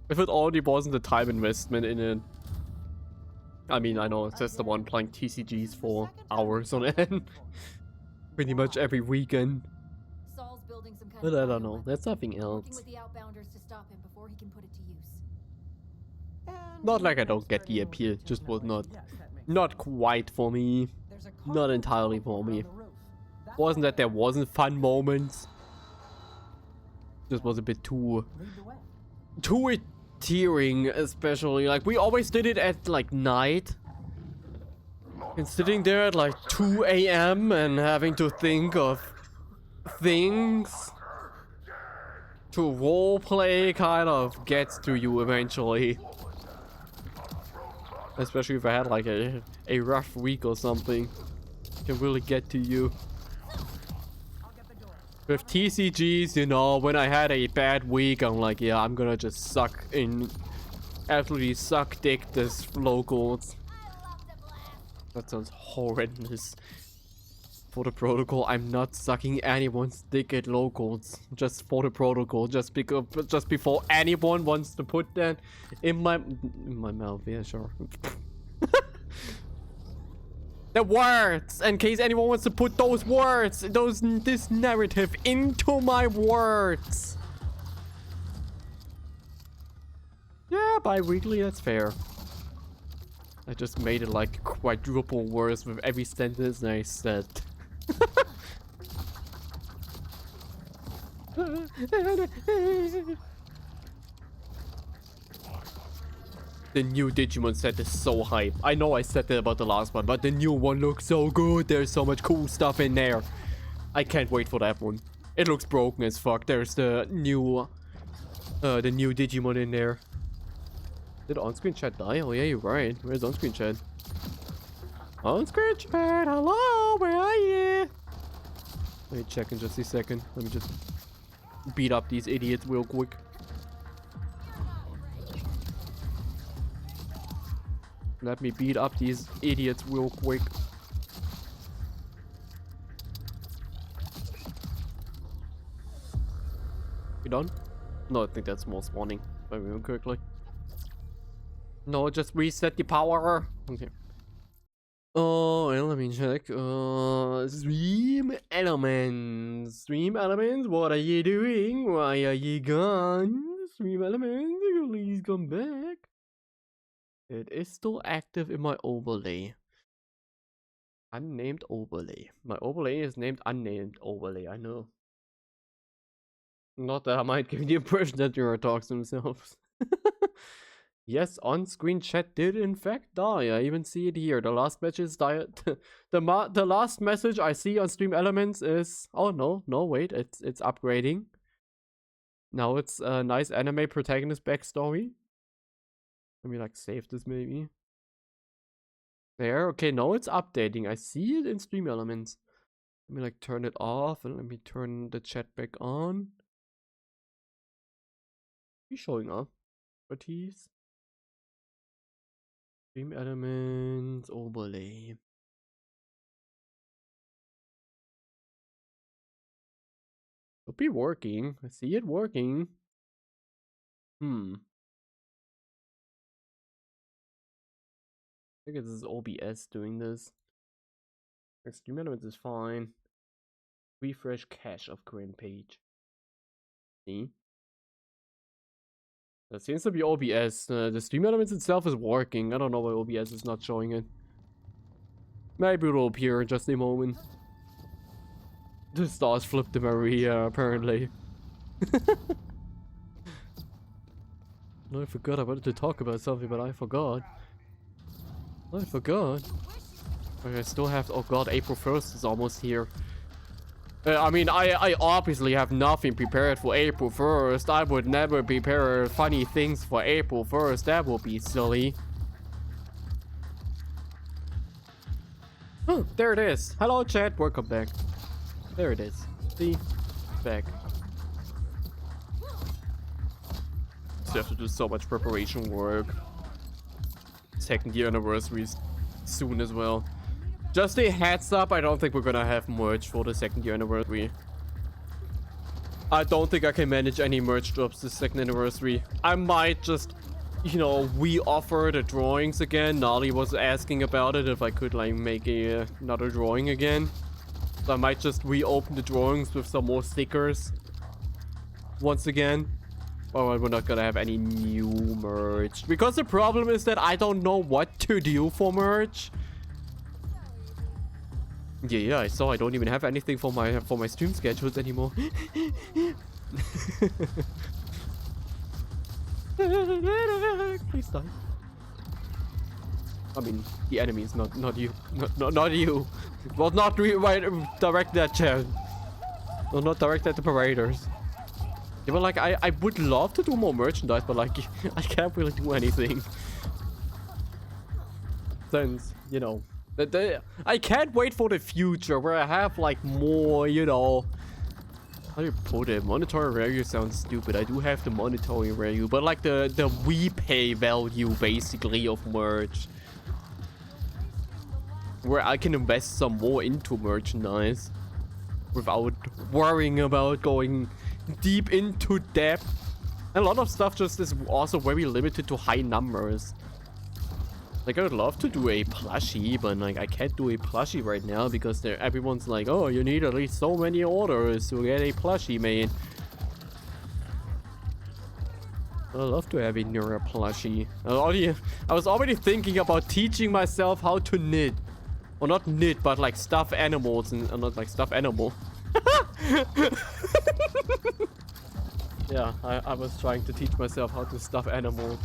S1: If it only wasn't a time investment in it. I mean, I know it's just the one playing TCGs for hours on end. Pretty much every weekend.
S2: Saul's building some kind
S1: But
S2: of
S1: I don't
S2: bio
S1: know,
S2: weapon.
S1: that's something
S2: Working
S1: else.
S2: with the outbounders to stop him before he can put it to use.
S1: Not like I don't get the appeal, just was not quite for me. Not entirely for me. Wasn't that there wasn't fun moments. Just was a bit too tearing, especially. Like, we always did it at like night. And sitting there at like 2 AM and having to think of things to roleplay kind of gets to you eventually. Especially if I had like a rough week or something. It can really get to you. With TCGs, you know, when I had a bad week, I'm like, yeah, I'm gonna just suck in, absolutely suck dick this locals. That sounds horrendous. For the protocol, I'm not sucking anyone's dick at locals. Just for the protocol, just because, just before anyone wants to put that in my mouth. Yeah, sure. The words, in case anyone wants to put those words, this narrative into my words. Yeah, bi-weekly, that's fair. I just made it like quadruple worse with every sentence I said. The new Digimon set is so hype. I know I said that about the last one, but the new one looks so good. There's so much cool stuff in there. I can't wait for that one. It looks broken as fuck. There's the new Digimon in there. Did on-screen chat die? Oh yeah, you're right. Where's on-screen chat? On-screen chat, hello, where are you? Let me check in just a second. Let me just beat up these idiots real quick. Let me beat up these idiots real quick. We done? No, I think that's more spawning. If I remember correctly. No, just reset the power. Okay. Oh, well, let me check. Stream elements. Stream elements, what are you doing? Why are you gone? Stream elements, please come back. It is still active in my overlay. Unnamed overlay. My overlay is named unnamed overlay, I know. Not that I might give the impression that Nura talks to themselves. Yes, on-screen chat did in fact die. I even see it here. The last message died. The last message I see on Stream Elements is, oh no, wait, it's upgrading. Now it's a nice anime protagonist backstory. Let me like save this maybe. There, okay, now it's updating. I see it in Stream Elements. Let me like turn it off and let me turn the chat back on. He's showing up. But he's Stream Elements overlay. It'll be working. I see it working. I think this is OBS doing this. Stream Elements is fine. Refresh cache of current page. See? That seems to be OBS. The Stream Elements itself is working. I don't know why OBS is not showing it. Maybe it'll appear in just a moment. The stars flipped to Maria, apparently. No, I forgot I wanted to talk about something, but I forgot. Okay, I still have... Oh god, April 1st is almost here. I mean, I obviously have nothing prepared for April 1st. I would never prepare funny things for April 1st. That would be silly. Oh, there it is. Hello, chat. Welcome back. There it is. See? Back. Just have to do so much preparation work. Second year anniversary soon as well. Just a heads up, I don't think we're gonna have merch for the second year anniversary. I don't think I can manage any merch drops this second anniversary. I might just, you know, re-offer the drawings again. Nali was asking about it, if I could like make another drawing again. So I might just reopen the drawings with some more stickers once again. Or we're not gonna have any new merch. Because the problem is that I don't know what to do for merch. Yeah, I saw I don't even have anything for my stream schedules anymore. Please die. I mean, the enemies, not you. Not you. Well, not direct that chat. Well, not direct at the paraders. Yeah, but like, I would love to do more merchandise, but like, I can't really do anything. Since, you know, I can't wait for the future where I have like more, you know, how do you put it? Monetary value sounds stupid. I do have the monetary value, but like the repay value basically of merch, where I can invest some more into merchandise without worrying about going deep into debt. And a lot of stuff just is also very limited to high numbers. Like, I would love to do a plushie, but like, I can't do a plushie right now because everyone's like, oh, you need at least so many orders to get a plushie made. I'd love to have a Nura plushie. I was already thinking about teaching myself how to knit. Or not knit, but like stuff animals and not like stuff animal. Yeah, I was trying to teach myself how to stuff animals.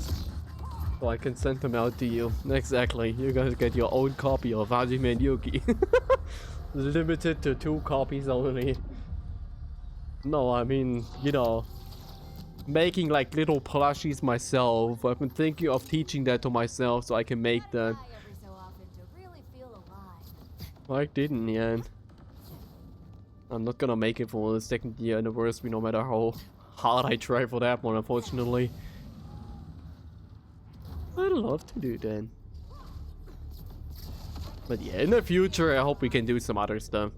S1: So I can send them out to you. Exactly. You guys get your own copy of Hajime Yuki. Limited to 2 copies only. No, I mean, you know, making like little plushies myself. I've been thinking of teaching that to myself so I can make that. I didn't yet. I'm not gonna make it for the second year anniversary no matter how hard I try for that one, unfortunately. I'd love to do that. But yeah, in the future I hope we can do some other stuff.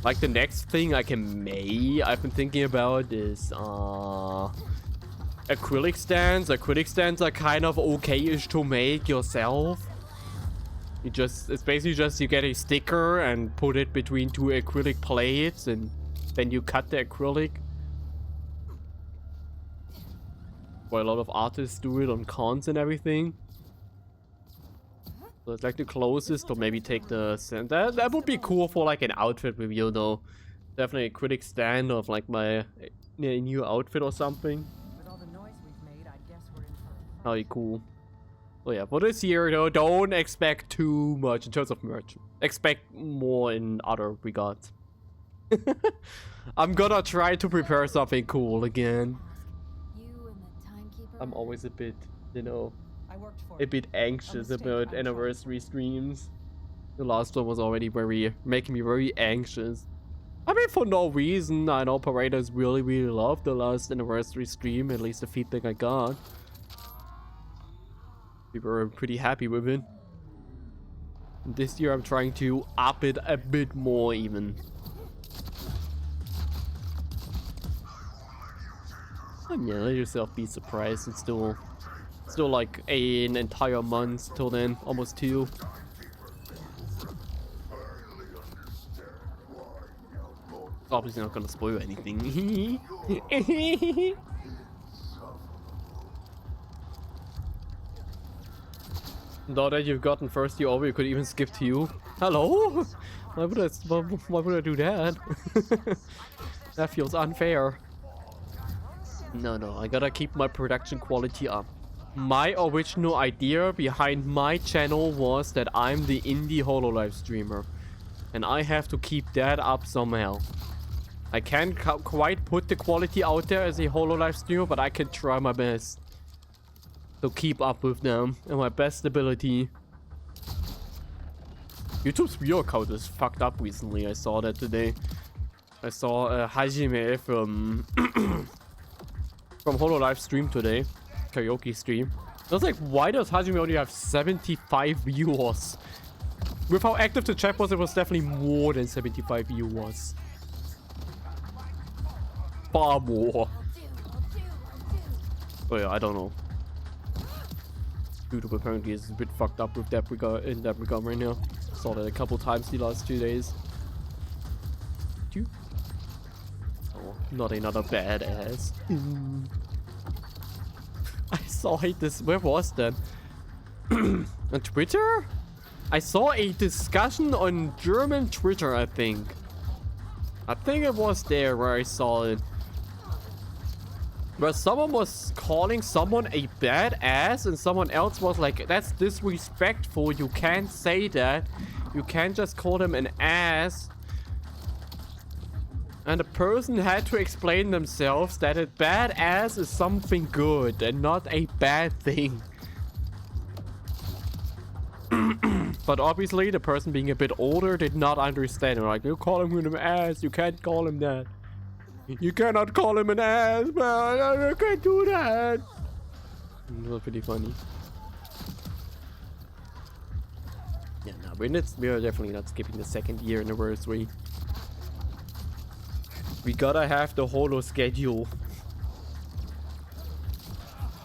S1: Like the next thing I've been thinking about is acrylic stands. Acrylic stands are kind of okay-ish to make yourself. It's basically just you get a sticker and put it between two acrylic plates, and then you cut the acrylic. Well, a lot of artists do it on cons and everything. So it's like the closest, or maybe take the sand. That would be cool for like an outfit review though. Definitely a critic stand of like my new outfit or something.
S9: With all the noise we've made, I guess we're in for
S1: That'd be cool. Oh yeah, for this year though, don't expect too much in terms of merch. Expect more in other regards. I'm gonna try to prepare something cool again.
S2: You and the timekeeper.
S1: I'm always a bit, you know,
S9: I worked for
S1: a bit anxious about anniversary streams. The last one was already making me very anxious. I mean, for no reason. I know paraders really loved the last anniversary stream, at least the feedback I got. We were pretty happy with it. And this year I'm trying to up it a bit more even. And yeah, let yourself be surprised. It's still like an entire month till then, almost 2. Obviously not gonna spoil anything. Now that you've gotten first year over, you could even skip to you. Hello? Why would I do that? That feels unfair. No, I gotta keep my production quality up. My original idea behind my channel was that I'm the indie HoloLive streamer. And I have to keep that up somehow. I can't quite put the quality out there as a HoloLive streamer, but I can try my best to keep up with them and my best ability. YouTube's viewer count is fucked up recently. I saw that today. I saw ᴂᵃޭᵃᵒᵐᵉ from HoloLive stream today. Karaoke stream. I was like, why does ᴂᵃ only have 75 viewers? With how active the chat was, it was definitely more than 75 viewers. Far more. Oh yeah, I don't know. YouTube apparently is a bit fucked up with that regard, in that regard right now. Saw that a couple times the last 2 days. Oh, not another badass. I saw this. Where was that? On Twitter? I saw a discussion on German Twitter, I think. I think it was there where I saw it. Where someone was calling someone a badass and someone else was like, that's disrespectful, you can't say that. You can't just call them an ass. And the person had to explain themselves that a badass is something good and not a bad thing. But obviously the person being a bit older did not understand. They're like, you call him an ass, you can't call him that. You cannot call him an ass, man. I can't do that. It was pretty funny. Yeah, no, we are definitely not skipping the 2nd year anniversary. We gotta have the holo schedule.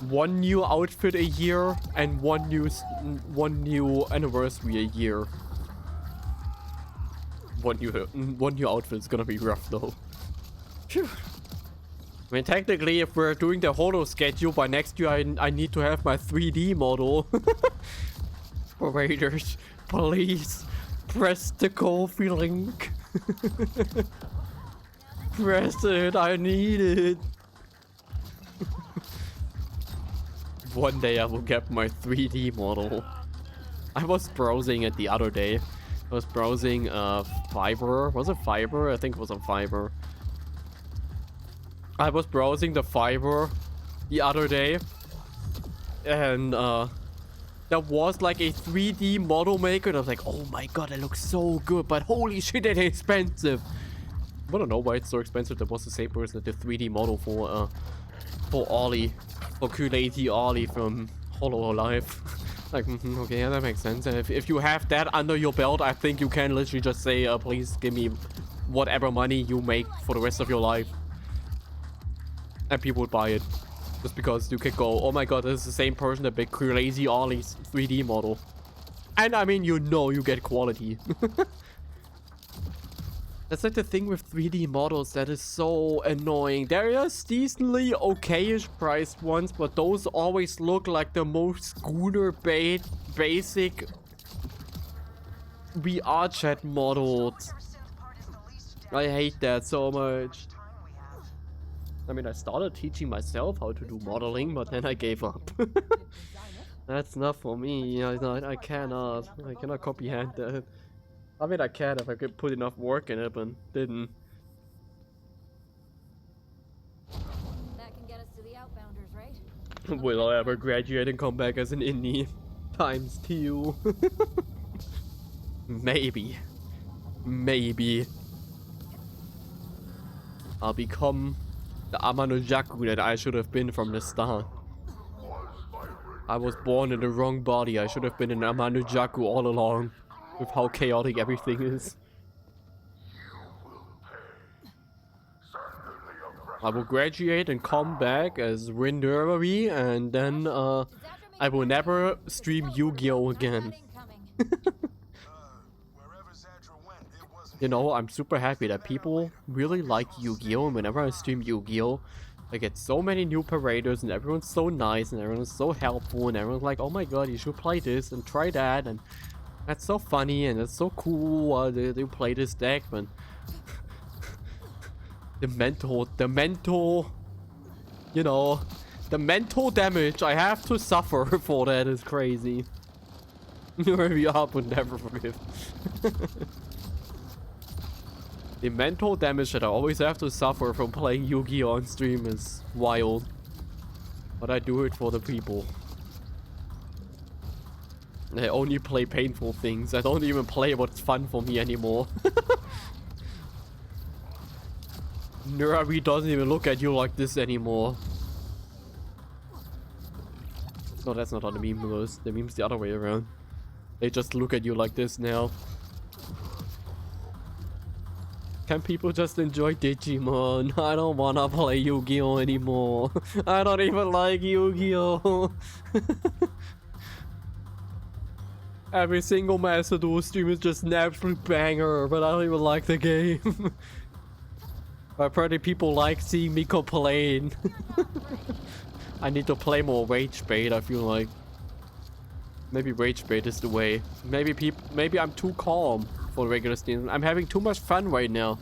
S1: 1 new outfit a year and one new anniversary a year. One new outfit is gonna be rough though. Phew. I mean, technically, if we're doing the holo schedule by next year, I need to have my 3D model. Paraders, please press the coffee link. Press it, I need it. One day I will get my 3D model. I was browsing it the other day. I was browsing Fiverr. Was it Fiverr? I think it was on Fiverr. I was browsing the Fiverr the other day. And there was like a 3D model maker. And I was like, oh my god, it looks so good. But holy shit, it's expensive. I don't know why it's so expensive. That was the same person that did 3D model for Ollie. For ᴂᵃޭᵃᵈᵉ from HoloLive. Like, okay, yeah, that makes sense. And if you have that under your belt, I think you can literally just say, please give me whatever money you make for the rest of your life. And people would buy it. Just because you could go, oh my god, this is the same person that made Crazy Ollie's 3D model. And I mean, you know you get quality. That's like the thing with 3D models that is so annoying. There are decently okay-ish priced ones, but those always look like the most schooner basic VR chat models. I hate that so much. I mean, I started teaching myself how to do modeling, but then I gave up. That's not for me. I cannot. I cannot comprehend that. I mean, I can if I could put enough work in it, but didn't.
S2: That can get us to the outbounders, right?
S1: Will I ever graduate and come back as an indie? Times 2. Maybe. Maybe. I'll become the ᵃᵉᵜᵒᵐᵉ that I should have been from the start. I was born in the wrong body. I should have been an ᵃᵉᵜᵒᵐᵉ all along. With how chaotic everything is. I will graduate and come back as Nuraririn, and then I will never stream Yu-Gi-Oh again. You know, I'm super happy that people really like Yu-Gi-Oh! And whenever I stream Yu-Gi-Oh! I get so many new paraders, and everyone's so nice, and everyone's so helpful, and everyone's like, oh my god, you should play this and try that, and that's so funny, and it's so cool they play this deck, but the mental, you know, the mental damage I have to suffer for that is crazy. Nura would never forgive. The mental damage that I always have to suffer from playing Yu-Gi-Oh! On stream is wild. But I do it for the people. I only play painful things. I don't even play what's fun for me anymore. Nura doesn't even look at you like this anymore. No, that's not how the meme goes. The meme's the other way around. They just look at you like this now. Can people just enjoy Digimon? I don't wanna play Yu-Gi-Oh! Anymore. I don't even like Yu-Gi-Oh! Every single Master Duel stream is just an absolute banger, but I don't even like the game. Apparently people like seeing me complain. I need to play more Rage Bait, I feel like. Maybe Rage Bait is the way. Maybe I'm too calm for regular streams. I'm having too much fun right now.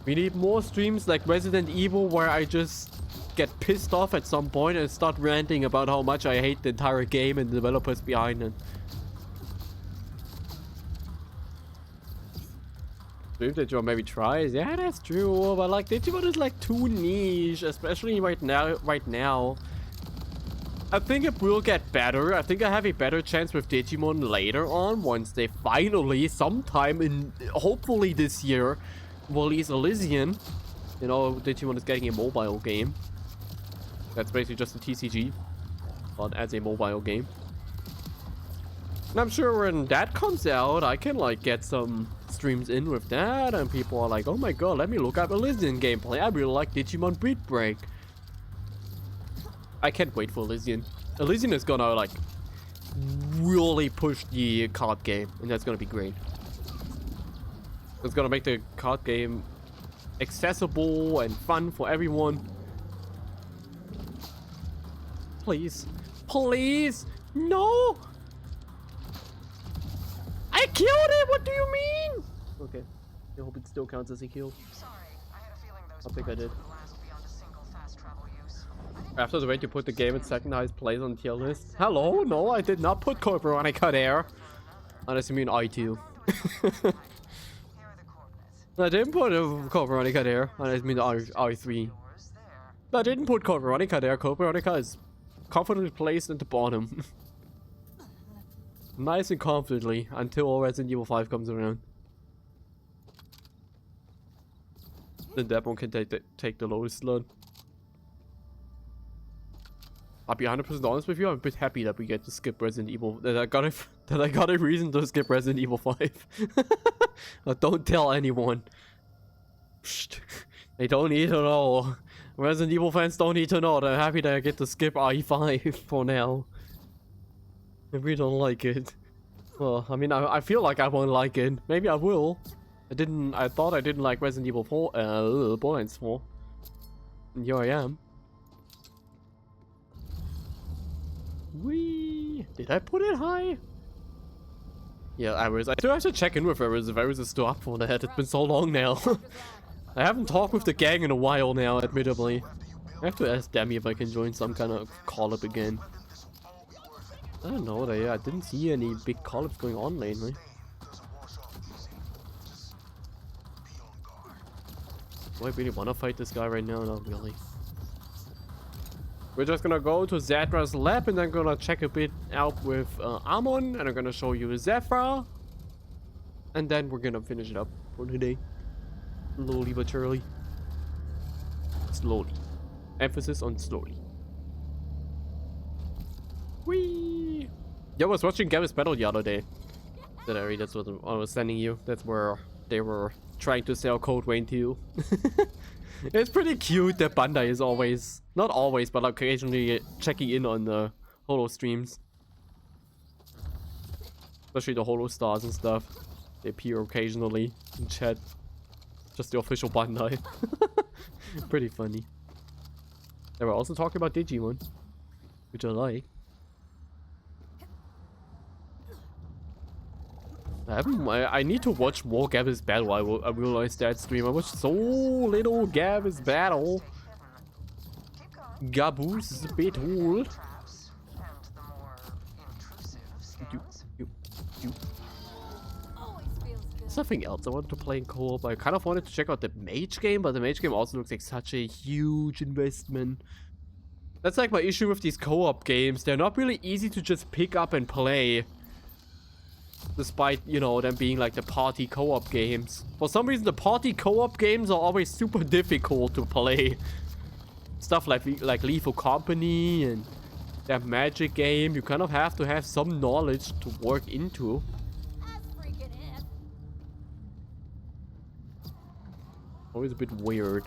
S1: We need more streams like Resident Evil where I just get pissed off at some point and start ranting about how much I hate the entire game and the developers behind it. Digimon maybe tries. Yeah, that's true. But like Digimon is like too niche, especially right now. I think it will get better. I think I have a better chance with Digimon later on once they finally, sometime in hopefully this year, release Elysian. You know, Digimon is getting a mobile game. That's basically just a TCG, but as a mobile game. And I'm sure when that comes out, I can like get some streams in with that, and people are like, oh my god, let me look up Elysian gameplay. I really like Digimon Beat Break. I can't wait for Elysian. Elysian is gonna like really push the card game, and that's gonna be great. It's gonna make the card game accessible and fun for everyone. Please. Please! No! I killed it! What do you mean? Okay. I hope it still counts as a kill.
S5: Sorry, I had a feeling those
S1: I think I did.
S5: would last beyond a single fast travel use.
S1: After the rate, you put the game at second highest place on tier list. Hello? No, I did not put ᵂᵉᵜᵒᵐᵉ there. Unless you mean I2.
S5: Here are the coordinates.
S1: I didn't put ᵂᵉᵜᵒᵐᵉ there. Unless you mean I3.
S5: Yours there.
S1: I didn't put ᵂᵉᵜᵒᵐᵉ there. ᵂᵉᵜᵒᵐᵉ is confidently placed at the bottom. Nice and confidently until Resident Evil 5 comes around. Then that one can take the lowest slot. I'll be 100% honest with you. I'm a bit happy that we get to skip Resident Evil. That I got a reason to skip Resident Evil 5. But don't tell anyone. Psst. They don't need to know. Resident Evil fans don't need to know. They're happy that I get to skip RE5 for now. If we don't like it. Well, I mean, I feel like I won't like it. Maybe I will. I thought I didn't like Resident Evil 4, Borderlands 4. And here I am. Whee! Did I put it high? Yeah, I still have to check in with Iris if Iris is still up for that. It's been so long now. I haven't talked with the gang in a while now, admittedly. I have to ask Demi if I can join some kind of call-up again. I don't know, I didn't see any big call-ups going on lately. Do I really want to fight this guy right now? Not really. We're just gonna go to Zydra's lab and then gonna check a bit out with Amon, and I'm gonna show you Zephyr. And then we're gonna finish it up for today. Slowly but surely. Slowly. Emphasis on slowly. Whee! Yeah, I was watching Gavin's battle the other day. That's what I was sending you. That's where they were trying to sell ᴂᵃቬᵒᵒᵒ. It's pretty cute that Bandai is always, not always, but occasionally checking in on the holo streams. Especially the holo stars and stuff. They appear occasionally in chat. Just the official Bandai. Pretty funny. They were also talking about Digimon, which I like. I need to watch more Gavin's battle. I realized that stream. I watched so little Gavin's battle. Gaboos battle. Something else I wanted to play in co-op. I kind of wanted to check out the Mage game, but the Mage game also looks like such a huge investment. That's like my issue with these co-op games. They're not really easy to just pick up and play. Despite, you know, them being like the party co-op games. For some reason, the party co-op games are always super difficult to play. Stuff like Lethal Company and that Magic game, you kind of have to have some knowledge to work into. Always a bit weird.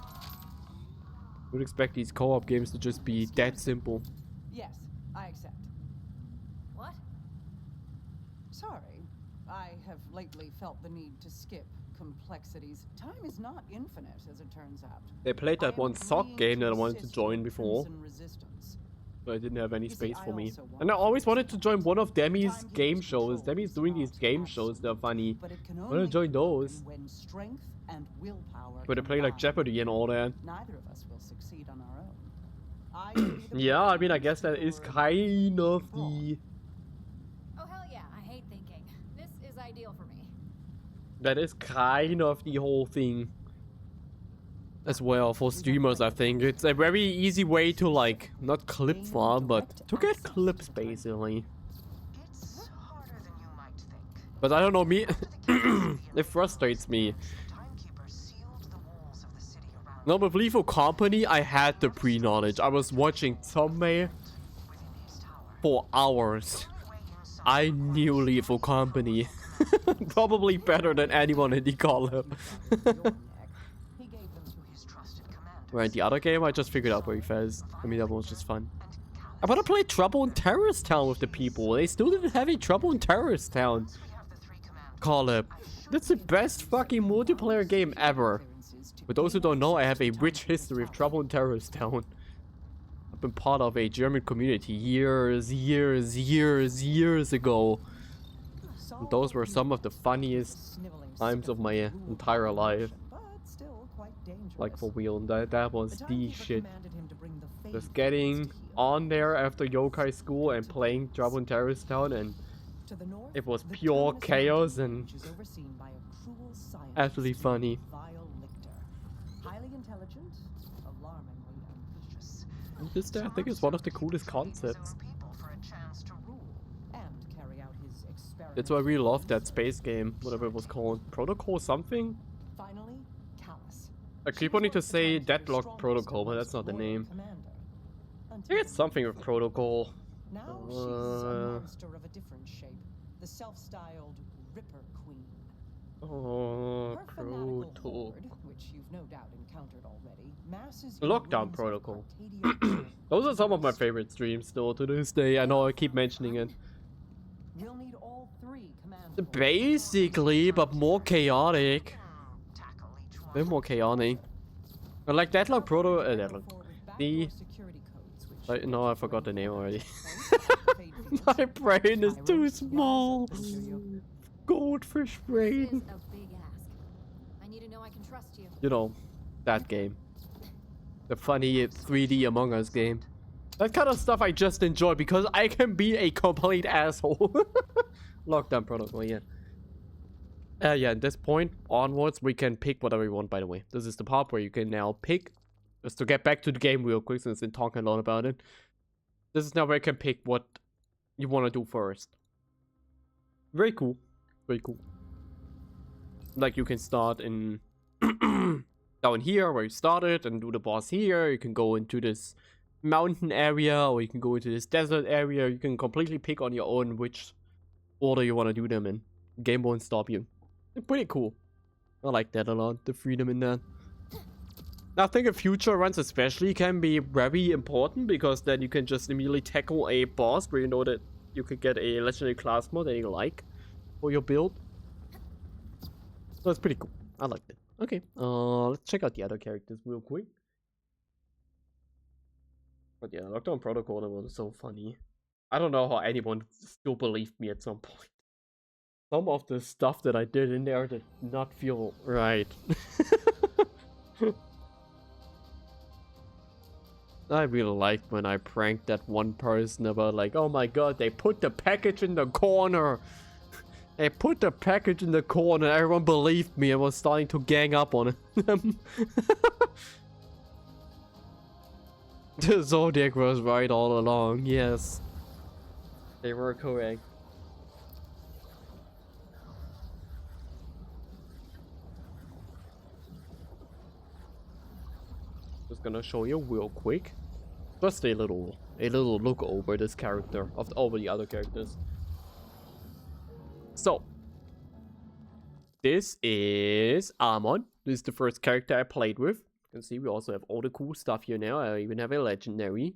S1: Would expect these co-op games to just be that simple.
S9: Yes, I accept.
S2: What?
S9: Sorry. I have lately felt the need to skip complexities. Time is not infinite, as it turns out.
S1: They played that one sock game that I wanted to join before. But I didn't have any space for me. And I always wanted to join one of Demi's game shows. Demi's doing these game shows, they're funny. I want to join those. But they play like Jeopardy and all that.
S9: Neither of us will succeed on our own.
S1: Yeah, I mean, I guess that is kind of the...
S2: Oh hell yeah, I hate thinking. This is ideal for me.
S1: That is kind of the whole thing. As well, for streamers, I think. It's a very easy way to, like, not clip farm, but to get clips, basically.
S5: It's harder than you might think.
S1: But I don't know, me... it frustrates me. No, with Lethal Company, I had the pre-knowledge. I was watching ᴂᵃᵃ for hours. I knew Lethal Company. Probably better than anyone in the call-up. Right, the other game I just figured out very fast. I mean, that one was just fun. I want to play Trouble in Terrorist Town with the people. They still didn't have a Trouble in Terrorist Town call-up. That's the best fucking multiplayer game ever. For those who don't know, I have a rich history of Trouble in Terrorist Town. I've been part of a German community years ago. And those were some of the funniest times of my entire life. Like for real, that was the shit. Just getting on there after yokai school and playing Trouble in Terrorist Town, and it was pure chaos and absolutely funny. Just, I think it's one of the coolest concepts. That's why we loved that space game, whatever it was called. Protocol something? I keep wanting to say Deadlock Protocol, but that's not the name. I think it's something with Protocol.
S9: Now she's a monster of a different shape. The self-styled Ripper Queen.
S1: Oh,
S9: Her fanatical
S1: ᵂᵃ.
S9: horde, which you've no doubt encountered already, masses in
S1: Lockdown
S9: ruins of
S1: Protocol.
S9: ᵃᵃěᵃ
S1: Those are some of my favorite streams still to this day. I know I keep mentioning it.
S9: You'll need all 3 command points.
S1: Basically, but more chaotic.
S5: Tackle each
S1: A
S5: one.
S1: bit more chaotic. But like Deadlock Proto, Deadlock. The no, I forgot the name already. My brain is too small. Goldfish
S2: This
S1: brain.
S2: is a big ask. I need to know I can trust you.
S1: You know, that game. The funny 3D Among Us game. That kind of stuff I just enjoy because I can be a complete asshole. Lockdown Protocol, yeah. Yeah, at this point onwards, we can pick whatever we want, by the way. This is the part where you can now pick. Just to get back to the game real quick, since I've been talking a lot about it. This is now where you can pick what you want to do first. Very cool. Very cool. Like, you can start in down here where you started and do the boss here. You can go into this mountain area, or you can go into this desert area. You can completely pick on your own which order you want to do them in. The game won't stop you. They're pretty cool. I like that a lot, the freedom in that. Now, I think in future runs especially can be very important, because then you can just immediately tackle a boss where you know that you could get a legendary class mod that you like for your build. So it's pretty cool. I like it. Okay, let's check out the other characters real quick. But yeah, Lockdown Protocol was so funny. I don't know how anyone still believed me at some point. Some of the stuff that I did in there did not feel right. I really liked when I pranked that one person about like, oh my god, they put the package in the corner. They put the package in the corner. Everyone believed me and was starting to gang up on them. The Zodiac was right all along, yes. They were correct. Just gonna show you real quick. Just a little look over this character, over the other characters. So, this is Amon. This is the first character I played with. You can see we also have all the cool stuff here now. I even have a legendary.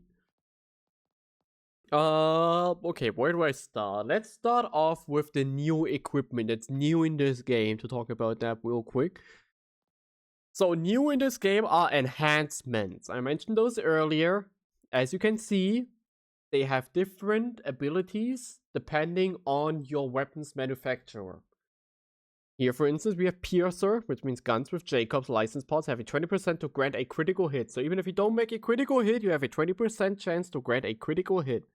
S1: Okay, where do I start? Let's start off with the new equipment that's new in this game, to talk about that real quick. So, new in this game are enhancements. I mentioned those earlier. As you can see, they have different abilities depending on your weapons manufacturer. Here, for instance, we have Piercer, which means guns with Jacob's license parts have a 20% to grant a critical hit. So even if you don't make a critical hit, you have a 20% chance to grant a critical hit.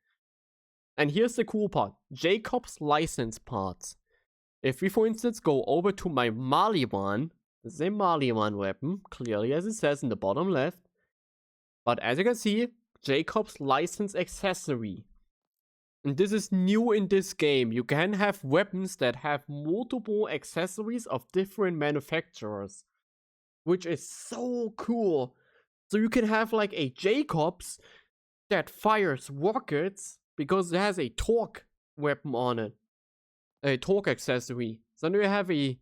S1: And here's the cool part. Jacob's license parts. If we, for instance, go over to my ᵃᵉ, this is a ᵃᵉ weapon, clearly as it says in the bottom left. But as you can see, Jacob's license accessory. And this is new in this game. You can have weapons that have multiple accessories of different manufacturers, which is so cool. So you can have like a Jacob's that fires rockets because it has a torque weapon on it. A torque accessory. So then you have a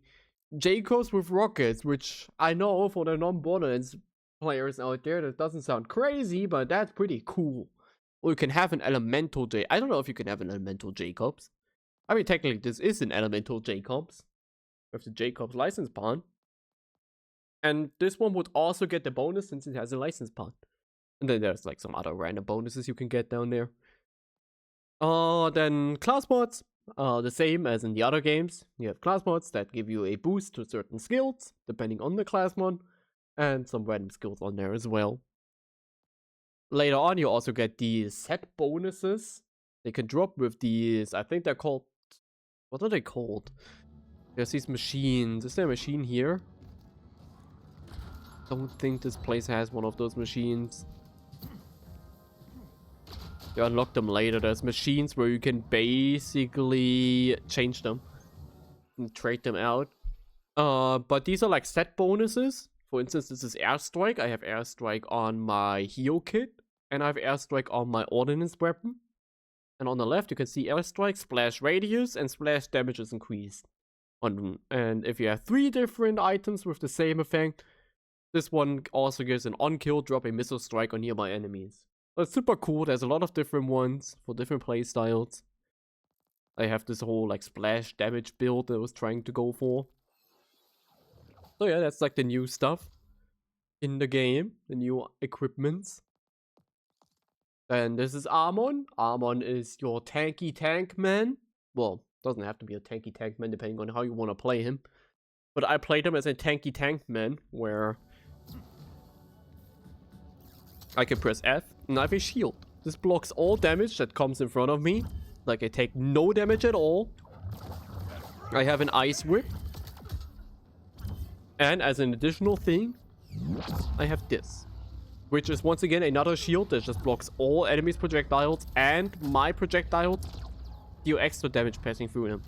S1: Jacob's with rockets, which I know for the non-Borderlands players out there, that doesn't sound crazy, but that's pretty cool. Or you can have an elemental I don't know if you can have an elemental Jacob's. I mean, technically this is an elemental Jacob's with the Jacob's license part. And this one would also get the bonus since it has a license part. And then there's like some other random bonuses you can get down there. Then class mods are the same as in the other games. You have class mods that give you a boost to certain skills, depending on the class mod. And some random skills on there as well. Later on, you also get these set bonuses. They can drop with these, I think they're called, what are they called? There's these machines. Is there a machine here? Don't think this place has one of those machines. You unlock them later. There's machines where you can basically change them and trade them out. But these are like set bonuses. For instance, this is Airstrike. I have Airstrike on my heal kit. And I have Airstrike on my ordnance weapon. And on the left, you can see Airstrike, splash radius, and splash damage is increased. And if you have 3 different items with the same effect, this one also gives an on-kill, drop a missile strike on nearby enemies. That's super cool. There's a lot of different ones for different playstyles. I have this whole like splash damage build that I was trying to go for. So yeah, that's like the new stuff in the game, the new equipments. And this is ᵃᵉ. ᵃᵉ is your tanky tank man. Well, doesn't have to be a tanky tank man depending on how you want to play him. But I played him as a tanky tank man, where I can press F and I have a shield. This blocks all damage that comes in front of me. Like, I take no damage at all. I have an ice whip. And as an additional thing, I have this. Which is once again another shield that just blocks all enemies' projectiles and my projectiles deal extra damage passing through them.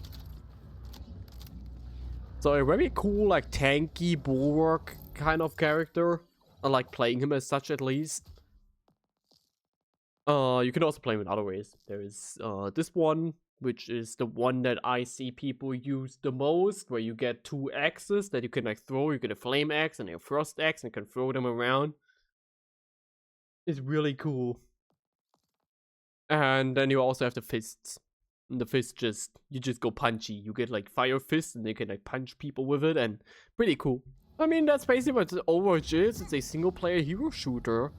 S1: So a very cool, like, tanky bulwark kind of character. I like playing him as such, at least. You can also play him in other ways. There is this one, which is the one that I see people use the most, where you get 2 axes that you can like throw. You get a flame axe and a frost axe and you can throw them around. It's really cool. And then you also have the fists. And the fist you just go punchy. You get like fire fists and you can like punch people with it, and pretty cool. I mean, that's basically what Overwatch is. It's a single player hero shooter.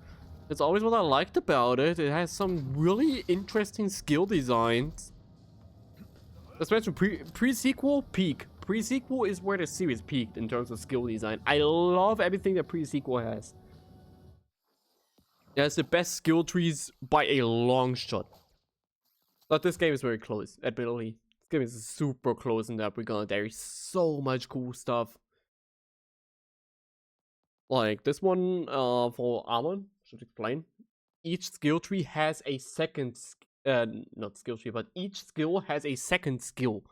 S1: That's always what I liked about it. It has some really interesting skill designs. Especially pre-sequel, peak. Pre-sequel is where the series peaked in terms of skill design. I love everything that pre-sequel has. It has the best skill trees by a long shot. But this game is very close, admittedly. This game is super close in that regard. There is so much cool stuff. Like this one, for ᵃᵉ, should explain. Each skill tree has a second, not skill tree, but each skill has a second skill.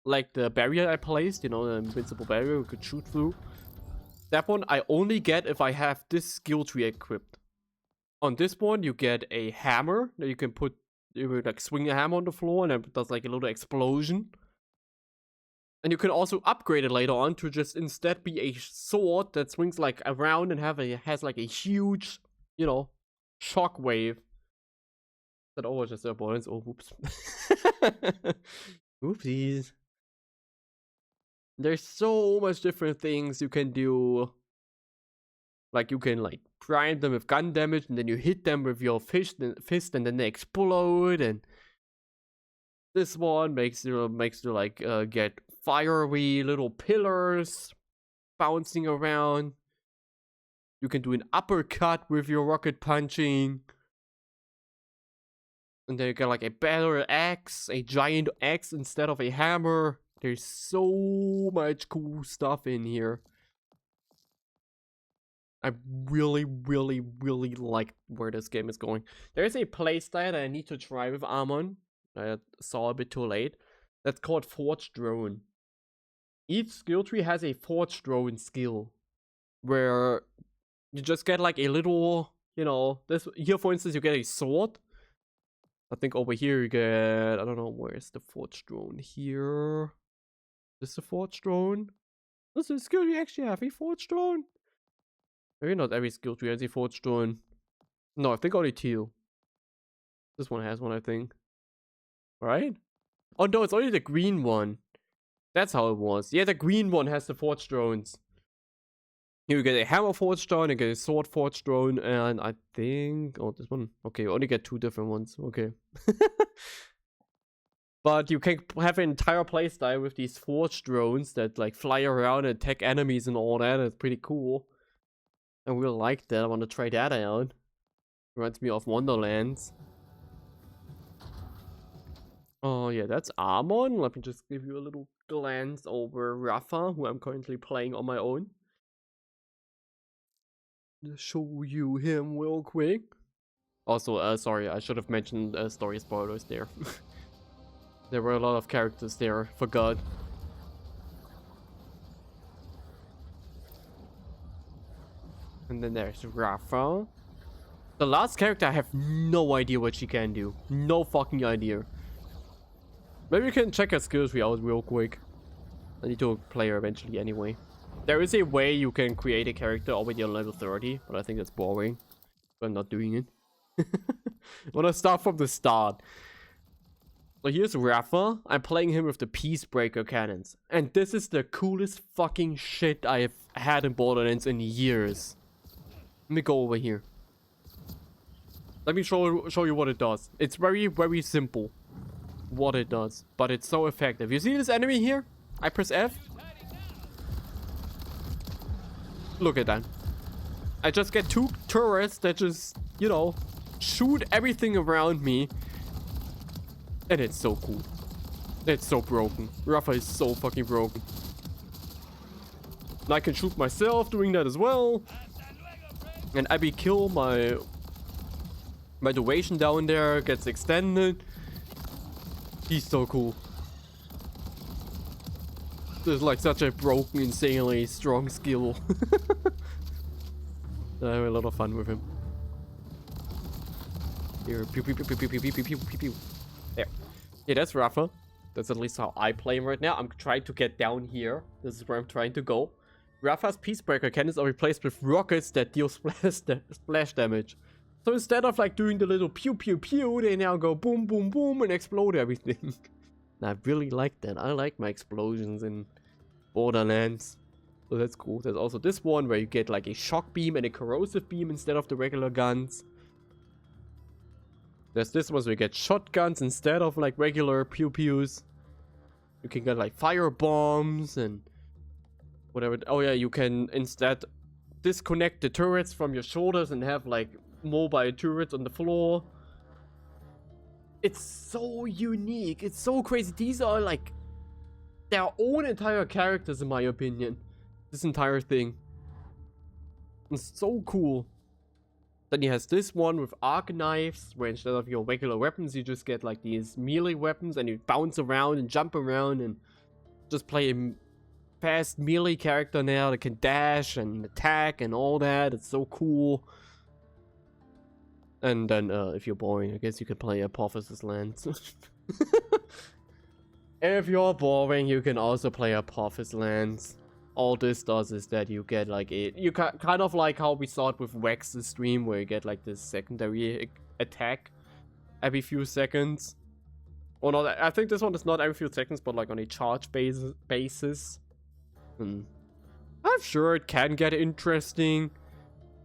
S1: Like the barrier I placed, you know, the invincible barrier we could shoot through. That one I only get if I have this skill tree equipped. On this one, you get a hammer that you can put, you would like swing a hammer on the floor and it does like a little explosion. And you can also upgrade it later on to just instead be a sword that swings like around and has like a huge, you know, shockwave. That always just Borderlands. Oh, whoops. Oopsies. There's so much different things you can do. Like you can like prime them with gun damage and then you hit them with your fist and then they explode. And this one makes you like get fiery little pillars bouncing around. You can do an uppercut with your rocket punching. And then you get like a better axe, a giant axe instead of a hammer. There's so much cool stuff in here. I really, really, really like where this game is going. There is a playstyle that I need to try with ᵃᵉ. I saw a bit too late. That's called Forged Drone. Each skill tree has a Forged Drone skill. Where you just get like a little, you know, this here for instance you get a sword. I think over here you get, I don't know, where's the Forged Drone? Here. Is the Forged Drone? Does the skill tree actually have a Forged Drone? Maybe not every skill tree has a Forged Drone. No, I think only 2. This one has one, I think. Right? Oh no, it's only the green one. That's how it was. Yeah, the green one has the Forged Drones. You get a hammer Forged Drone, you get a sword Forged Drone, and I think... Oh, this one. Okay, you only get 2 different ones. Okay. But you can have an entire playstyle with these Forged Drones that like fly around and attack enemies and all that. It's pretty cool. I really like that. I want to try that out. Reminds me of Wonderlands. Oh yeah, that's ᵃᵉ. Let me just give you a little glance over Rafa, who I'm currently playing on my own. Show you him real quick. Also, sorry, I should have mentioned story spoilers there. There were a lot of characters there, forgot. And then there's Rafa. The last character, I have no idea what she can do. No fucking idea. Maybe we can check her skill tree out real quick. I need to play her eventually anyway. There is a way you can create a character already on level 30, but I think that's boring. So I'm not doing it. I wanna start from the start. So here's Rafa. I'm playing him with the Peacebreaker cannons. And this is the coolest fucking shit I've had in Borderlands in years. Let me go over here. Let me show you what it does. It's very, very simple what it does, but it's so effective. You see this enemy here? I press F. Look at that. I just get 2 turrets that just, you know, shoot everything around me. And it's so cool. It's so broken. Rafa is so fucking broken. And I can shoot myself doing that as well. And every kill, my duration down there gets extended. He's so cool. This is like such a broken, insanely strong skill. I have a lot of fun with him. Here, pew pew pew pew pew pew pew pew pew pew. There. Yeah, that's Rafa. That's at least how I play him right now. I'm trying to get down here. This is where I'm trying to go. Rafa's Peacebreaker cannons are replaced with rockets that deal splash damage. So instead of like doing the little pew pew pew, they now go boom boom boom and explode everything. And I really like that. I like my explosions in Borderlands. So that's cool. There's also this one where you get like a shock beam and a corrosive beam instead of the regular guns. There's this one where you get shotguns instead of like regular pew pews. You can get like fire bombs and whatever. Oh yeah, you can instead disconnect the turrets from your shoulders and have like mobile turrets on the floor. It's so unique. It's so crazy. These are like their own entire characters in my opinion. This entire thing. It's so cool. Then he has this one with arc knives, where instead of your regular weapons, you just get like these melee weapons and you bounce around and jump around and just play a fast melee character now that can dash and attack and all that. It's so cool. And then if you're boring, I guess you can play Apophysis Lands. If you're boring, you can also play Apophysis Lands. All this does is that you get like kind of like how we saw it with Wex's stream, where you get like this secondary attack every few seconds. Or not, I think this one is not every few seconds, but like on a charge basis. I'm sure it can get interesting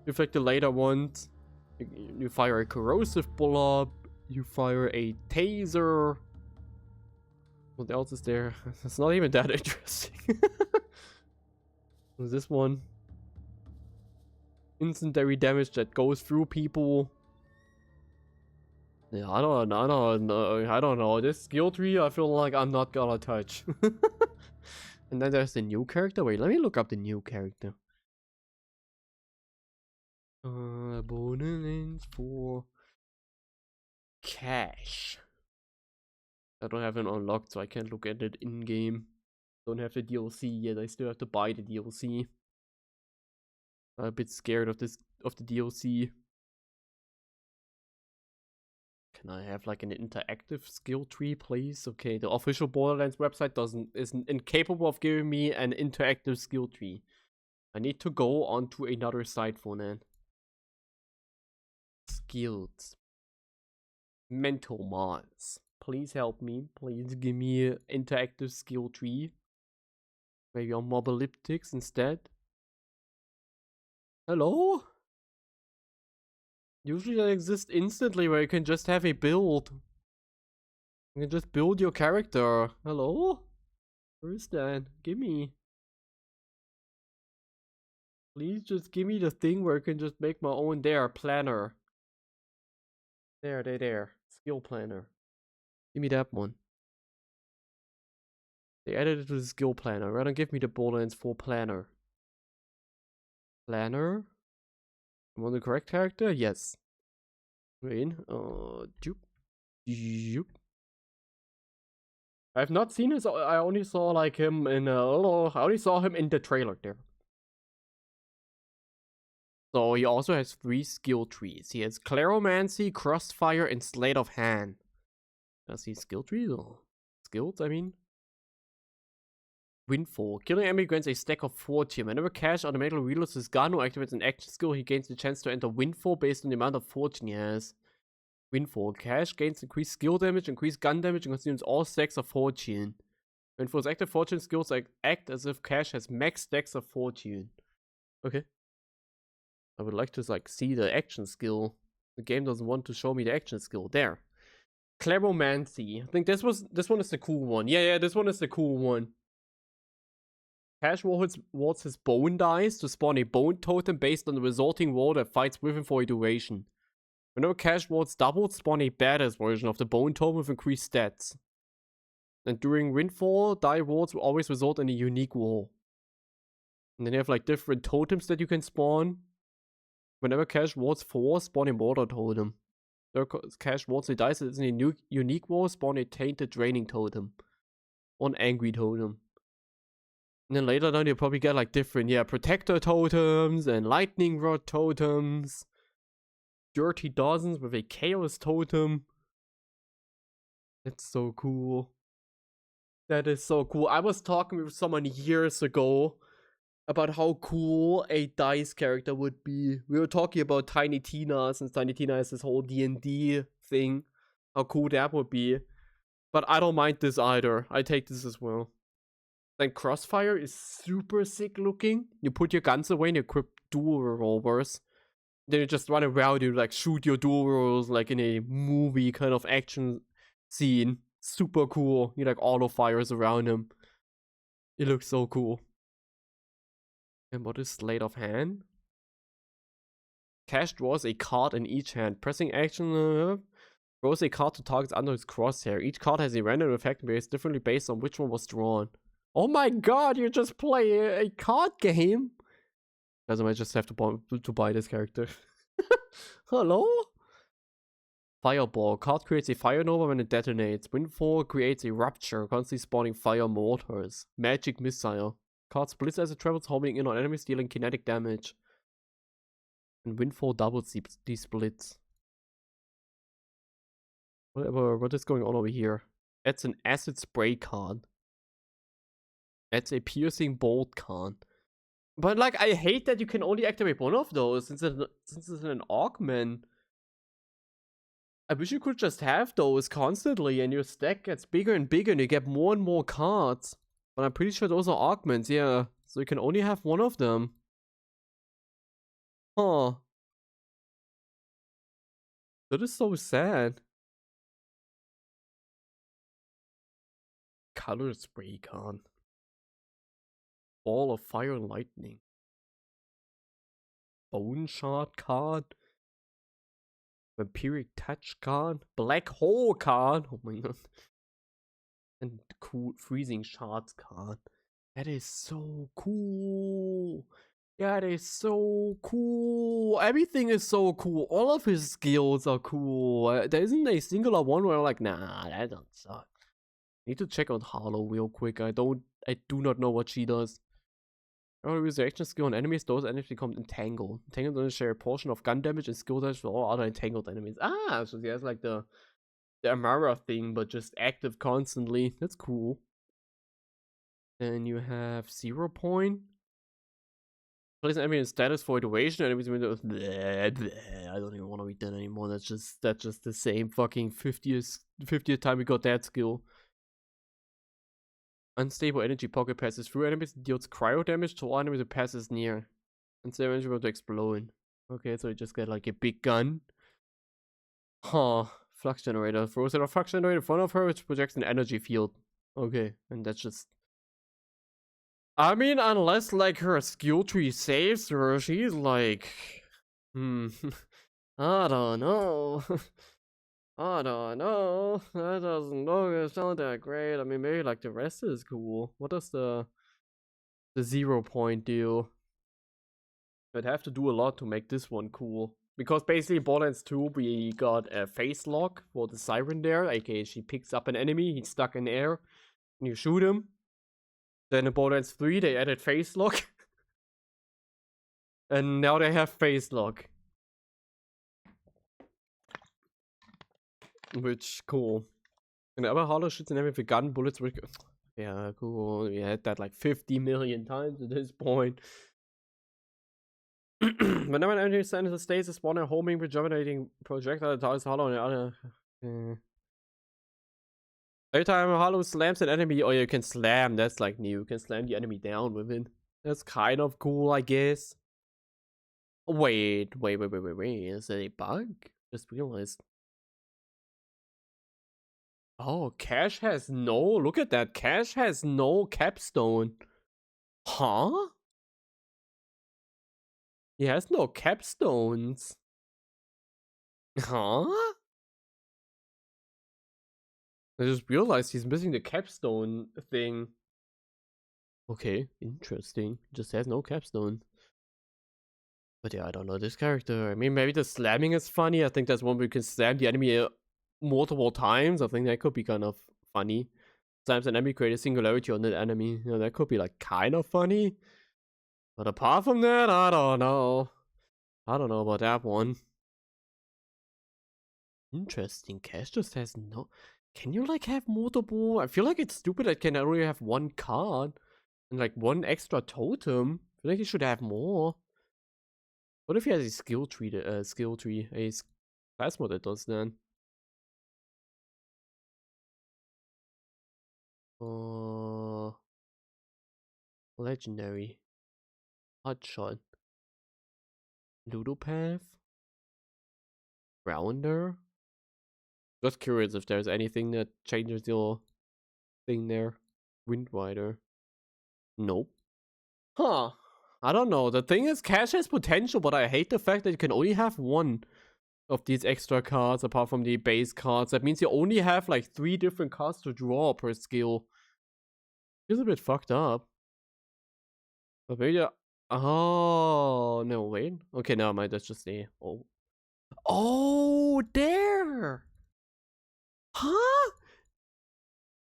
S1: with like the later ones. You fire a corrosive blob, you fire a taser. What else is there? It's not even that interesting. What's this one? Incendiary damage that goes through people. Yeah, I don't know. This skill tree, I feel like I'm not gonna touch. And then there's the new character. Wait, let me look up the new character. Borderlands for cash. I don't have it unlocked, so I can't look at it in game. Don't have the DLC yet. I still have to buy the DLC. I'm a bit scared of the DLC. Can I have like an interactive skill tree, please? Okay, the official Borderlands website isn't incapable of giving me an interactive skill tree. I need to go onto another site for that. Skills. Mental Mars. Please help me. Please give me an interactive skill tree. Maybe on Mobalyptics instead. Hello? Usually that exists instantly where you can just have a build. You can just build your character. Hello? Where is that? Gimme. Please just give me the thing where I can just make my own planner. There. Skill planner. Give me that one. They added it to the skill planner. Rather give me the Borderlands 4 planner. Planner? Am I the correct character? Yes. Wait. I've not seen his. I only saw like him in I only saw him in the trailer there. So he also has 3 skill trees. He has ᵒᵉᵜᵒᵐᵉ, Crossfire, and Sleight of Hand. Does he skill trees or skills? I mean. Windfall. Killing enemy grants a stack of fortune. Whenever Cash automatically reloads his gun or activates an action skill, he gains the chance to enter Windfall based on the amount of fortune he has. Windfall. Cash gains increased skill damage, increased gun damage, and consumes all stacks of fortune. Windfall's active fortune skills act as if Cash has max stacks of fortune. Okay. I would like to like see the action skill. The game doesn't want to show me the action skill. There. ᵃᵉméᶜᵒᵐᵉ. I think this one is the cool one. Yeah, this one is the cool one. Cash wards his bone dice to spawn a bone totem based on the resulting ward that fights with him for a duration. Whenever Cash wards doubled, spawn a badass version of the bone totem with increased stats. And during Windfall, die wards will always result in a unique wall. And then you have like different totems that you can spawn. Whenever Cash wards 4, spawn a mortar totem. Cash wards a dice that's in a unique wall, spawn a tainted draining totem. Or an angry totem. And then later on you'll probably get like different, protector totems and lightning rod totems. Dirty dozens with a chaos totem. That's so cool. That is so cool. I was talking with someone years ago about how cool a dice character would be. We were talking about Tiny Tina, since Tiny Tina has this whole D&D thing. How cool that would be. But I don't mind this either. I take this as well. Then Crossfire is super sick looking. You put your guns away and you equip dual revolvers. Then you just run around, you like shoot your dual revolvers like in a movie kind of action scene. Super cool. You like auto fires around him. It looks so cool. And what is Sleight of Hand? Cash draws a card in each hand. Pressing action draws a card to targets under his crosshair. Each card has a random effect and varies differently based on which one was drawn. Oh my god, you just play a card game? Guys, I might just have to buy this character. Hello? Fireball. Card creates a fire nova when it detonates. Windfall creates a rupture, constantly spawning fire mortars. Magic missile. Card splits as it travels, homing in on enemies, dealing kinetic damage. And Windfall doubles these splits. What is going on over here? That's an acid spray card. That's a piercing bolt card. But like, I hate that you can only activate one of those since it's an augment. I wish you could just have those constantly and your stack gets bigger and bigger and you get more and more cards. But I'm pretty sure those are augments, yeah. So you can only have one of them. Huh. That is so sad. Color spray card. Ball of fire and lightning. Bone shard card. Vampiric touch card. Black hole card. Oh my god. And cool freezing shards card. That is so cool. That is so cool. Everything is so cool. All of his skills are cool. There isn't a singular one where I'm like, nah, that don't suck. Need to check out Harlow real quick. I do not know what she does. When use the action skill on enemies, those enemies become entangled. Entangled only share a portion of gun damage and skill damage for all other entangled enemies. Ah, so she has like the Amara thing, but just active constantly. That's cool. Then you have 0 point. Place an enemy in status for a duration. Enemies window. I don't even want to read that anymore. That's just the same fucking 50th time we got that skill. Unstable energy pocket passes through enemies, deals cryo damage to all enemies it passes near. Unstable energy will to explode. Okay, so you just get like a big gun. Huh. Flux generator. Throws a flux generator in front of her, which projects an energy field. Okay, and that's just... I mean, unless like her skill tree saves her, she's like... I don't know. I don't know. That doesn't sound that great. I mean, maybe like the rest is cool. What does the 0 point do? I'd have to do a lot to make this one cool. Because basically Borderlands 2 we got a face lock for the siren there, aka she picks up an enemy, he's stuck in air, and you shoot him. Then in Borderlands 3 they added face lock. And now they have face lock. Which, cool. Whenever Harlow shoots an enemy with a gun, bullets will... Yeah, cool. We had that like 50 million times at this point. Whenever an enemy enters the stage, is one a homing rejuvenating projectile that is hollow and the other. Every time a hollow slams an enemy, or you can slam, that's like new. You can slam the enemy down with it. That's kind of cool, I guess. Wait. Is that a bug? Just realized. Oh, Cash has no. Look at that. Cash has no capstone. Huh? He has no capstones. Huh? I just realized he's missing the capstone thing. Okay, interesting. Just has no capstone. But yeah, I don't know this character. I mean, maybe the slamming is funny. I think that's one where you can slam the enemy multiple times. I think that could be kind of funny. Sometimes an enemy create a singularity on the enemy. You know, that could be like kind of funny. But apart from that, I don't know. I don't know about that one. Interesting. Cash just has no... Can you like have multiple? I feel like it's stupid that can only have one card. And like one extra totem. I feel like he should have more. What if he has a skill tree, a class mod that does then? Legendary. Hotshot. Ludopath. Rounder. Just curious if there's anything that changes your thing there. Windrider. Nope. Huh. I don't know. The thing is, Cash has potential, but I hate the fact that you can only have one of these extra cards apart from the base cards. That means you only have like 3 different cards to draw per skill. Feels a bit fucked up. But maybe... Oh, no, wait. Okay, no, mind. That's just a... Oh. Oh, there! Huh?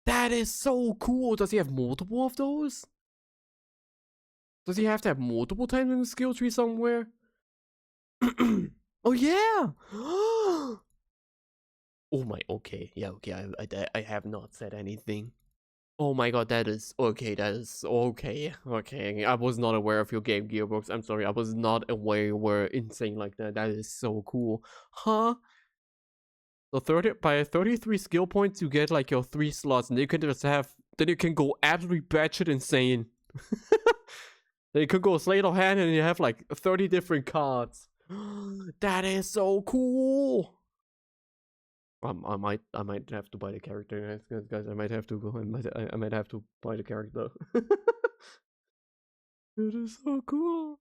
S1: That is so cool. Does he have multiple of those? Does he have to have multiple times in the skill tree somewhere? Oh yeah! Oh my, okay. Yeah, okay, I have not said anything. Oh my god, that is okay, Okay, I was not aware of your game, Gearbox. I'm sorry, I was not aware you were insane like that. That is so cool. Huh? So by 33 skill points, you get like your 3 slots, and you can just have, then you can go absolutely batshit insane. Then you could go Slate of Hand, and you have like 30 different cards. That is so cool. I might have to buy the character, guys. I might have to go. I might have to buy the character. It is so cool.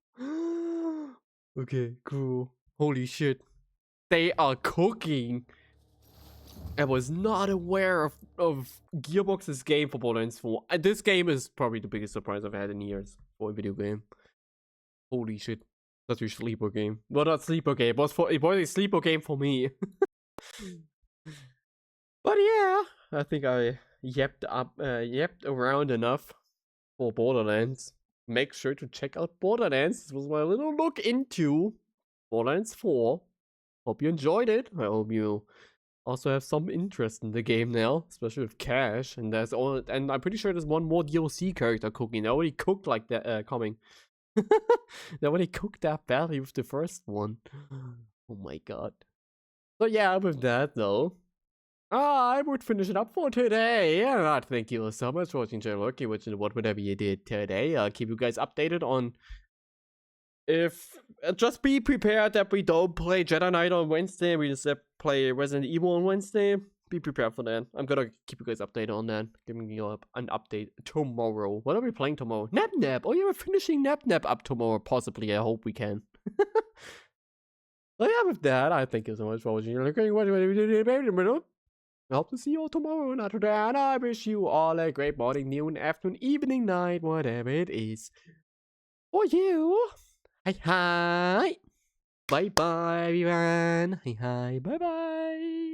S1: Okay, cool. Holy shit, they are cooking. I was not aware of Gearbox's game for Borderlands 4. This game is probably the biggest surprise I've had in years for a video game. Holy shit. That's your sleeper game. Well, not sleeper game. It was a sleeper game for me. But yeah, I think I yapped around enough for Borderlands. Make sure to check out Borderlands. This was my little look into Borderlands 4. Hope you enjoyed it. I hope you also have some interest in the game now, especially with Cash. And and I'm pretty sure there's one more DLC character cooking. They already cooked like that coming. They already cooked that badly with the first one. Oh my god. So yeah, with that though, I would finish it up for today. And thank you so much for watching Cherokee, whatever you did today. I'll keep you guys updated on just be prepared that we don't play Jedi Knight on Wednesday. We just play Resident Evil on Wednesday. Be prepared for that. I'm gonna keep you guys updated on that. Giving you an update tomorrow. What are we playing tomorrow? Nap. Oh yeah, we're finishing Nap up tomorrow. Possibly. I hope we can. Well, yeah, with that, I thank you so much for watching. I hope to see you all tomorrow. Not today. And I wish you all a great morning, noon, afternoon, evening, night, whatever it is for you. Hi. Bye bye, everyone. Hi. Bye bye.